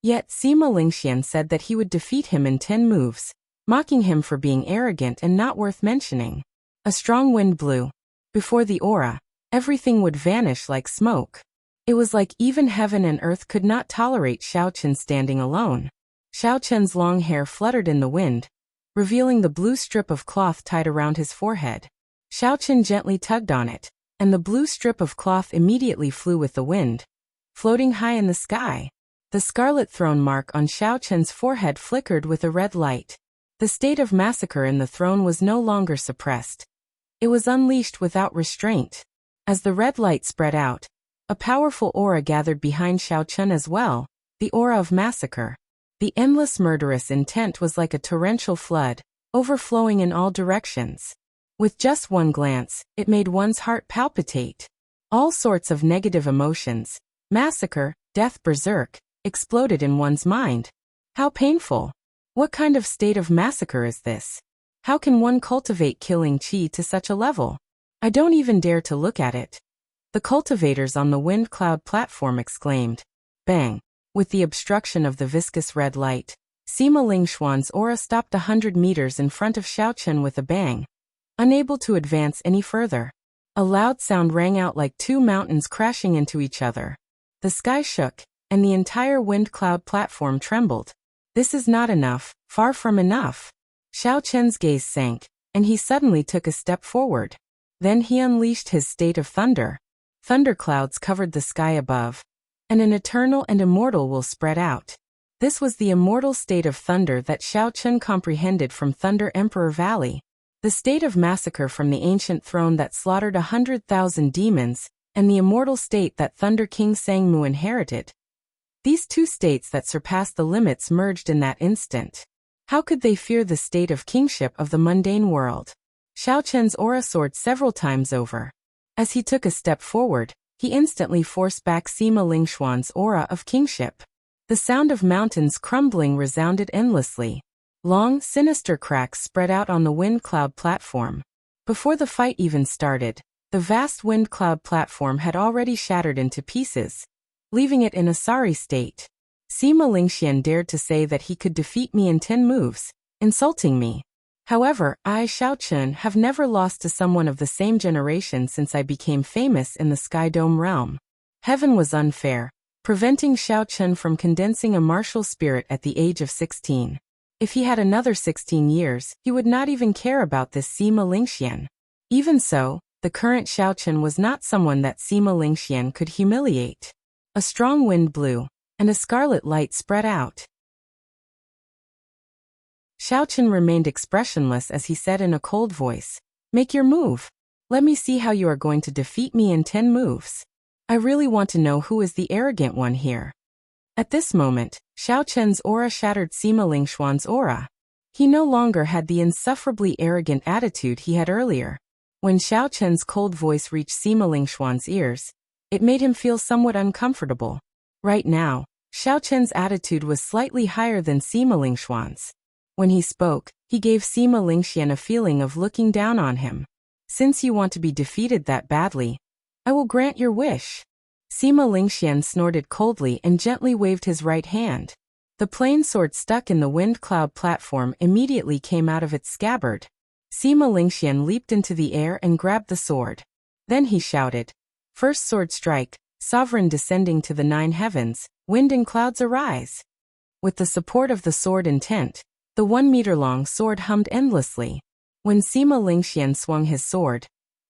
[SPEAKER 1] Yet Sima Lingxian said that he would defeat him in 10 moves, mocking him for being arrogant and not worth mentioning. A strong wind blew. Before the aura, everything would vanish like smoke. It was like even heaven and earth could not tolerate Xiao Chen standing alone. Xiao Chen's long hair fluttered in the wind, revealing the blue strip of cloth tied around his forehead. Xiao Chen gently tugged on it, and the blue strip of cloth immediately flew with the wind, floating high in the sky. The scarlet throne mark on Xiao Chen's forehead flickered with a red light. The state of massacre in the throne was no longer suppressed. It was unleashed without restraint. As the red light spread out, a powerful aura gathered behind Xiao Chen as well, the aura of massacre. The endless murderous intent was like a torrential flood, overflowing in all directions. With just one glance, it made one's heart palpitate. All sorts of negative emotions, massacre, death, berserk, exploded in one's mind. How painful! What kind of state of massacre is this? How can one cultivate killing qi to such a level? I don't even dare to look at it. The cultivators on the wind cloud platform exclaimed. Bang! With the obstruction of the viscous red light, Sima Lingxuan's aura stopped 100 meters in front of Xiao Chen with a bang, unable to advance any further. A loud sound rang out like two mountains crashing into each other. The sky shook, and the entire wind cloud platform trembled. This is not enough, far from enough. Xiao Chen's gaze sank, and he suddenly took a step forward. Then he unleashed his state of thunder. Thunderclouds covered the sky above, and an eternal and immortal will spread out. This was the immortal state of thunder that Xiao Chen comprehended from Thunder Emperor Valley. The state of massacre from the ancient throne that slaughtered 100,000 demons, and the immortal state that Thunder King Sangmu inherited. These two states that surpassed the limits merged in that instant. How could they fear the state of kingship of the mundane world? Xiao Chen's aura soared several times over. As he took a step forward, he instantly forced back Sima Lingxuan's aura of kingship. The sound of mountains crumbling resounded endlessly. Long, sinister cracks spread out on the wind cloud platform. Before the fight even started, the vast wind cloud platform had already shattered into pieces, leaving it in a sorry state. Sima Lingxian dared to say that he could defeat me in 10 moves, insulting me. However, I, Xiao Chen, have never lost to someone of the same generation since I became famous in the Sky Dome realm. Heaven was unfair, preventing Xiao Chen from condensing a martial spirit at the age of 16. If he had another 16 years, he would not even care about this Sima Lingxian. Even so, the current Xiao Chen was not someone that Sima Lingxian could humiliate. A strong wind blew, and a scarlet light spread out. Xiao Chen remained expressionless as he said in a cold voice, "Make your move. Let me see how you are going to defeat me in 10 moves. I really want to know who is the arrogant one here." At this moment, Xiao Chen's aura shattered Sima Lingxuan's aura. He no longer had the insufferably arrogant attitude he had earlier. When Xiao Chen's cold voice reached Sima Lingxuan's ears, it made him feel somewhat uncomfortable. Right now, Xiao Chen's attitude was slightly higher than Sima Lingxuan's. When he spoke, he gave Sima Lingxian a feeling of looking down on him. "Since you want to be defeated that badly, I will grant your wish." Sima Lingxian snorted coldly and gently waved his right hand. The plain sword stuck in the wind cloud platform immediately came out of its scabbard. Sima Lingxian leaped into the air and grabbed the sword. Then he shouted, "First sword strike, sovereign descending to the 9 heavens, wind and clouds arise." With the support of the sword intent, the 1-meter-long sword hummed endlessly. When Sima Lingxian swung his sword,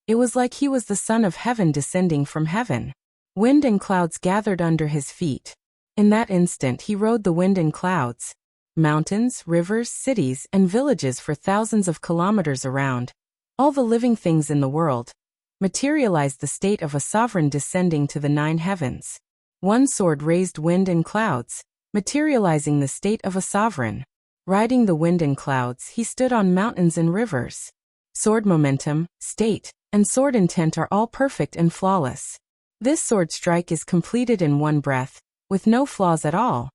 [SPEAKER 1] it was like he was the son of heaven descending from heaven. Wind and clouds gathered under his feet. In that instant he rode the wind and clouds. Mountains, rivers, cities, and villages for thousands of kilometers around, all the living things in the world, materialized the state of a sovereign descending to the 9 heavens. One sword raised wind and clouds, materializing the state of a sovereign. Riding the wind and clouds, he stood on mountains and rivers. Sword momentum, state, and sword intent are all perfect and flawless. This sword strike is completed in one breath, with no flaws at all.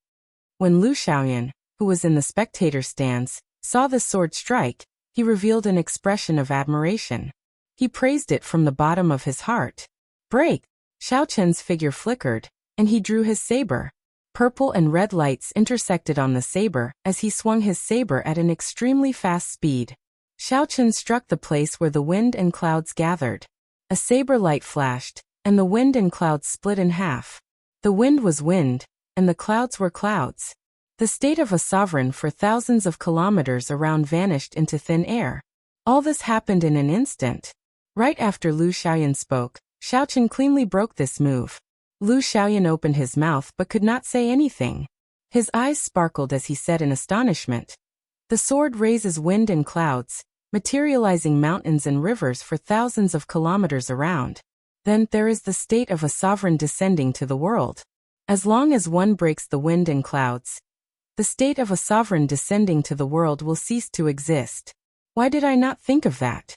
[SPEAKER 1] When Lu Xiaoyan, who was in the spectator stands, saw the sword strike, he revealed an expression of admiration. He praised it from the bottom of his heart. Break! Xiao Chen's figure flickered, and he drew his saber. Purple and red lights intersected on the saber as he swung his saber at an extremely fast speed. Xiao Chen struck the place where the wind and clouds gathered. A saber light flashed, and the wind and clouds split in half. The wind was wind, and the clouds were clouds. The state of a sovereign for thousands of kilometers around vanished into thin air. All this happened in an instant. Right after Lu Xiaoyan spoke, Xiao Chen cleanly broke this move. Lu Xiaoyan opened his mouth but could not say anything. His eyes sparkled as he said in astonishment. The sword raises wind and clouds, materializing mountains and rivers for thousands of kilometers around. Then there is the state of a sovereign descending to the world. As long as one breaks the wind and clouds, the state of a sovereign descending to the world will cease to exist. Why did I not think of that?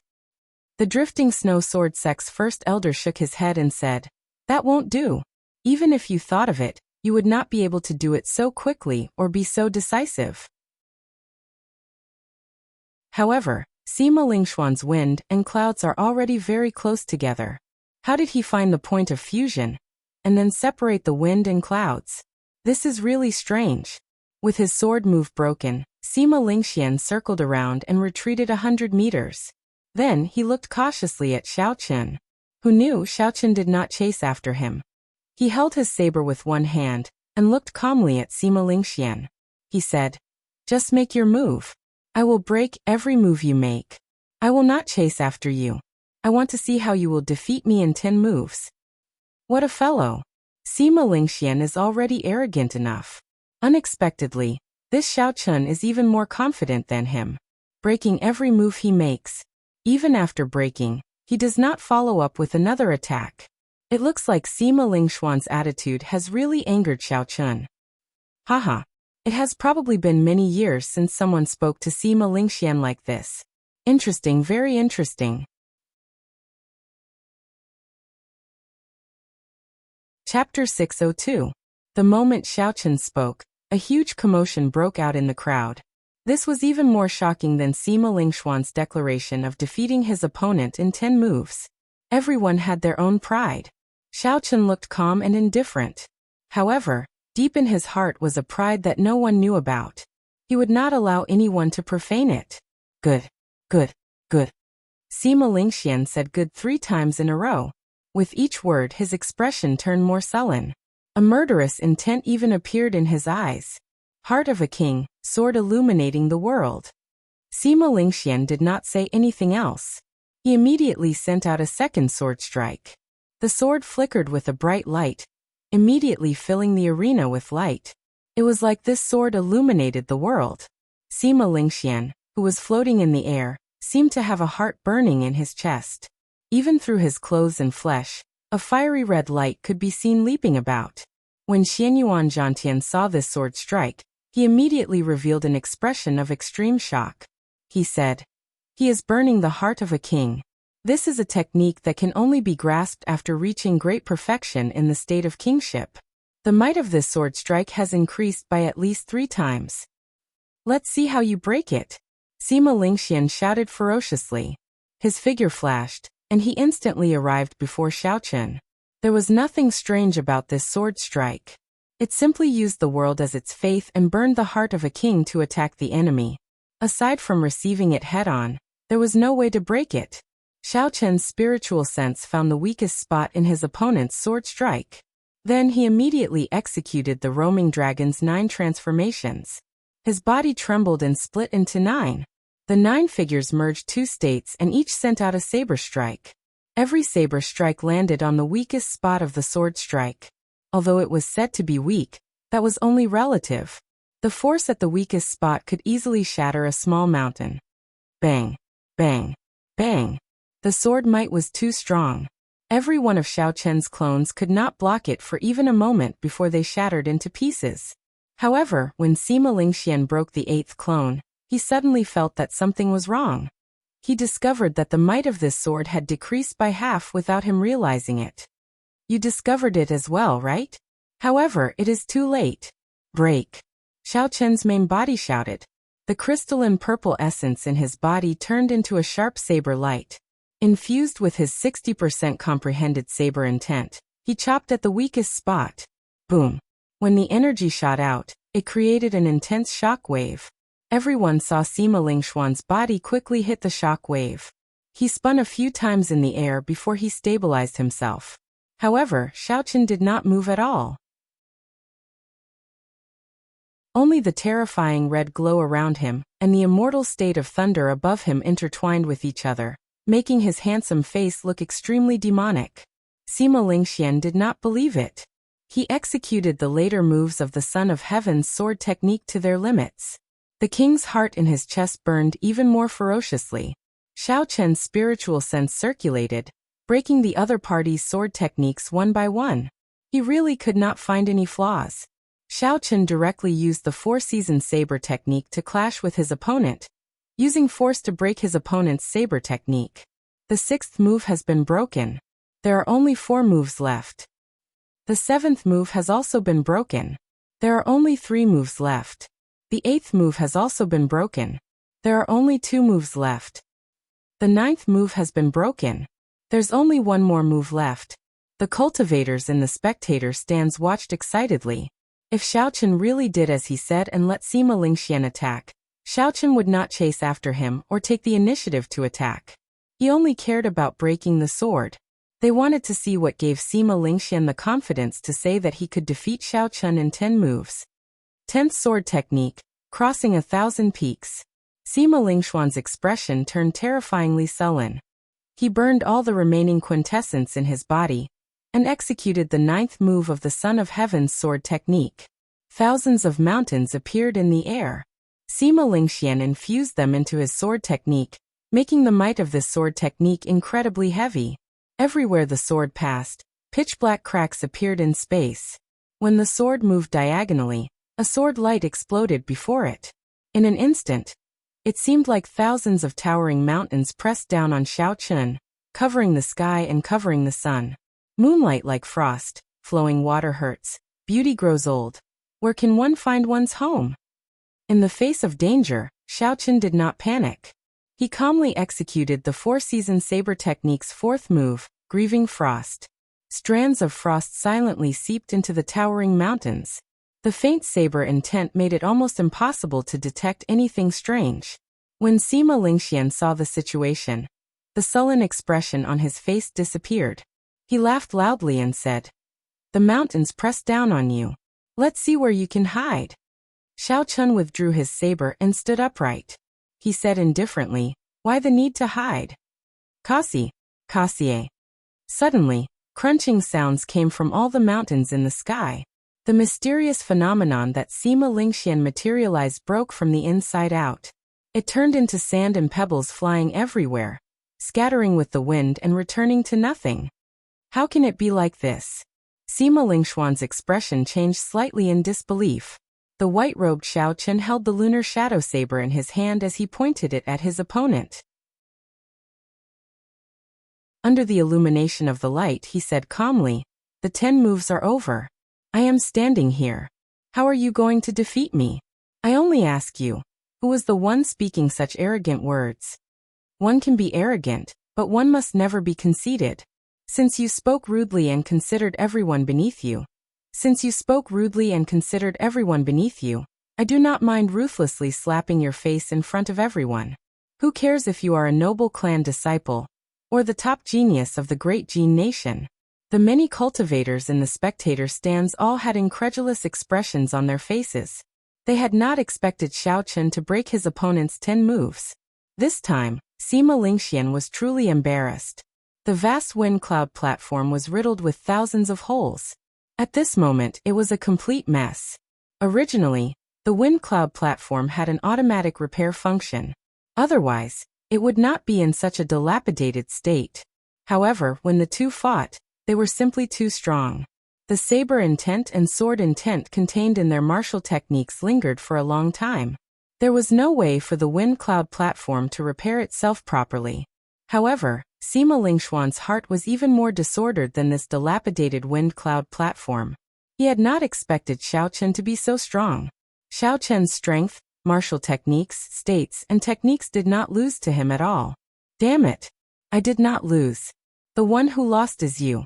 [SPEAKER 1] The drifting snow sword sect's first elder shook his head and said, "That won't do. Even if you thought of it, you would not be able to do it so quickly or be so decisive." However, Sima Lingxuan's wind and clouds are already very close together. How did he find the point of fusion, and then separate the wind and clouds? This is really strange. With his sword move broken, Sima Lingxian circled around and retreated 100 meters. Then he looked cautiously at Xiao Chen, who knew Xiao Chen did not chase after him. He held his saber with one hand and looked calmly at Sima Lingxian. He said, "Just make your move. I will break every move you make. I will not chase after you. I want to see how you will defeat me in 10 moves." What a fellow! Sima Lingxian is already arrogant enough. Unexpectedly, this Xiao Chen is even more confident than him, breaking every move he makes. Even after breaking, he does not follow up with another attack. It looks like Sima Lingxuan's attitude has really angered Xiao Chen. Haha, it has probably been many years since someone spoke to Sima Lingxian like this. Interesting, very interesting. Chapter 602. The moment Xiao Chen spoke, a huge commotion broke out in the crowd. This was even more shocking than Sima Lingxuan's declaration of defeating his opponent in 10 moves. Everyone had their own pride. Xiao Chen looked calm and indifferent. However, deep in his heart was a pride that no one knew about. He would not allow anyone to profane it. Good, good, good. Sima Lingxian said good 3 times in a row. With each word his expression turned more sullen. A murderous intent even appeared in his eyes. Heart of a king, sword illuminating the world. Sima Lingxian did not say anything else. He immediately sent out a second sword strike. The sword flickered with a bright light, immediately filling the arena with light. It was like this sword illuminated the world. Sima Lingxian, who was floating in the air, seemed to have a heart burning in his chest. Even through his clothes and flesh, a fiery red light could be seen leaping about. When Xianyuan Zhantian saw this sword strike, he immediately revealed an expression of extreme shock. He said, "He is burning the heart of a king. This is a technique that can only be grasped after reaching great perfection in the state of kingship. The might of this sword strike has increased by at least 3 times. Let's see how you break it." Sima Lingxian shouted ferociously. His figure flashed, and he instantly arrived before Xiao Chen. There was nothing strange about this sword strike. It simply used the world as its faith and burned the heart of a king to attack the enemy. Aside from receiving it head-on, there was no way to break it. Xiao Chen's spiritual sense found the weakest spot in his opponent's sword strike. Then he immediately executed the roaming dragon's 9 transformations. His body trembled and split into 9. The 9 figures merged 2 states and each sent out a saber strike. Every saber strike landed on the weakest spot of the sword strike. Although it was said to be weak, that was only relative. The force at the weakest spot could easily shatter a small mountain. Bang, bang, bang. The sword might was too strong. Every one of Xiao Chen's clones could not block it for even a moment before they shattered into pieces. However, when Sima Lingxian broke the 8th clone, he suddenly felt that something was wrong. He discovered that the might of this sword had decreased by half without him realizing it. You discovered it as well, right? However, it is too late. Break. Xiao Chen's main body shouted. The crystalline purple essence in his body turned into a sharp saber light. Infused with his 60% comprehended saber intent, he chopped at the weakest spot. Boom. When the energy shot out, it created an intense shock wave. Everyone saw Sima Lingxuan's body quickly hit the shock wave. He spun a few times in the air before he stabilized himself. However, Xiaochen did not move at all. Only the terrifying red glow around him and the immortal state of thunder above him intertwined with each other, making his handsome face look extremely demonic. Sima Lingxian did not believe it. He executed the later moves of the Son of Heaven's sword technique to their limits. The king's heart in his chest burned even more ferociously. Xiaochen's spiritual sense circulated, breaking the other party's sword techniques one by one. He really could not find any flaws. Xiaochen directly used the four-season saber technique to clash with his opponent, using force to break his opponent's saber technique. The sixth move has been broken. There are only 4 moves left. The 7th move has also been broken. There are only 3 moves left. The 8th move has also been broken. There are only 2 moves left. The 9th move has been broken. There's only 1 more move left. The cultivators in the spectator stands watched excitedly. If Xiaochen really did as he said and let Sima Lingxian attack, Xiaochen would not chase after him or take the initiative to attack. He only cared about breaking the sword. They wanted to see what gave Sima Lingxian the confidence to say that he could defeat Xiaochen in 10 moves. 10th sword technique, crossing 1,000 peaks. Sima Lingxuan's expression turned terrifyingly sullen. He burned all the remaining quintessence in his body and executed the 9th move of the Son of Heaven's sword technique. Thousands of mountains appeared in the air. Sima Lingxian infused them into his sword technique, making the might of this sword technique incredibly heavy. Everywhere the sword passed, pitch-black cracks appeared in space. When the sword moved diagonally, a sword light exploded before it. In an instant, it seemed like thousands of towering mountains pressed down on Xiaochen, covering the sky and covering the sun. Moonlight like frost, flowing water hurts, beauty grows old. Where can one find one's home? In the face of danger, Xiaochen did not panic. He calmly executed the four-season saber technique's 4th move, Grieving Frost. Strands of frost silently seeped into the towering mountains. The faint saber intent made it almost impossible to detect anything strange. When Sima Lingxian saw the situation, the sullen expression on his face disappeared. He laughed loudly and said, "The mountains press down on you. Let's see where you can hide." Xiaochen withdrew his saber and stood upright. He said indifferently, "Why the need to hide? Kasi, Kasie." Suddenly, crunching sounds came from all the mountains in the sky. The mysterious phenomenon that Sima Lingxian materialized broke from the inside out. It turned into sand and pebbles flying everywhere, scattering with the wind and returning to nothing. How can it be like this? Sima Lingxuan's expression changed slightly in disbelief. The white-robed Xiaochen held the lunar shadow saber in his hand as he pointed it at his opponent. Under the illumination of the light, he said calmly, "The 10 moves are over. I am standing here. How are you going to defeat me? I only ask you, who was the one speaking such arrogant words? One can be arrogant, but one must never be conceited. Since you spoke rudely and considered everyone beneath you, I do not mind ruthlessly slapping your face in front of everyone. Who cares if you are a noble clan disciple, or the top genius of the great Jin nation?" The many cultivators in the spectator stands all had incredulous expressions on their faces. They had not expected Xiaochen to break his opponent's 10 moves. This time, Sima Lingxian was truly embarrassed. The vast wind cloud platform was riddled with thousands of holes. At this moment, it was a complete mess. Originally, the wind cloud platform had an automatic repair function. Otherwise, it would not be in such a dilapidated state. However, when the two fought, they were simply too strong. The saber intent and sword intent contained in their martial techniques lingered for a long time. There was no way for the wind cloud platform to repair itself properly. However, Sima Lingxuan's heart was even more disordered than this dilapidated wind cloud platform. He had not expected Xiaochen to be so strong. Xiaochen's strength, martial techniques, states, and techniques did not lose to him at all. Damn it! I did not lose. The one who lost is you.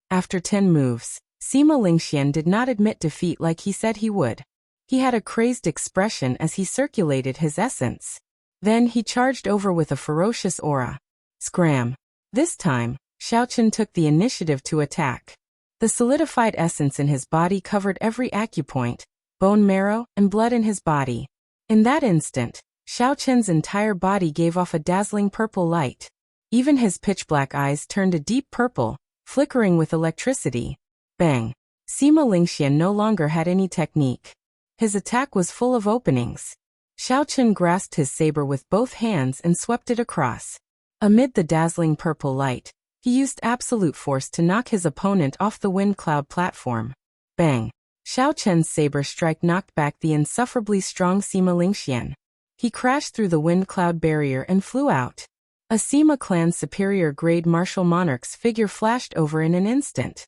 [SPEAKER 1] After 10 moves, Sima Lingxian did not admit defeat like he said he would. He had a crazed expression as he circulated his essence. Then he charged over with a ferocious aura. Scram. This time, Xiaochen took the initiative to attack. The solidified essence in his body covered every acupoint, bone marrow, and blood in his body. In that instant, Xiaochen's entire body gave off a dazzling purple light. Even his pitch-black eyes turned a deep purple, flickering with electricity. Bang! Sima Lingxian no longer had any technique. His attack was full of openings. Xiaochen grasped his saber with both hands and swept it across. Amid the dazzling purple light, he used absolute force to knock his opponent off the wind cloud platform. Bang! Xiaochen's saber strike knocked back the insufferably strong Sima Lingxian. He crashed through the wind cloud barrier and flew out. A Sima clan's superior grade martial monarch's figure flashed over in an instant.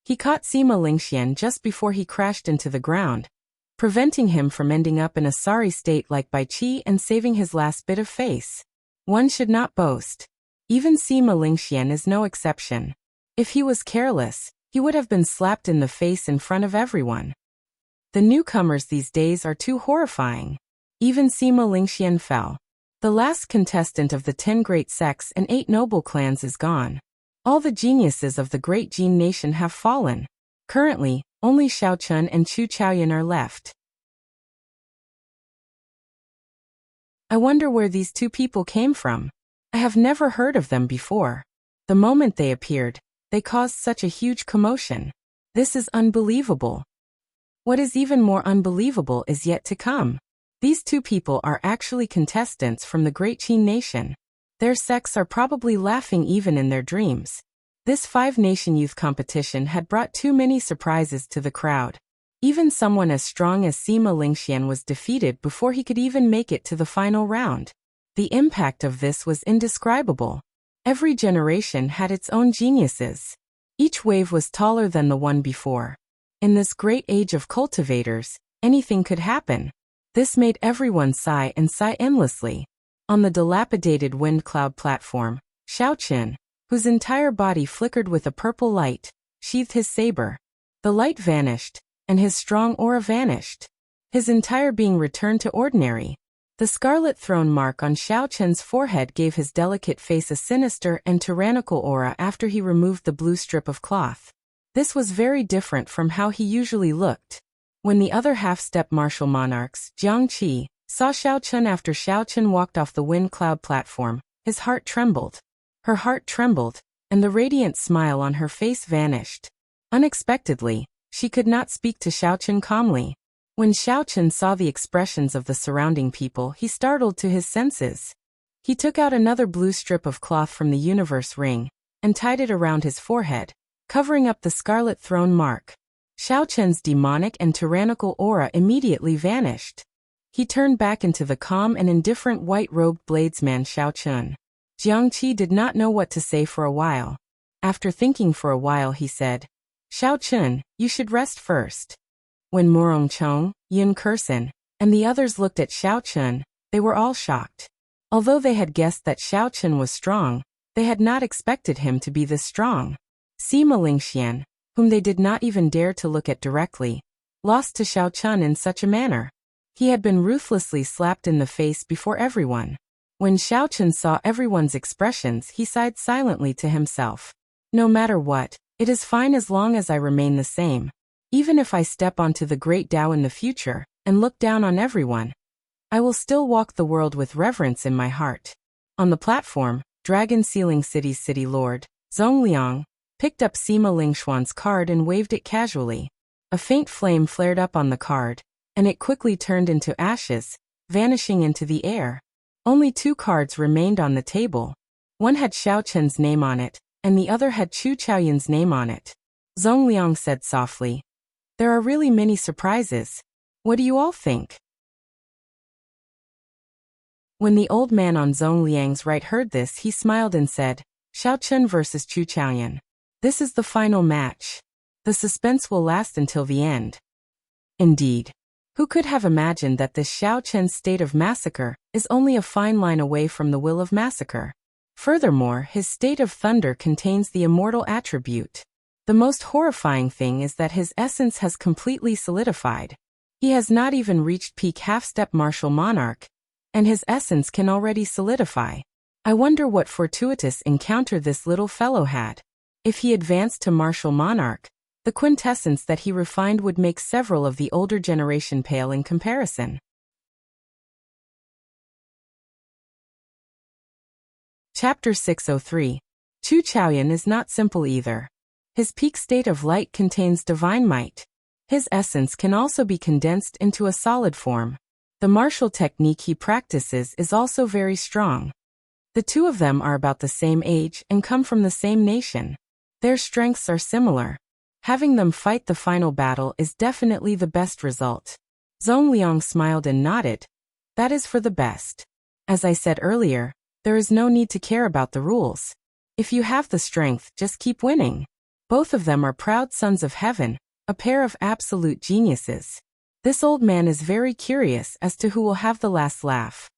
[SPEAKER 1] He caught Sima Lingxian just before he crashed into the ground, preventing him from ending up in a sorry state like Bai Qi and saving his last bit of face. One should not boast. Even Sima Lingxian is no exception. If he was careless, he would have been slapped in the face in front of everyone. The newcomers these days are too horrifying. Even Sima Lingxian fell. The last contestant of the 10 great sects and 8 noble clans is gone. All the geniuses of the great Jin nation have fallen. Currently, only Xiaochen and Chu Chaoyan are left. I wonder where these two people came from. I have never heard of them before. The moment they appeared, they caused such a huge commotion. This is unbelievable. What is even more unbelievable is yet to come. These two people are actually contestants from the great Qin nation. Their sects are probably laughing even in their dreams. This 5-nation youth competition had brought too many surprises to the crowd. Even someone as strong as Sima Lingxian was defeated before he could even make it to the final round. The impact of this was indescribable. Every generation had its own geniuses. Each wave was taller than the one before. In this great age of cultivators, anything could happen. This made everyone sigh and sigh endlessly. On the dilapidated wind cloud platform, Xiaochen, whose entire body flickered with a purple light, sheathed his saber. The light vanished, and his strong aura vanished. His entire being returned to ordinary. The scarlet throne mark on Xiaochen's forehead gave his delicate face a sinister and tyrannical aura after he removed the blue strip of cloth. This was very different from how he usually looked. When the other half-step martial monarchs, Jiang Qi, saw Xiaochen after Xiaochen walked off the wind cloud platform, his heart trembled. Her heart trembled, and the radiant smile on her face vanished. Unexpectedly, she could not speak to Xiaochen calmly. When Xiaochen saw the expressions of the surrounding people, he startled to his senses. He took out another blue strip of cloth from the universe ring, and tied it around his forehead, covering up the scarlet throne mark. Xiaochen's demonic and tyrannical aura immediately vanished. He turned back into the calm and indifferent white-robed bladesman Xiaochen. Jiang Qi did not know what to say for a while. After thinking for a while he said, "Xiaochen, you should rest first." When Morong Chong, Yin Kursen, and the others looked at Xiaochen, they were all shocked. Although they had guessed that Xiaochen was strong, they had not expected him to be this strong. Sima Lingxian, whom they did not even dare to look at directly, lost to Xiaochen in such a manner. He had been ruthlessly slapped in the face before everyone. When Xiaochen saw everyone's expressions, he sighed silently to himself. No matter what, it is fine as long as I remain the same. Even if I step onto the great Tao in the future, and look down on everyone, I will still walk the world with reverence in my heart. On the platform, Dragon Sealing City's city lord, Zongliang, picked up Sima Lingxuan's card and waved it casually. A faint flame flared up on the card, and it quickly turned into ashes, vanishing into the air. Only 2 cards remained on the table. One had Xiaochen's name on it, and the other had Chu Chaoyan's name on it. Zongliang said softly, "There are really many surprises. What do you all think?" When the old man on Zongliang's right heard this, he smiled and said, "Xiaochen versus Chu Chaoyan. This is the final match. The suspense will last until the end." Indeed. Who could have imagined that this Xiaochen's state of massacre is only a fine line away from the will of massacre? Furthermore, his state of thunder contains the immortal attribute. The most horrifying thing is that his essence has completely solidified. He has not even reached peak half-step martial monarch, and his essence can already solidify. I wonder what fortuitous encounter this little fellow had. If he advanced to martial monarch, the quintessence that he refined would make several of the older generation pale in comparison. Chapter 603. Chu Chaoyan is not simple either. His peak state of light contains divine might. His essence can also be condensed into a solid form. The martial technique he practices is also very strong. The two of them are about the same age and come from the same nation. Their strengths are similar. Having them fight the final battle is definitely the best result. Zhong Liang smiled and nodded. That is for the best. As I said earlier, there is no need to care about the rules. If you have the strength, just keep winning. Both of them are proud sons of heaven, a pair of absolute geniuses. This old man is very curious as to who will have the last laugh.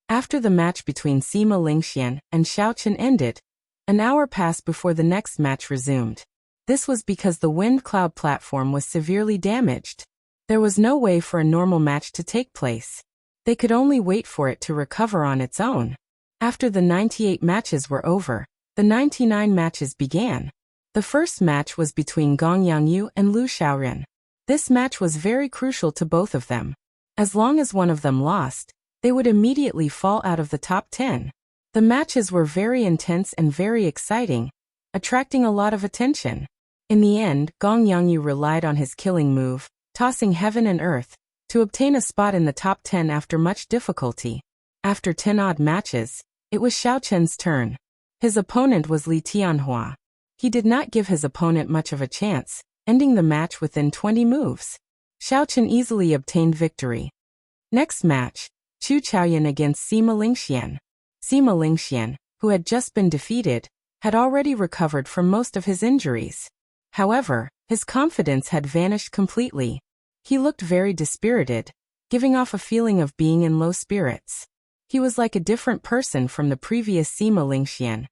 [SPEAKER 1] After the match between Sima Lingxian and Xiao Chen ended, an hour passed before the next match resumed. This was because the wind cloud platform was severely damaged. There was no way for a normal match to take place. They could only wait for it to recover on its own. After the 98 matches were over, the 99 matches began. The first match was between Gong Yangyu and Lu Xiaoren. This match was very crucial to both of them. As long as one of them lost, they would immediately fall out of the top 10. The matches were very intense and very exciting, attracting a lot of attention. In the end, Gong Yangyu relied on his killing move, tossing heaven and earth, to obtain a spot in the top 10 after much difficulty. After 10 odd matches, it was Xiao Chen's turn. His opponent was Li Tianhua. He did not give his opponent much of a chance, ending the match within 20 moves. Xiao Chen easily obtained victory. Next match, Chu Chaoyan against Sima Lingxian. Sima Lingxian, who had just been defeated, had already recovered from most of his injuries. However, his confidence had vanished completely. He looked very dispirited, giving off a feeling of being in low spirits. He was like a different person from the previous Sima Lingxian.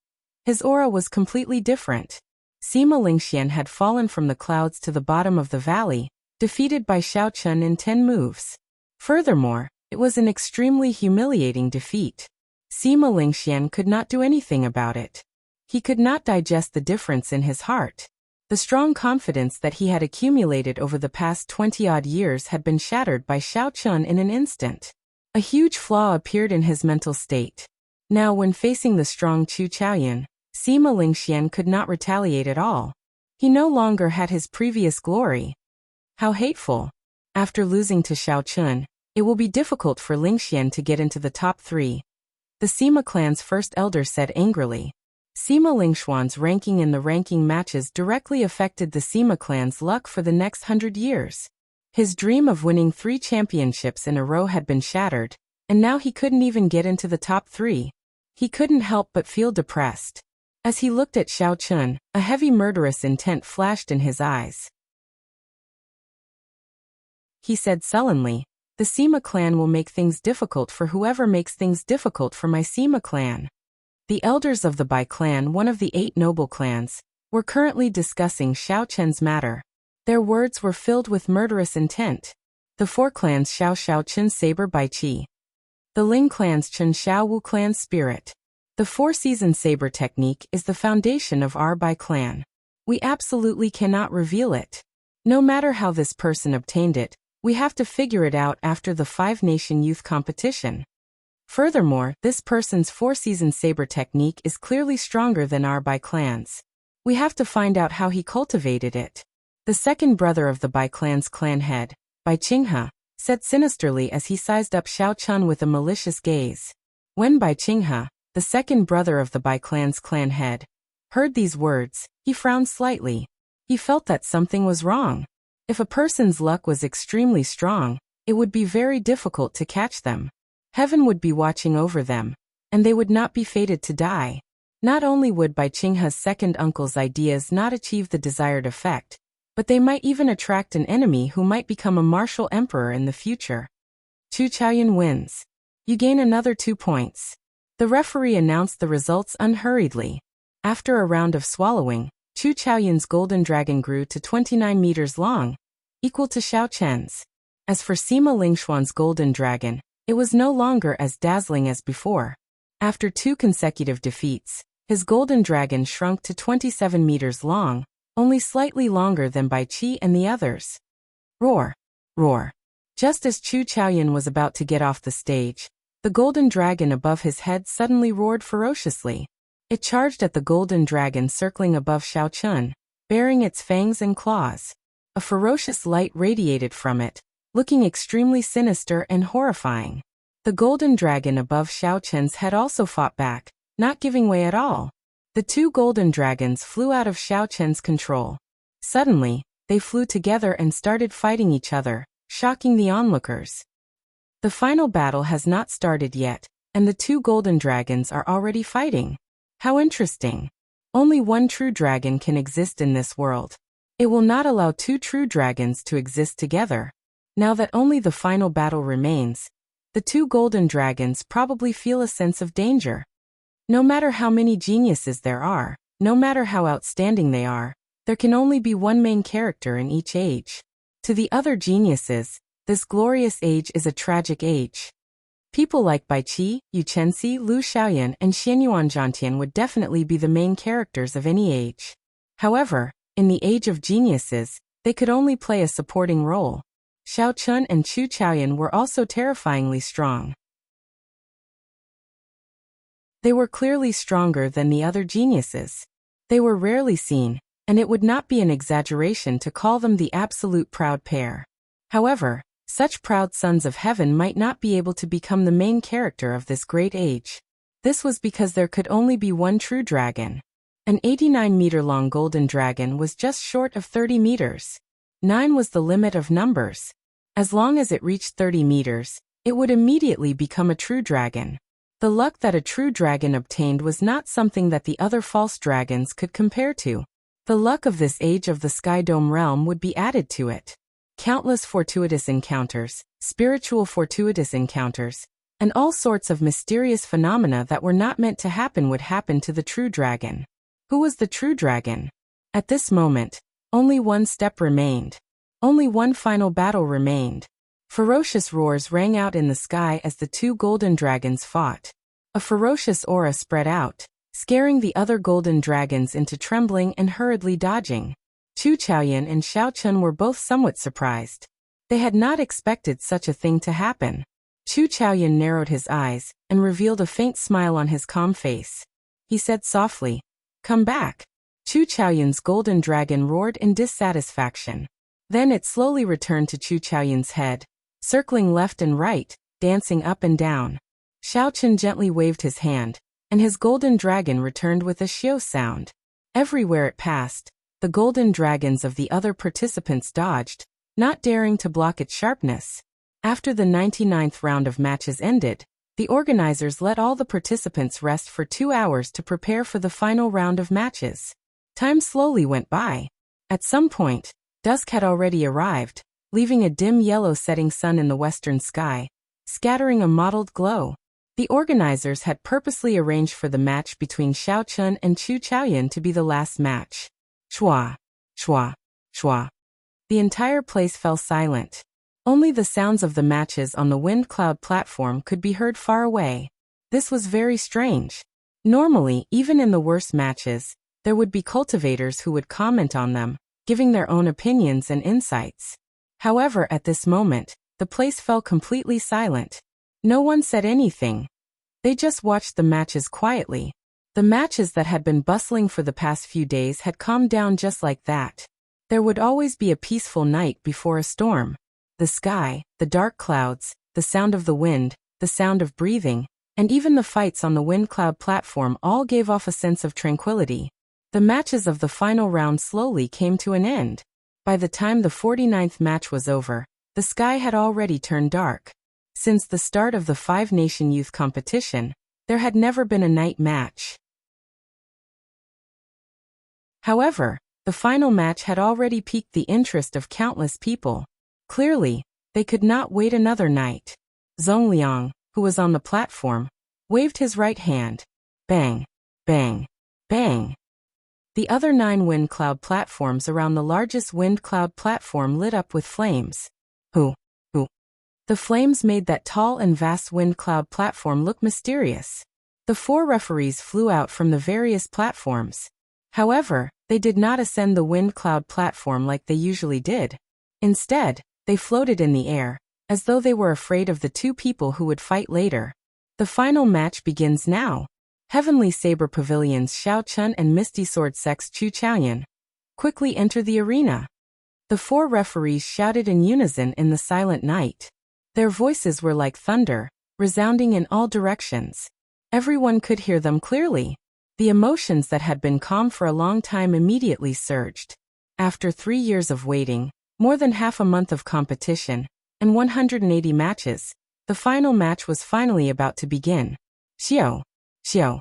[SPEAKER 1] His aura was completely different. Sima Lingxian had fallen from the clouds to the bottom of the valley, defeated by Xiao Chen in 10 moves. Furthermore, it was an extremely humiliating defeat. Sima Lingxian could not do anything about it. He could not digest the difference in his heart. The strong confidence that he had accumulated over the past 20-odd years had been shattered by Xiao Chen in an instant. A huge flaw appeared in his mental state. Now when facing the strong Chu Chaoyan, Sima Lingxian could not retaliate at all. He no longer had his previous glory. How hateful. After losing to Xiao Chen, it will be difficult for Lingxian to get into the top 3. The Sima clan's first elder said angrily. Sima Lingxuan's ranking in the ranking matches directly affected the Sima clan's luck for the next 100 years. His dream of winning 3 championships in a row had been shattered, and now he couldn't even get into the top 3. He couldn't help but feel depressed. As he looked at Xiao Chen, a heavy murderous intent flashed in his eyes. He said sullenly, "The Sima clan will make things difficult for whoever makes things difficult for my Sima clan." The elders of the Bai clan, one of the 8 noble clans, were currently discussing Xiao Chen's matter. Their words were filled with murderous intent. The 4 clans Xiao Chen Saber Bai Qi. The Ling clan's Chen Xiao Wu clan's Spirit. The 4-season saber technique is the foundation of our Bai clan. We absolutely cannot reveal it. No matter how this person obtained it, we have to figure it out after the 5-nation youth competition. Furthermore, this person's 4-season saber technique is clearly stronger than our Bai clan's. We have to find out how he cultivated it. The second brother of the Bai clan's clan head, Bai Qinghe, said sinisterly as he sized up Xiao Chen with a malicious gaze. When Bai Qinghe, the second brother of the Bai clan's clan head, heard these words, he frowned slightly. He felt that something was wrong. If a person's luck was extremely strong, it would be very difficult to catch them. Heaven would be watching over them, and they would not be fated to die. Not only would Bai Qinghe's second uncle's ideas not achieve the desired effect, but they might even attract an enemy who might become a martial emperor in the future. Chu Chaoyan wins. You gain another 2 points. The referee announced the results unhurriedly. After a round of swallowing, Chu Chaoyun's golden dragon grew to 29 meters long, equal to Xiao Chen's. As for Sima Lingxuan's golden dragon, it was no longer as dazzling as before. After 2 consecutive defeats, his golden dragon shrunk to 27 meters long, only slightly longer than Bai Qi and the others. Roar! Roar! Just as Chu Chaoyun was about to get off the stage, the golden dragon above his head suddenly roared ferociously. It charged at the golden dragon circling above Xiao Chun, bearing its fangs and claws. A ferocious light radiated from it, looking extremely sinister and horrifying. The golden dragon above Xiao Chun's head also fought back, not giving way at all. The 2 golden dragons flew out of Xiao Chun's control. Suddenly, they flew together and started fighting each other, shocking the onlookers. The final battle has not started yet, and the 2 golden dragons are already fighting. How interesting. Only one true dragon can exist in this world. It will not allow 2 true dragons to exist together. Now that only the final battle remains, the 2 golden dragons probably feel a sense of danger. No matter how many geniuses there are, no matter how outstanding they are, there can only be one main character in each age. To the other geniuses, this glorious age is a tragic age. People like Bai Qi, Yu Chenxi, Lu Xiaoyan, and Xianyuan Zhantian would definitely be the main characters of any age. However, in the age of geniuses, they could only play a supporting role. Xiao Chun and Chu Chaoyun were also terrifyingly strong. They were clearly stronger than the other geniuses. They were rarely seen, and it would not be an exaggeration to call them the absolute proud pair. However, such proud sons of heaven might not be able to become the main character of this great age. This was because there could only be one true dragon. An 89-meter-long golden dragon was just short of 30 meters. 9 was the limit of numbers. As long as it reached 30 meters, it would immediately become a true dragon. The luck that a true dragon obtained was not something that the other false dragons could compare to. The luck of this age of the Sky Dome realm would be added to it. Countless fortuitous encounters, spiritual fortuitous encounters, and all sorts of mysterious phenomena that were not meant to happen would happen to the true dragon. Who was the true dragon? At this moment, only one step remained. Only one final battle remained. Ferocious roars rang out in the sky as the 2 golden dragons fought. A ferocious aura spread out, scaring the other golden dragons into trembling and hurriedly dodging. Chu Chaoyun and Xiao Chun were both somewhat surprised. They had not expected such a thing to happen. Chu Chaoyun narrowed his eyes and revealed a faint smile on his calm face. He said softly, "Come back." Chu Chaoyun's golden dragon roared in dissatisfaction. Then it slowly returned to Chu Chaoyun's head, circling left and right, dancing up and down. Xiao Chun gently waved his hand, and his golden dragon returned with a xiao sound. Everywhere it passed, the golden dragons of the other participants dodged, not daring to block its sharpness. After the 99th round of matches ended, the organizers let all the participants rest for 2 hours to prepare for the final round of matches. Time slowly went by. At some point, dusk had already arrived, leaving a dim yellow setting sun in the western sky, scattering a mottled glow. The organizers had purposely arranged for the match between Xiao Chun and Chu Chaoyun to be the last match. Shua, shua, shua. The entire place fell silent. Only the sounds of the matches on the wind cloud platform could be heard far away. This was very strange. Normally, even in the worst matches, there would be cultivators who would comment on them, giving their own opinions and insights. However, at this moment, the place fell completely silent. No one said anything. They just watched the matches quietly. The matches that had been bustling for the past few days had calmed down just like that. There would always be a peaceful night before a storm. The sky, the dark clouds, the sound of the wind, the sound of breathing, and even the fights on the wind cloud platform all gave off a sense of tranquility. The matches of the final round slowly came to an end. By the time the 49th match was over, the sky had already turned dark. Since the start of the 5-nation youth competition, there had never been a night match. However, the final match had already piqued the interest of countless people. Clearly, they could not wait another night. Zongliang, who was on the platform, waved his right hand. Bang, bang, bang. The other 9 wind cloud platforms around the largest wind cloud platform lit up with flames. Hoo, hoo. The flames made that tall and vast wind cloud platform look mysterious. The 4 referees flew out from the various platforms. However, they did not ascend the wind cloud platform like they usually did. Instead, they floated in the air, as though they were afraid of the 2 people who would fight later. The final match begins now. Heavenly Saber Pavilion's Xiao Chun and Misty Sword Sex Chu Chaoyan quickly enter the arena. The 4 referees shouted in unison in the silent night. Their voices were like thunder, resounding in all directions. Everyone could hear them clearly. The emotions that had been calm for a long time immediately surged. After 3 years of waiting, more than half a month of competition, and 180 matches, the final match was finally about to begin. Xiao, Xiao.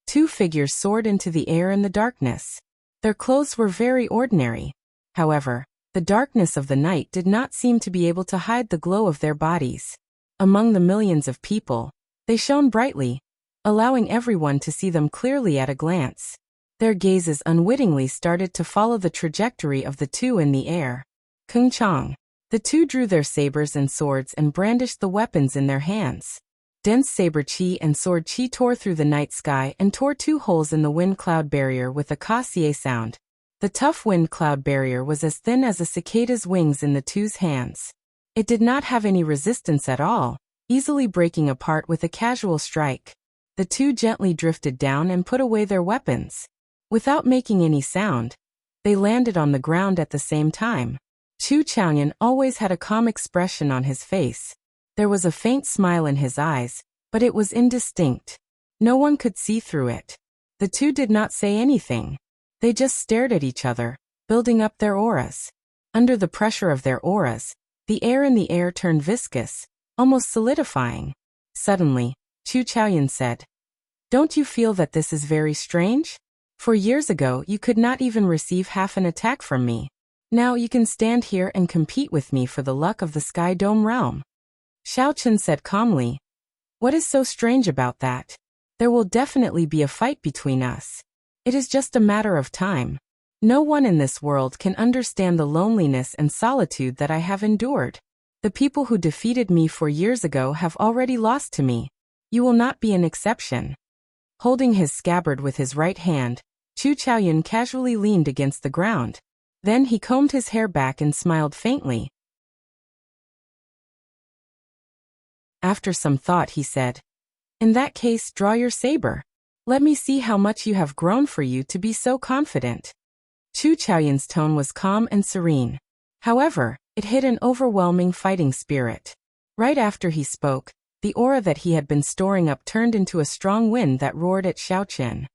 [SPEAKER 1] 2 figures soared into the air in the darkness. Their clothes were very ordinary. However, the darkness of the night did not seem to be able to hide the glow of their bodies. Among the millions of people, they shone brightly, allowing everyone to see them clearly at a glance. Their gazes unwittingly started to follow the trajectory of the 2 in the air. Kung Chang. The 2 drew their sabers and swords and brandished the weapons in their hands. Dense saber chi and sword chi tore through the night sky and tore 2 holes in the wind cloud barrier with a ka-sie sound. The tough wind cloud barrier was as thin as a cicada's wings in the 2's hands. It did not have any resistance at all, easily breaking apart with a casual strike. The 2 gently drifted down and put away their weapons. Without making any sound, they landed on the ground at the same time. Chu Chaoyan always had a calm expression on his face. There was a faint smile in his eyes, but it was indistinct. No one could see through it. The 2 did not say anything. They just stared at each other, building up their auras. Under the pressure of their auras, the air in the air turned viscous, almost solidifying. Suddenly, Chu Chaoyan said, "Don't you feel that this is very strange? For years ago you could not even receive half an attack from me. Now you can stand here and compete with me for the luck of the Sky Dome realm." Xiao Chun said calmly, "What is so strange about that? There will definitely be a fight between us. It is just a matter of time. No one in this world can understand the loneliness and solitude that I have endured. The people who defeated me 4 years ago have already lost to me. You will not be an exception." Holding his scabbard with his right hand, Chu Chaoyan casually leaned against the ground. Then he combed his hair back and smiled faintly. After some thought he said, "In that case, draw your saber. Let me see how much you have grown for you to be so confident." Chu Chaoyan's tone was calm and serene. However, it hid an overwhelming fighting spirit. Right after he spoke, the aura that he had been storing up turned into a strong wind that roared at Xiao Chun.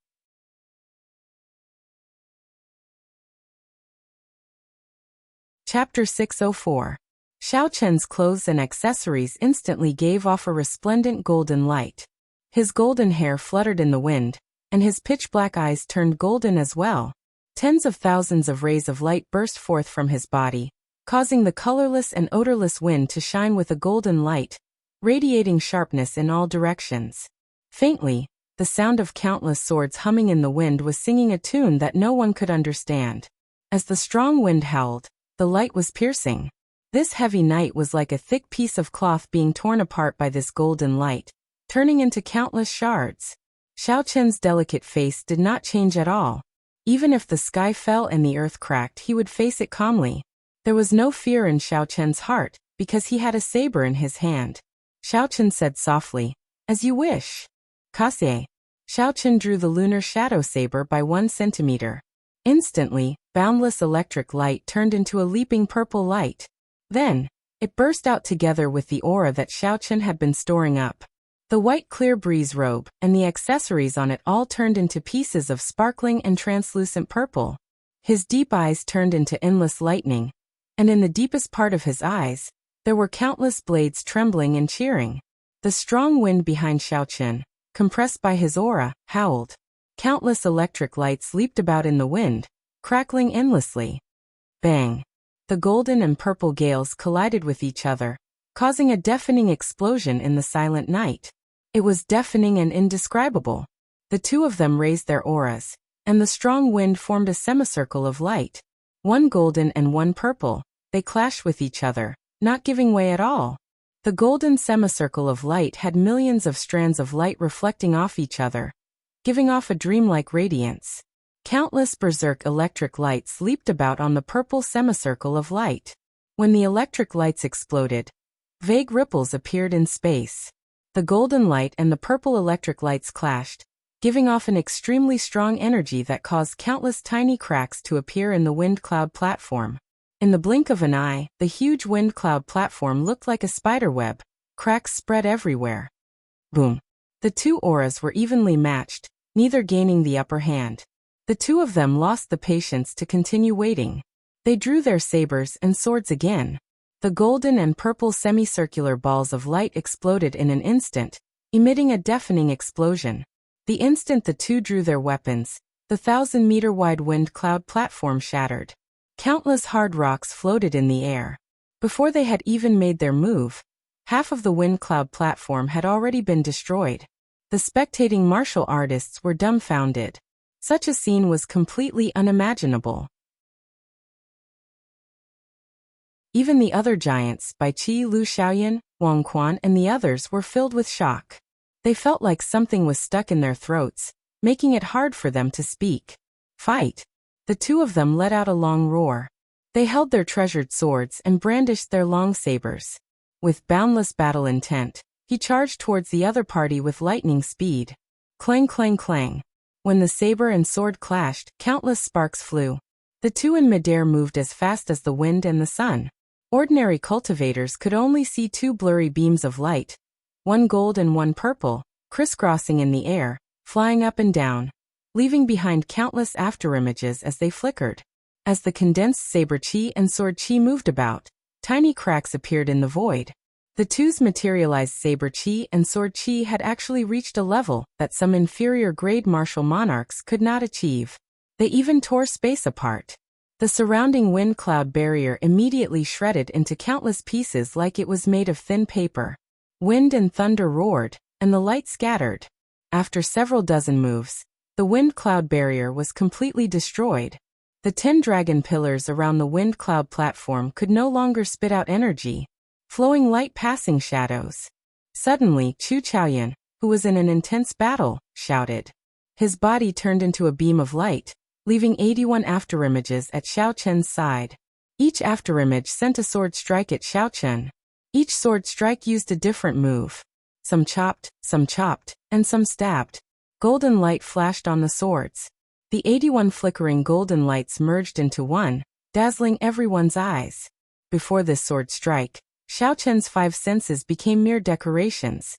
[SPEAKER 1] Chapter 604. Xiao Chun's clothes and accessories instantly gave off a resplendent golden light. His golden hair fluttered in the wind, and his pitch-black eyes turned golden as well. Tens of thousands of rays of light burst forth from his body, causing the colorless and odorless wind to shine with a golden light, radiating sharpness in all directions. Faintly, the sound of countless swords humming in the wind was singing a tune that no one could understand. As the strong wind howled, the light was piercing. This heavy night was like a thick piece of cloth being torn apart by this golden light, turning into countless shards. Xiao Chun's delicate face did not change at all. Even if the sky fell and the earth cracked, he would face it calmly. There was no fear in Xiao Chun's heart, because he had a saber in his hand. Xiao Chun said softly, "As you wish." Ka-sie. Xiao Chun drew the lunar shadow saber by 1 centimeter. Instantly, boundless electric light turned into a leaping purple light. Then, it burst out together with the aura that Xiao Chun had been storing up. The white clear breeze robe and the accessories on it all turned into pieces of sparkling and translucent purple. His deep eyes turned into endless lightning, and in the deepest part of his eyes, there were countless blades trembling and cheering. The strong wind behind Xiao Chun, compressed by his aura, howled. Countless electric lights leaped about in the wind, crackling endlessly. Bang! The golden and purple gales collided with each other, causing a deafening explosion in the silent night. It was deafening and indescribable. The two of them raised their auras, and the strong wind formed a semicircle of light. One golden and one purple. They clashed with each other, not giving way at all. The golden semicircle of light had millions of strands of light reflecting off each other, giving off a dreamlike radiance. Countless berserk electric lights leaped about on the purple semicircle of light. When the electric lights exploded, vague ripples appeared in space. The golden light and the purple electric lights clashed, giving off an extremely strong energy that caused countless tiny cracks to appear in the wind cloud platform. In the blink of an eye, the huge wind cloud platform looked like a spiderweb. Cracks spread everywhere. Boom. The two auras were evenly matched, neither gaining the upper hand. The two of them lost the patience to continue waiting. They drew their sabers and swords again. The golden and purple semicircular balls of light exploded in an instant, emitting a deafening explosion. The instant the two drew their weapons, the 1,000-meter-wide wind cloud platform shattered. Countless hard rocks floated in the air. Before they had even made their move, half of the wind cloud platform had already been destroyed. The spectating martial artists were dumbfounded. Such a scene was completely unimaginable. Even the other giants, Bai Qi, Lu Xiaoyan, Wang Quan, and the others were filled with shock. They felt like something was stuck in their throats, making it hard for them to speak. Fight! The two of them let out a long roar. They held their treasured swords and brandished their long sabers. With boundless battle intent, he charged towards the other party with lightning speed. Clang, clang, clang. When the saber and sword clashed, countless sparks flew. The two in midair moved as fast as the wind and the sun. Ordinary cultivators could only see two blurry beams of light, one gold and one purple, crisscrossing in the air, flying up and down, leaving behind countless afterimages as they flickered. As the condensed saber chi and sword chi moved about, tiny cracks appeared in the void. The two's materialized saber chi and sword chi had actually reached a level that some inferior grade martial monarchs could not achieve. They even tore space apart. The surrounding wind cloud barrier immediately shredded into countless pieces like it was made of thin paper. Wind and thunder roared, and the light scattered. After several dozen moves, the wind cloud barrier was completely destroyed. The 10 dragon pillars around the wind cloud platform could no longer spit out energy, flowing light passing shadows. Suddenly, Chu Chaoyan, who was in an intense battle, shouted. His body turned into a beam of light, leaving 81 afterimages at Xiao Chen's side. Each afterimage sent a sword strike at Xiao Chen. Each sword strike used a different move. Some chopped, and some stabbed. Golden light flashed on the swords. The 81 flickering golden lights merged into one, dazzling everyone's eyes. Before this sword strike, Xiao Chen's 5 senses became mere decorations.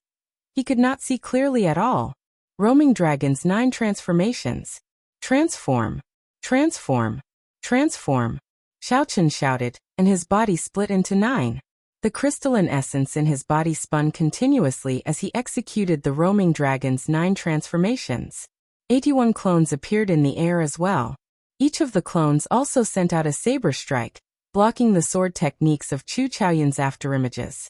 [SPEAKER 1] He could not see clearly at all. Roaming Dragon's 9 transformations. Transform! Transform! Transform! Xiao Chen shouted, and his body split into 9. The crystalline essence in his body spun continuously as he executed the Roaming Dragon's 9 transformations. 81 clones appeared in the air as well. Each of the clones also sent out a saber strike, blocking the sword techniques of Chu Chaoyan's afterimages.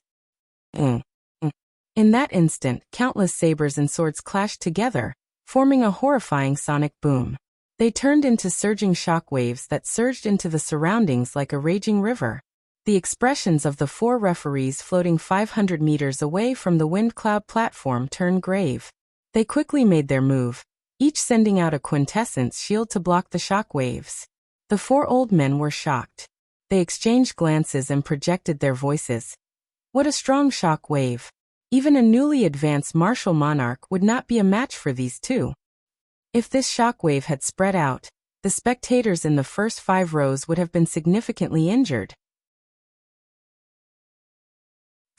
[SPEAKER 1] In that instant, countless sabers and swords clashed together, forming a horrifying sonic boom. They turned into surging shock waves that surged into the surroundings like a raging river. The expressions of the 4 referees floating 500 meters away from the wind cloud platform turned grave. They quickly made their move, each sending out a quintessence shield to block the shock waves. The 4 old men were shocked. They exchanged glances and projected their voices. What a strong shock wave! Even a newly advanced martial monarch would not be a match for these two. If this shock wave had spread out, the spectators in the first 5 rows would have been significantly injured.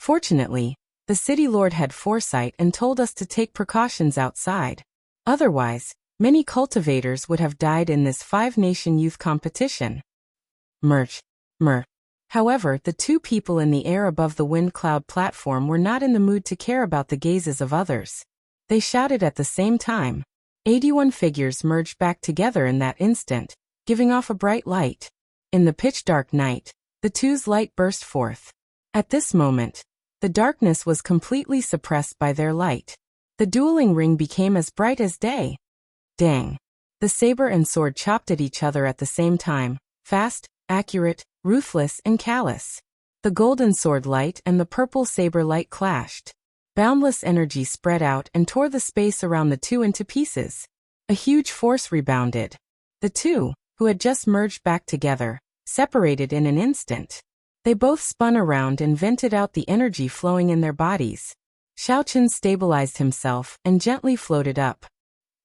[SPEAKER 1] Fortunately, the city lord had foresight and told us to take precautions outside. Otherwise, many cultivators would have died in this 5-nation youth competition. Merch. However, the 2 people in the air above the wind cloud platform were not in the mood to care about the gazes of others. They shouted at the same time. 81 figures merged back together in that instant, giving off a bright light. In the pitch-dark night, the two's light burst forth. At this moment, the darkness was completely suppressed by their light. The dueling ring became as bright as day. Dang! The saber and sword chopped at each other at the same time, fast, accurate, ruthless, and callous. The golden sword light and the purple saber light clashed. Boundless energy spread out and tore the space around the two into pieces. A huge force rebounded. The two, who had just merged back together, separated in an instant. They both spun around and vented out the energy flowing in their bodies. Xiao Chun stabilized himself and gently floated up.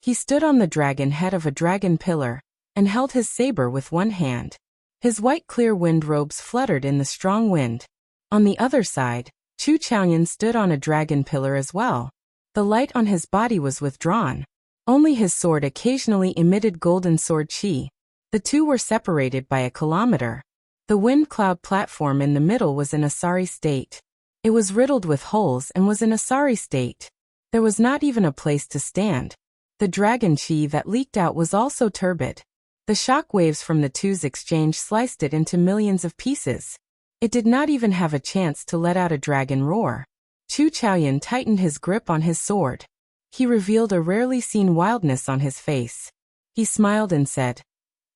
[SPEAKER 1] He stood on the dragon head of a dragon pillar and held his saber with one hand. His white clear wind robes fluttered in the strong wind. On the other side, Chu Chaoyan stood on a dragon pillar as well. The light on his body was withdrawn. Only his sword occasionally emitted golden sword chi. The two were separated by a kilometer. The wind cloud platform in the middle was in a sorry state. It was riddled with holes and was in a sorry state. There was not even a place to stand. The dragon chi that leaked out was also turbid. The shock waves from the two's exchange sliced it into millions of pieces. It did not even have a chance to let out a dragon roar. Chu Chaoyan tightened his grip on his sword. He revealed a rarely seen wildness on his face. He smiled and said,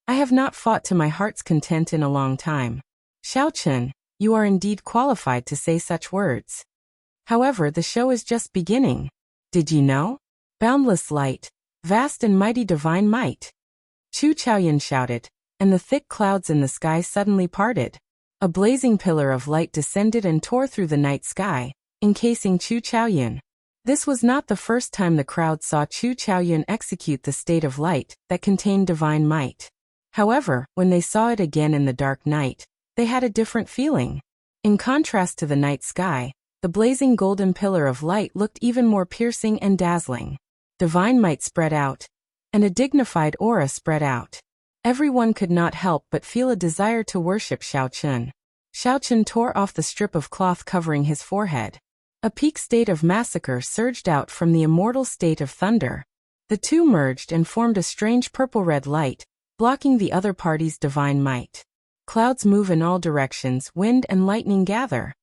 [SPEAKER 1] "I have not fought to my heart's content in a long time. Xiao Chun, you are indeed qualified to say such words. However, the show is just beginning. Did you know? Boundless light, vast and mighty divine might." Chu Chaoyan shouted, and the thick clouds in the sky suddenly parted. A blazing pillar of light descended and tore through the night sky, encasing Chu Chaoyan. This was not the first time the crowd saw Chu Chaoyan execute the state of light that contained divine might. However, when they saw it again in the dark night, they had a different feeling. In contrast to the night sky, the blazing golden pillar of light looked even more piercing and dazzling. Divine might spread out, and a dignified aura spread out. Everyone could not help but feel a desire to worship Xiao Chun. Xiao Chun tore off the strip of cloth covering his forehead. A peak state of massacre surged out from the immortal state of thunder. The two merged and formed a strange purple-red light, blocking the other party's divine might. Clouds move in all directions, wind and lightning gather.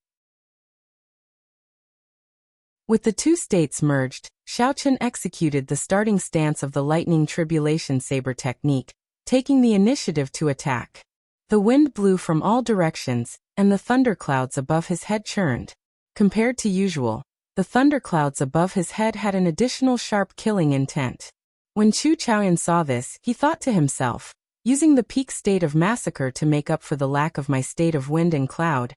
[SPEAKER 1] With the two states merged, Xiao Chun executed the starting stance of the lightning tribulation saber technique, taking the initiative to attack. The wind blew from all directions, and the thunderclouds above his head churned. Compared to usual, the thunderclouds above his head had an additional sharp killing intent. When Chu Chaoyan saw this, he thought to himself, using the peak state of massacre to make up for the lack of my state of wind and cloud,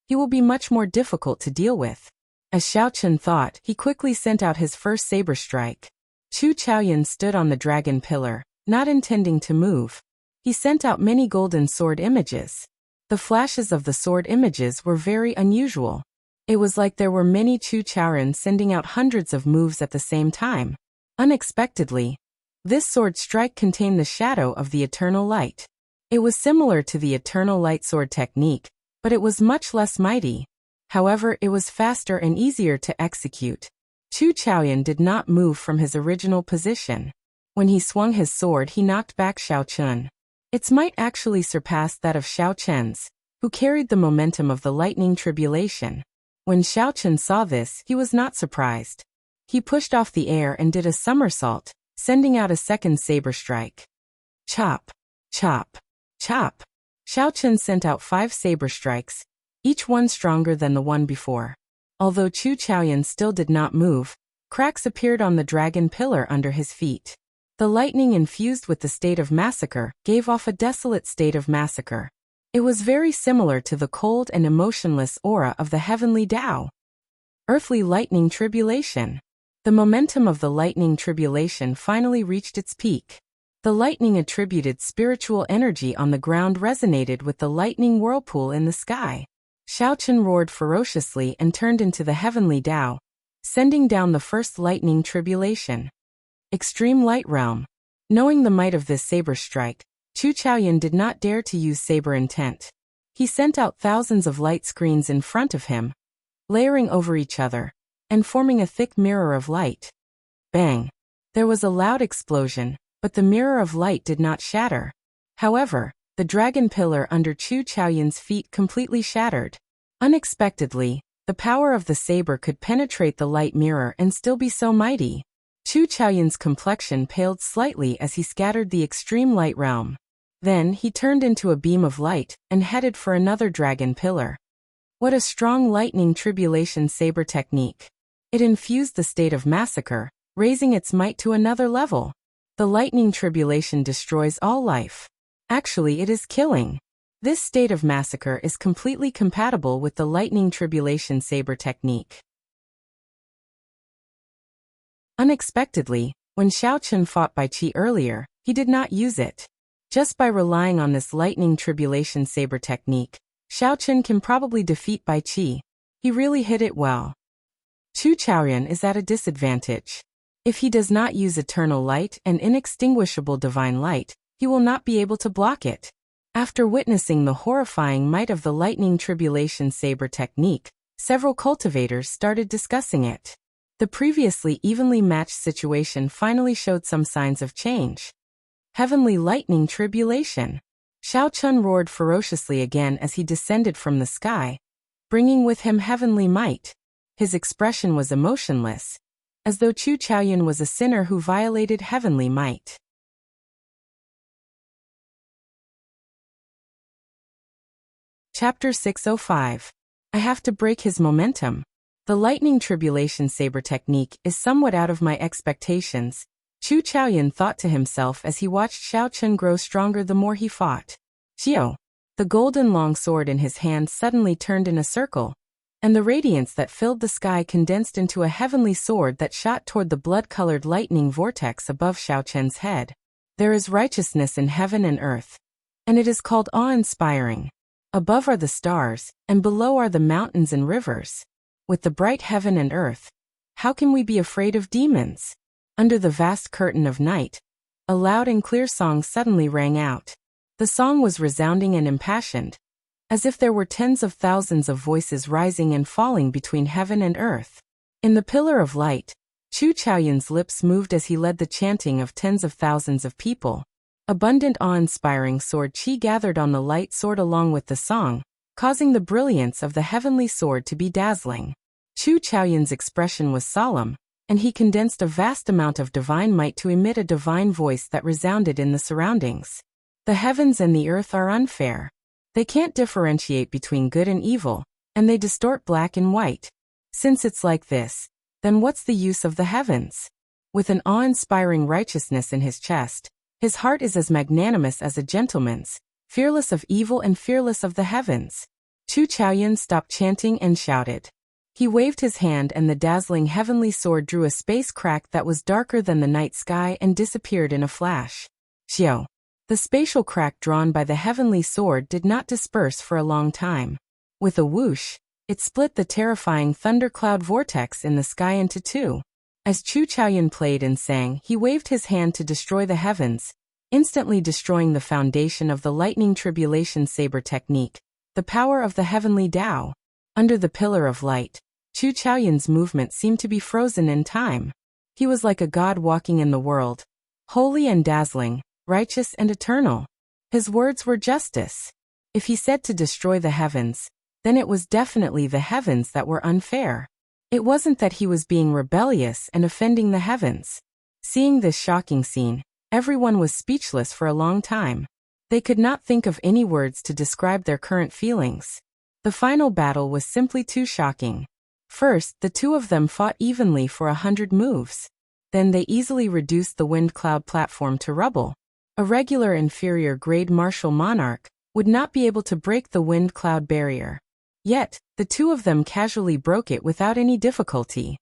[SPEAKER 1] he will be much more difficult to deal with. As Xiao Chun thought, he quickly sent out his first saber strike. Chu Chaoyan stood on the dragon pillar, not intending to move. He sent out many golden sword images. The flashes of the sword images were very unusual. It was like there were many Chu Chaoyan sending out hundreds of moves at the same time. Unexpectedly, this sword strike contained the shadow of the eternal light. It was similar to the eternal light sword technique, but it was much less mighty. However, it was faster and easier to execute. Chu Chaoyan did not move from his original position. When he swung his sword, he knocked back Xiao Chun. Its might actually surpassed that of Xiao Chen's, who carried the momentum of the lightning tribulation. When Xiao Chun saw this, he was not surprised. He pushed off the air and did a somersault, sending out a second saber strike. Chop, chop, chop. Xiao Chun sent out 5 saber strikes, each one stronger than the one before. Although Chu Chaoyan still did not move, cracks appeared on the dragon pillar under his feet. The lightning infused with the state of massacre gave off a desolate state of massacre. It was very similar to the cold and emotionless aura of the heavenly Tao. Earthly lightning tribulation. The momentum of the lightning tribulation finally reached its peak. The lightning attributed spiritual energy on the ground resonated with the lightning whirlpool in the sky. Xiao Chun roared ferociously and turned into the heavenly Tao, sending down the first lightning tribulation. Extreme Light Realm. Knowing the might of this saber strike, Chu Chaoyan did not dare to use saber intent. He sent out thousands of light screens in front of him, layering over each other, and forming a thick mirror of light. Bang! There was a loud explosion, but the mirror of light did not shatter. However, the dragon pillar under Chu Chaoyan's feet completely shattered. Unexpectedly, The power of the saber could penetrate the light mirror and still be so mighty. Chu Chaoyun's complexion paled slightly as he scattered the extreme light realm. Then he turned into a beam of light and headed for another dragon pillar. What a strong lightning tribulation saber technique. It infused the state of massacre, raising its might to another level. The lightning tribulation destroys all life. Actually, it is killing. This state of massacre is completely compatible with the lightning tribulation saber technique. Unexpectedly, when Xiao Chun fought Bai Qi earlier, he did not use it. Just by relying on this lightning tribulation saber technique, Xiao Chun can probably defeat Bai Qi. He really hit it well. Chu Chaoyun is at a disadvantage. If he does not use eternal light and inextinguishable divine light, he will not be able to block it. After witnessing the horrifying might of the lightning tribulation saber technique, several cultivators started discussing it. The previously evenly matched situation finally showed some signs of change. Heavenly lightning tribulation. Xiao Chun roared ferociously again as he descended from the sky, bringing with him heavenly might. His expression was emotionless, as though Chu Chaoyun was a sinner who violated heavenly might. Chapter 605. I have to break his momentum. The lightning tribulation saber technique is somewhat out of my expectations, Chu Chaoyun thought to himself as he watched Xiao Chun grow stronger the more he fought. Xiao. The golden long sword in his hand suddenly turned in a circle, and the radiance that filled the sky condensed into a heavenly sword that shot toward the blood-colored lightning vortex above Xiao Chun's head. There is righteousness in heaven and earth, and it is called awe-inspiring. Above are the stars, and below are the mountains and rivers. With the bright heaven and earth, how can we be afraid of demons? Under the vast curtain of night, a loud and clear song suddenly rang out. The song was resounding and impassioned, as if there were tens of thousands of voices rising and falling between heaven and earth. In the pillar of light, Chu Chaoyun's lips moved as he led the chanting of tens of thousands of people. Abundant awe-inspiring sword chi gathered on the light sword along with the song, causing the brilliance of the heavenly sword to be dazzling. Chu Chaoyun's expression was solemn, and he condensed a vast amount of divine might to emit a divine voice that resounded in the surroundings. The heavens and the earth are unfair. They can't differentiate between good and evil, and they distort black and white. Since it's like this, then what's the use of the heavens? With an awe-inspiring righteousness in his chest, his heart is as magnanimous as a gentleman's, fearless of evil and fearless of the heavens. Chu Chaoyun stopped chanting and shouted. He waved his hand and the dazzling heavenly sword drew a space crack that was darker than the night sky and disappeared in a flash. Xiao. The spatial crack drawn by the heavenly sword did not disperse for a long time. With a whoosh, it split the terrifying thundercloud vortex in the sky into two. As Chu Chaoyun played and sang, he waved his hand to destroy the heavens, instantly destroying the foundation of the lightning tribulation saber technique, the power of the heavenly Tao. Under the pillar of light, Chu Chaoyun's movement seemed to be frozen in time. He was like a god walking in the world, holy and dazzling, righteous and eternal. His words were justice. If he said to destroy the heavens, then it was definitely the heavens that were unfair. It wasn't that he was being rebellious and offending the heavens. Seeing this shocking scene, everyone was speechless for a long time. They could not think of any words to describe their current feelings. The final battle was simply too shocking. First, the two of them fought evenly for 100 moves. Then they easily reduced the wind cloud platform to rubble. A regular inferior grade martial monarch would not be able to break the wind cloud barrier. Yet, the two of them casually broke it without any difficulty.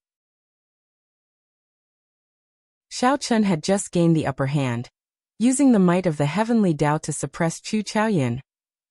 [SPEAKER 1] Xiao Chun had just gained the upper hand, using the might of the heavenly Tao to suppress Chu Chaoyun,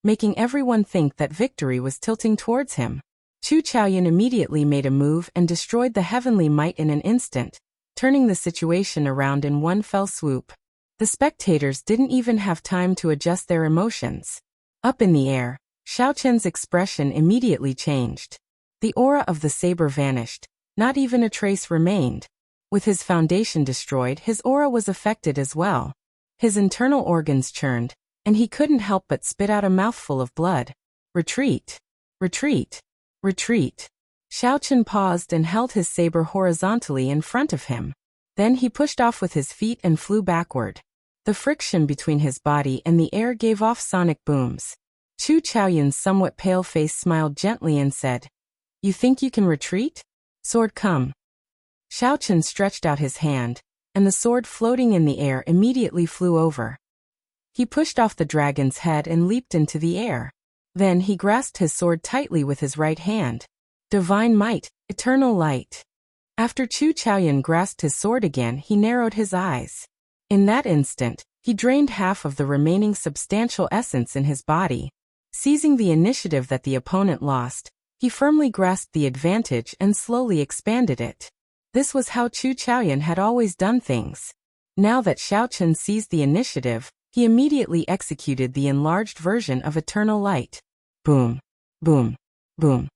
[SPEAKER 1] making everyone think that victory was tilting towards him. Chu Chaoyun immediately made a move and destroyed the heavenly might in an instant, turning the situation around in one fell swoop. The spectators didn't even have time to adjust their emotions. Up in the air, Xiao Chun's expression immediately changed. The aura of the saber vanished, not even a trace remained. With his foundation destroyed, his aura was affected as well. His internal organs churned, and he couldn't help but spit out a mouthful of blood. Retreat! Retreat! Retreat! Xiao Chun paused and held his saber horizontally in front of him. Then he pushed off with his feet and flew backward. The friction between his body and the air gave off sonic booms. Chu Chaoyun's somewhat pale face smiled gently and said, "You think you can retreat? Sword, come." Xiao Chun stretched out his hand, and the sword floating in the air immediately flew over. He pushed off the dragon's head and leaped into the air. Then he grasped his sword tightly with his right hand. Divine might, eternal light. After Chu Chaoyun grasped his sword again, he narrowed his eyes. In that instant, he drained half of the remaining substantial essence in his body. Seizing the initiative that the opponent lost, he firmly grasped the advantage and slowly expanded it. This was how Chu Chaoyun had always done things. Now that Xiao Chun seized the initiative, he immediately executed the enlarged version of Eternal Light. Boom, boom, boom.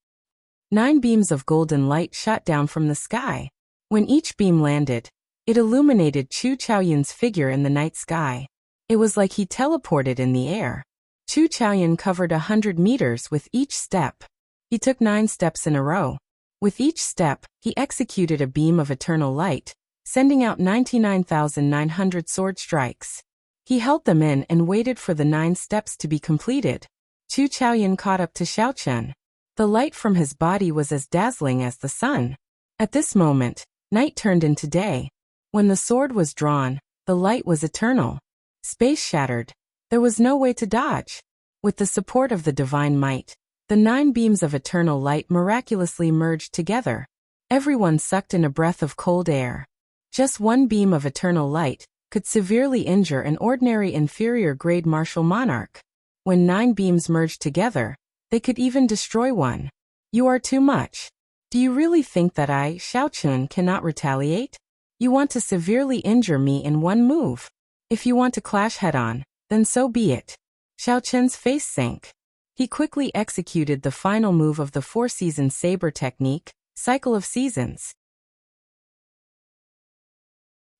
[SPEAKER 1] 9 beams of golden light shot down from the sky. When each beam landed, it illuminated Chu Chaoyun's figure in the night sky. It was like he teleported in the air. Chu Chaoyun covered 100 meters with each step. He took 9 steps in a row. With each step, he executed a beam of eternal light, sending out 99,900 sword strikes. He held them in and waited for the 9 steps to be completed. Chu Chaoyun caught up to Xiao Chun. The light from his body was as dazzling as the sun. At this moment, night turned into day. When the sword was drawn, the light was eternal. Space shattered. There was no way to dodge. With the support of the divine might, the 9 beams of eternal light miraculously merged together. Everyone sucked in a breath of cold air. Just one beam of eternal light could severely injure an ordinary inferior-grade martial monarch. When 9 beams merged together, they could even destroy one. You are too much. Do you really think that I, Xiao Chun, cannot retaliate? You want to severely injure me in one move. If you want to clash head-on, then so be it. Xiao Chun's face sank. He quickly executed the final move of the 4-season saber technique, Cycle of Seasons.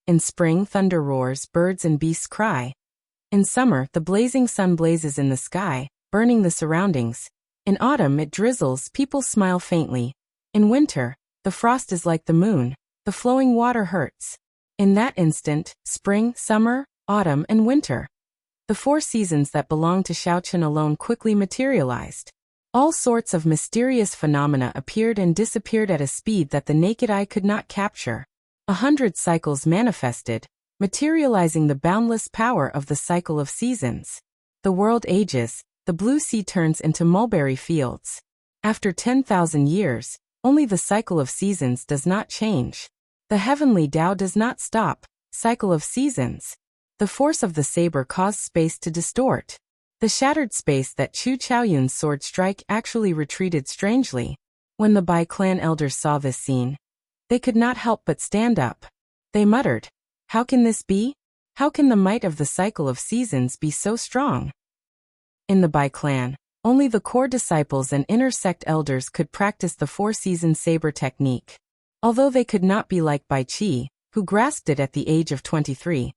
[SPEAKER 1] In spring, thunder roars, birds and beasts cry. In summer, the blazing sun blazes in the sky, burning the surroundings. In autumn, it drizzles, people smile faintly. In winter, the frost is like the moon, the flowing water hurts. In that instant, spring, summer, autumn, and winter. The 4 seasons that belonged to Xiao Chun alone quickly materialized. All sorts of mysterious phenomena appeared and disappeared at a speed that the naked eye could not capture. 100 cycles manifested, materializing the boundless power of the cycle of seasons. The world ages, the blue sea turns into mulberry fields. After 10,000 years, only the cycle of seasons does not change. The heavenly Tao does not stop. Cycle of seasons. The force of the saber caused space to distort. The shattered space that Chu Chaoyun's sword strike actually retreated strangely. When the Bai clan elders saw this scene, they could not help but stand up. They muttered, "How can this be? How can the might of the cycle of seasons be so strong?" In the Bai clan, only the core disciples and inner sect elders could practice the 4-season saber technique. Although they could not be like Bai Qi, who grasped it at the age of 23,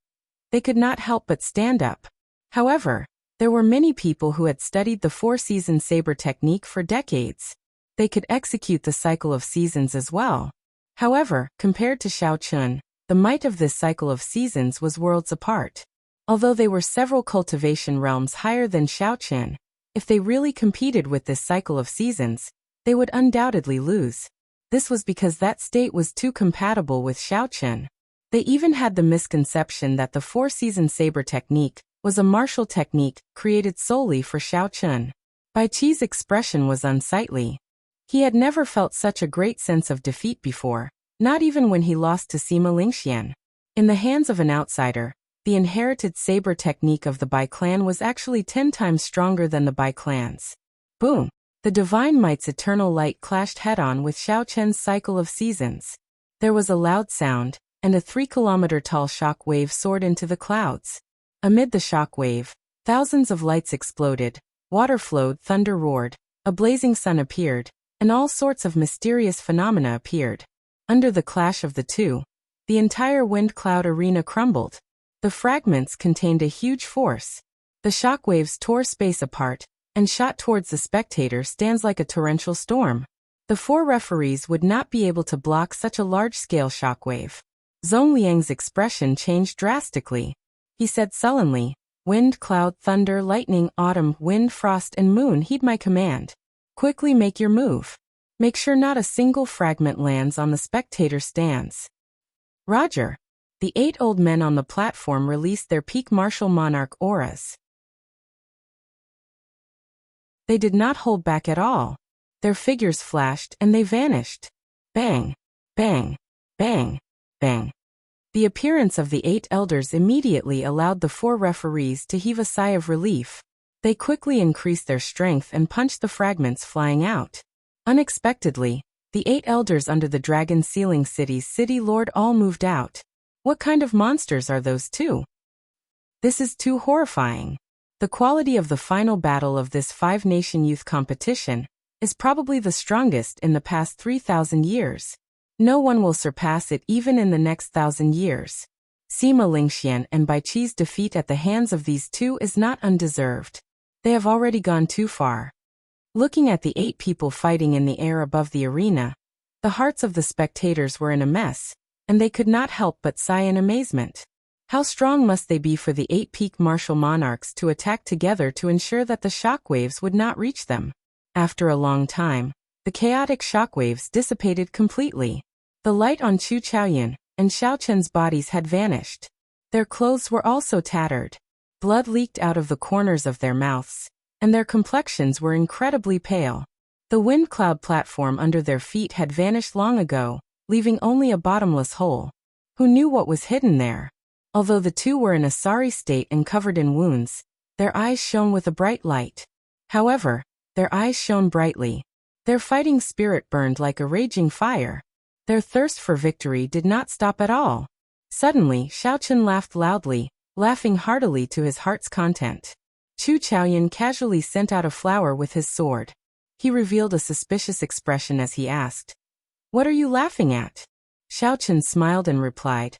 [SPEAKER 1] they could not help but stand up. However, there were many people who had studied the 4-season saber technique for decades. They could execute the cycle of seasons as well. However, compared to Xiao Chun, the might of this cycle of seasons was worlds apart. Although they were several cultivation realms higher than Xiao Chun, if they really competed with this cycle of seasons, they would undoubtedly lose. This was because that state was too compatible with Xiao Chun. They even had the misconception that the 4-season saber technique was a martial technique created solely for Xiao Chun. Bai Qi's expression was unsightly. He had never felt such a great sense of defeat before, not even when he lost to Sima Lingxian. In the hands of an outsider, the inherited saber technique of the Bai clan was actually 10 times stronger than the Bai clan's. Boom! The divine might's eternal light clashed head-on with Xiao Chun's cycle of seasons. There was a loud sound, and a 3-kilometer-tall shock wave soared into the clouds. Amid the shock wave, thousands of lights exploded, water flowed, thunder roared, a blazing sun appeared, and all sorts of mysterious phenomena appeared. Under the clash of the two, the entire wind cloud arena crumbled. The fragments contained a huge force. The shockwaves tore space apart and shot towards the spectator stands like a torrential storm. The 4 referees would not be able to block such a large-scale shockwave. Zhong Liang's expression changed drastically. He said sullenly, "Wind, cloud, thunder, lightning, autumn, wind, frost, and moon heed my command. Quickly make your move. Make sure not a single fragment lands on the spectator stands." Roger. The 8 old men on the platform released their peak martial monarch auras. They did not hold back at all. Their figures flashed and they vanished. Bang, bang, bang, bang. The appearance of the 8 elders immediately allowed the 4 referees to heave a sigh of relief. They quickly increased their strength and punched the fragments flying out. Unexpectedly, the 8 elders under the Dragon Sealing City's city lord all moved out. What kind of monsters are those two? This is too horrifying. The quality of the final battle of this 5-nation youth competition is probably the strongest in the past 3,000 years. No one will surpass it even in the next 1,000 years. Sima Lingxian and Bai Qi's defeat at the hands of these two is not undeserved. They have already gone too far. Looking at the 8 people fighting in the air above the arena, the hearts of the spectators were in a mess, and they could not help but sigh in amazement. How strong must they be for the 8 peak martial monarchs to attack together to ensure that the shockwaves would not reach them? After a long time, the chaotic shockwaves dissipated completely. The light on Chu Chaoyun and Xiao Chen's bodies had vanished. Their clothes were also tattered. Blood leaked out of the corners of their mouths, and their complexions were incredibly pale. The wind cloud platform under their feet had vanished long ago, leaving only a bottomless hole. Who knew what was hidden there? Although the two were in a sorry state and covered in wounds, their eyes shone with a bright light. However, their eyes shone brightly. Their fighting spirit burned like a raging fire. Their thirst for victory did not stop at all. Suddenly, Xiao Chen laughed loudly, laughing heartily to his heart's content. Chu Chaoyun casually sent out a flower with his sword. He revealed a suspicious expression as he asked, "What are you laughing at?" Xiao Chen smiled and replied,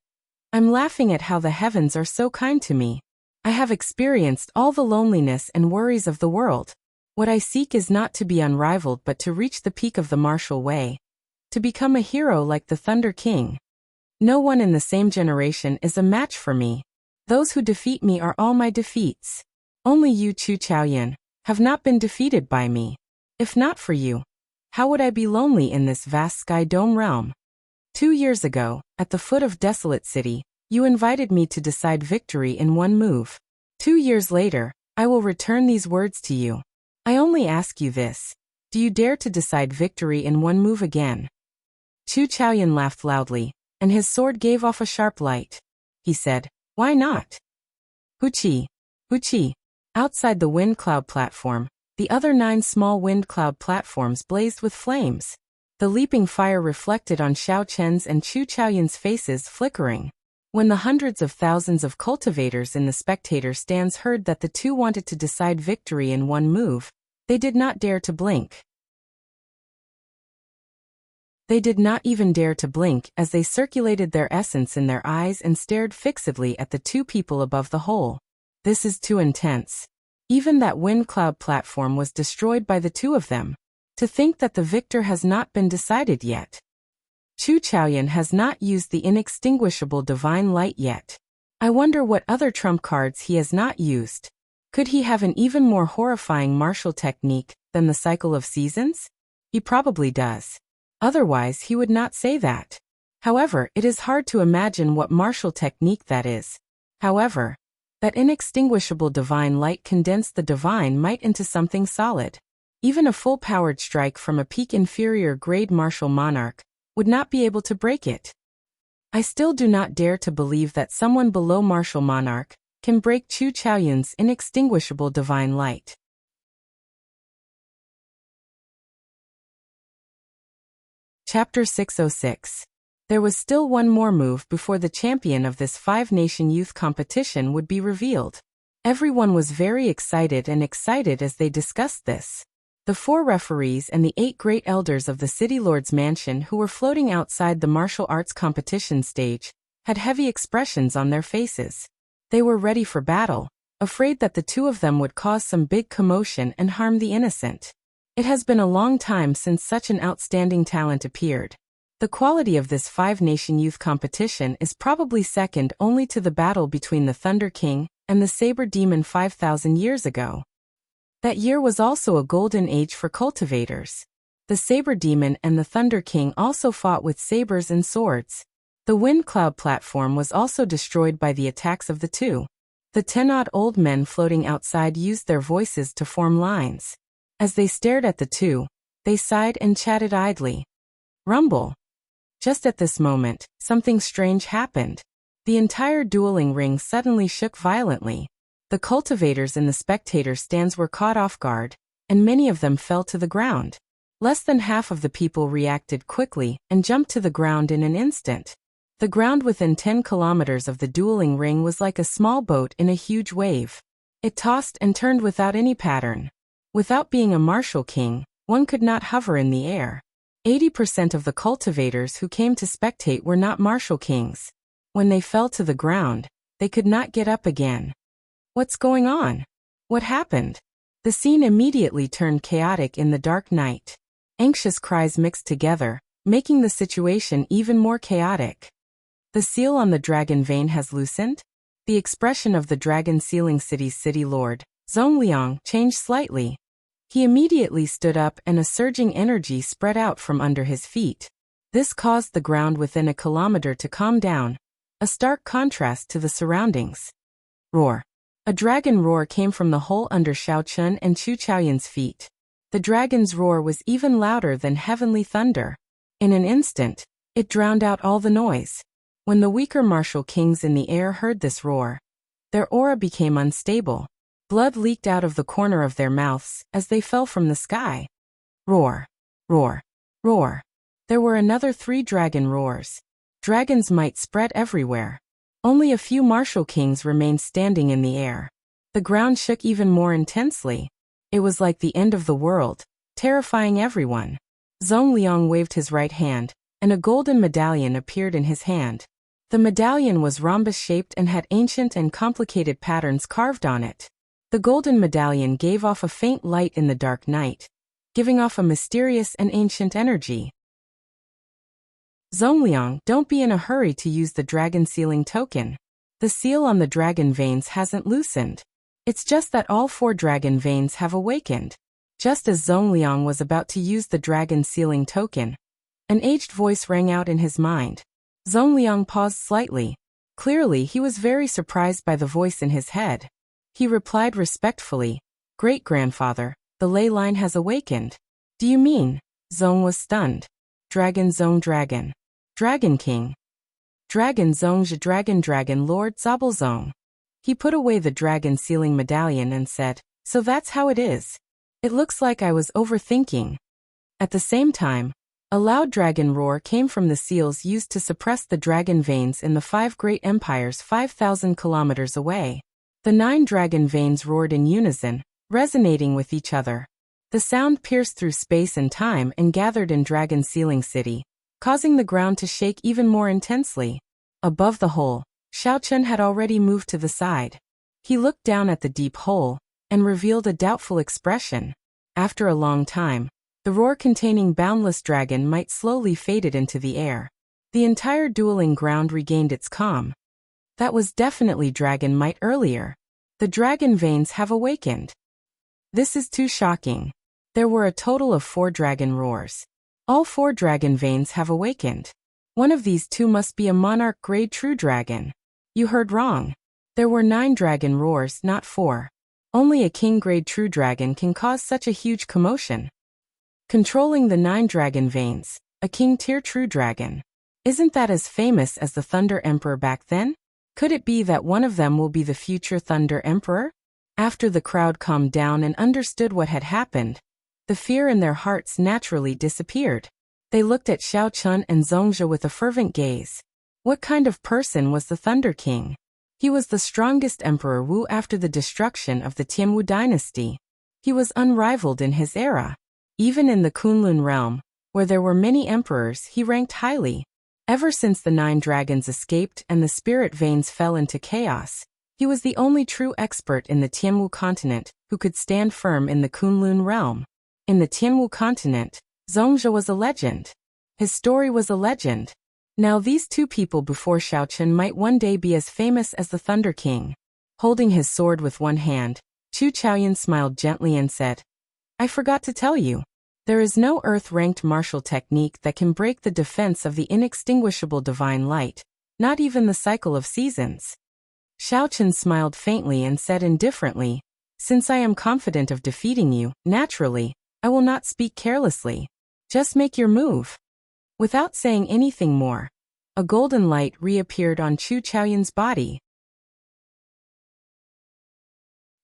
[SPEAKER 1] "I'm laughing at how the heavens are so kind to me. I have experienced all the loneliness and worries of the world. What I seek is not to be unrivaled but to reach the peak of the martial way. To become a hero like the Thunder King. No one in the same generation is a match for me. Those who defeat me are all my defeats. Only you, Chu Chaoyun, have not been defeated by me. If not for you, how would I be lonely in this vast sky dome realm? 2 years ago, at the foot of Desolate City, you invited me to decide victory in one move. 2 years later, I will return these words to you. I only ask you this. Do you dare to decide victory in one move again?" Chu Chaoyun laughed loudly, and his sword gave off a sharp light. He said, "Why not?" Huqi, Huqi. Outside the wind cloud platform, the other 9 small wind cloud platforms blazed with flames. The leaping fire reflected on Xiao Chen's and Chu Chaoyun's faces flickering. When the hundreds of thousands of cultivators in the spectator stands heard that the two wanted to decide victory in one move, they did not dare to blink. They did not even dare to blink as they circulated their essence in their eyes and stared fixedly at the 2 people above the hole. This is too intense. Even that wind cloud platform was destroyed by the 2 of them. To think that the victor has not been decided yet. Chu Chaoyun has not used the inextinguishable divine light yet. I wonder what other trump cards he has not used. Could he have an even more horrifying martial technique than the cycle of seasons? He probably does. Otherwise he would not say that. However, it is hard to imagine what martial technique that is. However, that inextinguishable divine light condensed the divine might into something solid. Even a full-powered strike from a peak inferior grade martial monarch would not be able to break it. I still do not dare to believe that someone below martial monarch can break Chu Chaoyun's inextinguishable divine light. Chapter 606. There was still one more move before the champion of this 5-nation youth competition would be revealed. Everyone was very excited as they discussed this. The 4 referees and the 8 great elders of the City Lord's mansion who were floating outside the martial arts competition stage had heavy expressions on their faces. They were ready for battle, afraid that the 2 of them would cause some big commotion and harm the innocent. It has been a long time since such an outstanding talent appeared. The quality of this five-nation youth competition is probably second only to the battle between the Thunder King and the Saber Demon 5,000 years ago. That year was also a golden age for cultivators. The Saber Demon and the Thunder King also fought with sabers and swords. The Wind Cloud platform was also destroyed by the attacks of the two. The 10-odd old men floating outside used their voices to form lines. As they stared at the two, they sighed and chatted idly. Rumble. Just at this moment, something strange happened. The entire dueling ring suddenly shook violently. The cultivators in the spectator stands were caught off guard, and many of them fell to the ground. Less than half of the people reacted quickly and jumped to the ground in an instant. The ground within 10 kilometers of the dueling ring was like a small boat in a huge wave. It tossed and turned without any pattern. Without being a martial king, one could not hover in the air. 80% of the cultivators who came to spectate were not martial kings. When they fell to the ground, they could not get up again. What's going on? What happened? The scene immediately turned chaotic in the dark night. Anxious cries mixed together, making the situation even more chaotic. The seal on the dragon vein has loosened? The expression of the dragon sealing city's city lord, Zongliang, changed slightly. He immediately stood up and a surging energy spread out from under his feet. This caused the ground within a kilometer to calm down, a stark contrast to the surroundings. Roar. A dragon roar came from the hole under Xiaochun and Chu Chaoyan's feet. The dragon's roar was even louder than heavenly thunder. In an instant, it drowned out all the noise. When the weaker martial kings in the air heard this roar, their aura became unstable. Blood leaked out of the corner of their mouths as they fell from the sky. Roar. Roar. Roar. There were another 3 dragon roars. Dragon's might spread everywhere. Only a few martial kings remained standing in the air. The ground shook even more intensely. It was like the end of the world, terrifying everyone. Zongliang waved his right hand, and a golden medallion appeared in his hand. The medallion was rhombus-shaped and had ancient and complicated patterns carved on it. The golden medallion gave off a faint light in the dark night, giving off a mysterious and ancient energy. Zongliang, don't be in a hurry to use the dragon sealing token. The seal on the dragon veins hasn't loosened. It's just that all 4 dragon veins have awakened. Just as Zongliang was about to use the dragon sealing token, an aged voice rang out in his mind. Zongliang paused slightly. Clearly, he was very surprised by the voice in his head. He replied respectfully, "Great-grandfather, the ley line has awakened." "Do you mean?" Zong was stunned. "Dragon Zong Dragon. Dragon King. Dragon Zong Dragon Lord Zabalzong." He put away the dragon sealing medallion and said, "So that's how it is. It looks like I was overthinking." At the same time, a loud dragon roar came from the seals used to suppress the dragon veins in the 5 great empires 5,000 kilometers away. The 9 dragon veins roared in unison, resonating with each other. The sound pierced through space and time and gathered in Dragon Sealing City, causing the ground to shake even more intensely. Above the hole, Xiaochun had already moved to the side. He looked down at the deep hole and revealed a doubtful expression. After a long time, the roar containing boundless dragon might slowly faded into the air. The entire dueling ground regained its calm. That was definitely dragon might earlier. The dragon veins have awakened. This is too shocking. There were a total of 4 dragon roars. All 4 dragon veins have awakened. One of these 2 must be a monarch grade true dragon. You heard wrong. There were 9 dragon roars, not 4. Only a king grade true dragon can cause such a huge commotion. Controlling the 9 dragon veins, a king tier true dragon. Isn't that as famous as the Thunder Emperor back then? Could it be that one of them will be the future Thunder Emperor? After the crowd calmed down and understood what had happened, the fear in their hearts naturally disappeared. They looked at Xiaochun and Zongzhe with a fervent gaze. What kind of person was the Thunder King? He was the strongest Emperor Wu after the destruction of the Tianwu dynasty. He was unrivaled in his era. Even in the Kunlun realm, where there were many emperors, he ranked highly. Ever since the 9 dragons escaped and the spirit veins fell into chaos, he was the only true expert in the Tianwu continent who could stand firm in the Kunlun realm. In the Tianwu continent, Zhongzhe was a legend. His story was a legend. Now these two people before Xiaochen might one day be as famous as the Thunder King. Holding his sword with one hand, Chu Chaoyan smiled gently and said, I forgot to tell you. There is no earth-ranked martial technique that can break the defense of the inextinguishable divine light, not even the cycle of seasons. Xiaochen smiled faintly and said indifferently, Since I am confident of defeating you, naturally, I will not speak carelessly. Just make your move. Without saying anything more, a golden light reappeared on Chu Chaoyan's body.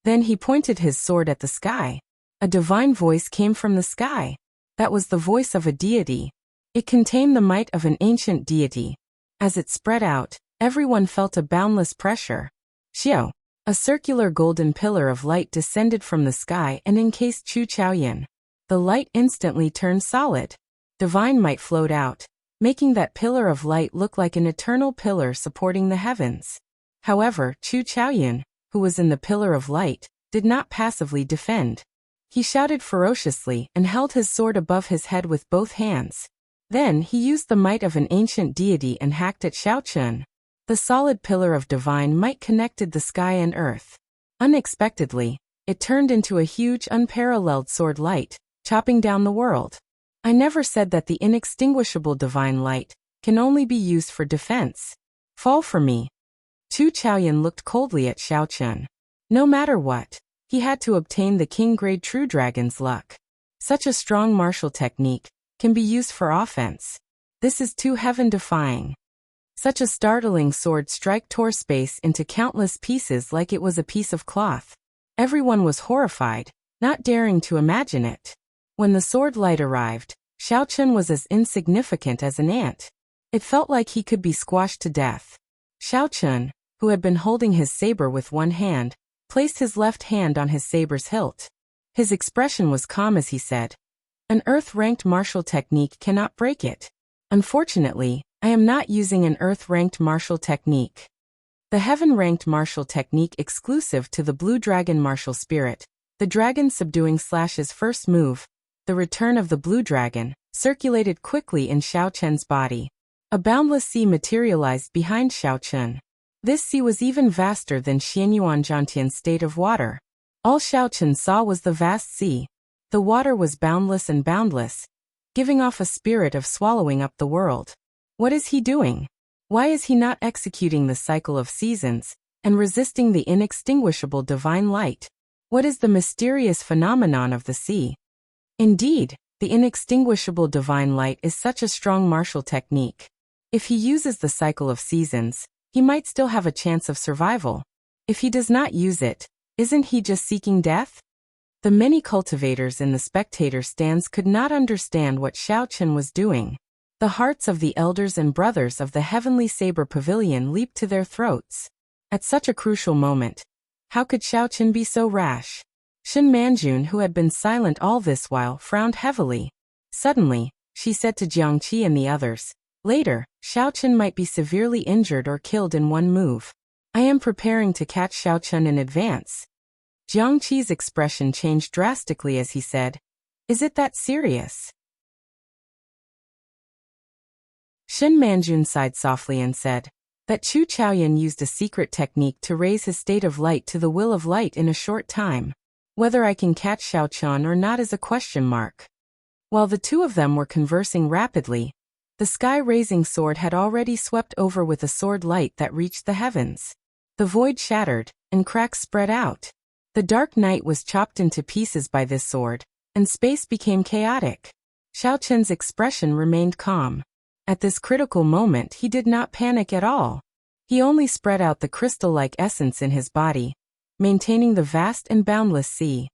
[SPEAKER 1] Then he pointed his sword at the sky. A divine voice came from the sky. That was the voice of a deity. It contained the might of an ancient deity. As it spread out, everyone felt a boundless pressure. Xiao, a circular golden pillar of light descended from the sky and encased Chu Chaoyan. The light instantly turned solid. Divine might flowed out, making that pillar of light look like an eternal pillar supporting the heavens. However, Chu Chaoyan, who was in the pillar of light, did not passively defend. He shouted ferociously and held his sword above his head with both hands. Then he used the might of an ancient deity and hacked at Xiaochen. The solid pillar of divine might connected the sky and earth. Unexpectedly, it turned into a huge unparalleled sword light, chopping down the world. I never said that the inextinguishable divine light can only be used for defense. Fall for me. Chu Chaoyan looked coldly at Xiaochen. No matter what, he had to obtain the king-grade true dragon's luck. Such a strong martial technique can be used for offense. This is too heaven-defying. Such a startling sword strike tore space into countless pieces like it was a piece of cloth. Everyone was horrified, not daring to imagine it. When the sword light arrived, Xiaochen was as insignificant as an ant. It felt like he could be squashed to death. Xiaochen, who had been holding his saber with one hand, placed his left hand on his saber's hilt. His expression was calm as he said, An earth-ranked martial technique cannot break it. Unfortunately, I am not using an earth-ranked martial technique. The heaven-ranked martial technique exclusive to the Blue Dragon martial spirit, the dragon subduing Slash's first move, the return of the Blue Dragon, circulated quickly in Xiaochen's body. A boundless sea materialized behind Xiaochen. This sea was even vaster than Xianyuan Zhantian's state of water. All Xiaochen saw was the vast sea. The water was boundless and boundless, giving off a spirit of swallowing up the world. What is he doing? Why is he not executing the cycle of seasons and resisting the inextinguishable divine light? What is the mysterious phenomenon of the sea? Indeed, the inextinguishable divine light is such a strong martial technique. If he uses the cycle of seasons, he might still have a chance of survival. If he does not use it, isn't he just seeking death? The many cultivators in the spectator stands could not understand what Xiaochen was doing. The hearts of the elders and brothers of the Heavenly Saber Pavilion leaped to their throats. At such a crucial moment, how could Xiaochen be so rash? Shen Manjun, who had been silent all this while, frowned heavily. Suddenly, she said to Jiangqi and the others, Later, Xiaochen might be severely injured or killed in one move. I am preparing to catch Xiaochen in advance. Jiangqi's expression changed drastically as he said, Is it that serious? Shen Manjun sighed softly and said, That Chu Chaoyan used a secret technique to raise his state of light to the will of light in a short time. Whether I can catch Xiaochen or not is a question mark. While the two of them were conversing rapidly, the sky-raising sword had already swept over with a sword light that reached the heavens. The void shattered, and cracks spread out. The dark night was chopped into pieces by this sword, and space became chaotic. Xiaochen's expression remained calm. At this critical moment he did not panic at all. He only spread out the crystal-like essence in his body, maintaining the vast and boundless sea.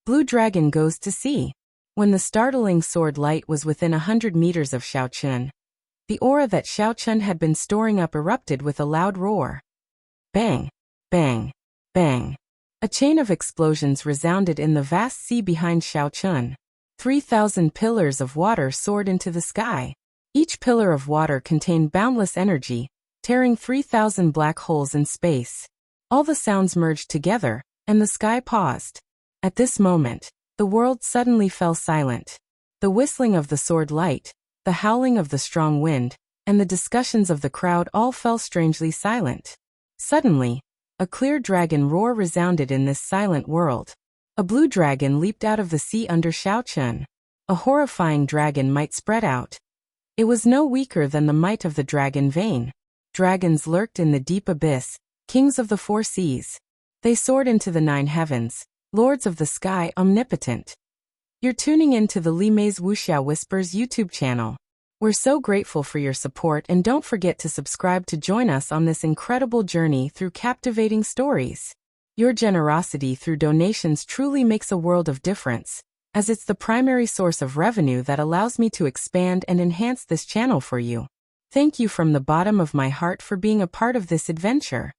[SPEAKER 1] Blue Dragon goes to sea. When the startling sword light was within 100 meters of Xiaochen, the aura that Xiaochen had been storing up erupted with a loud roar. Bang! Bang! Bang! A chain of explosions resounded in the vast sea behind Xiaochen. 3,000 pillars of water soared into the sky. Each pillar of water contained boundless energy, tearing 3,000 black holes in space. All the sounds merged together, and the sky paused. At this moment, the world suddenly fell silent. The whistling of the sword light, the howling of the strong wind, and the discussions of the crowd all fell strangely silent. Suddenly, a clear dragon roar resounded in this silent world. A blue dragon leaped out of the sea under Xiao Chun. A horrifying dragon might spread out. It was no weaker than the might of the dragon vein. Dragons lurked in the deep abyss, kings of the four seas. They soared into the 9 heavens, lords of the sky omnipotent. You're tuning in to the Li Mei's Wuxia Whispers YouTube channel. We're so grateful for your support, and don't forget to subscribe to join us on this incredible journey through captivating stories. Your generosity through donations truly makes a world of difference, as it's the primary source of revenue that allows me to expand and enhance this channel for you. Thank you from the bottom of my heart for being a part of this adventure.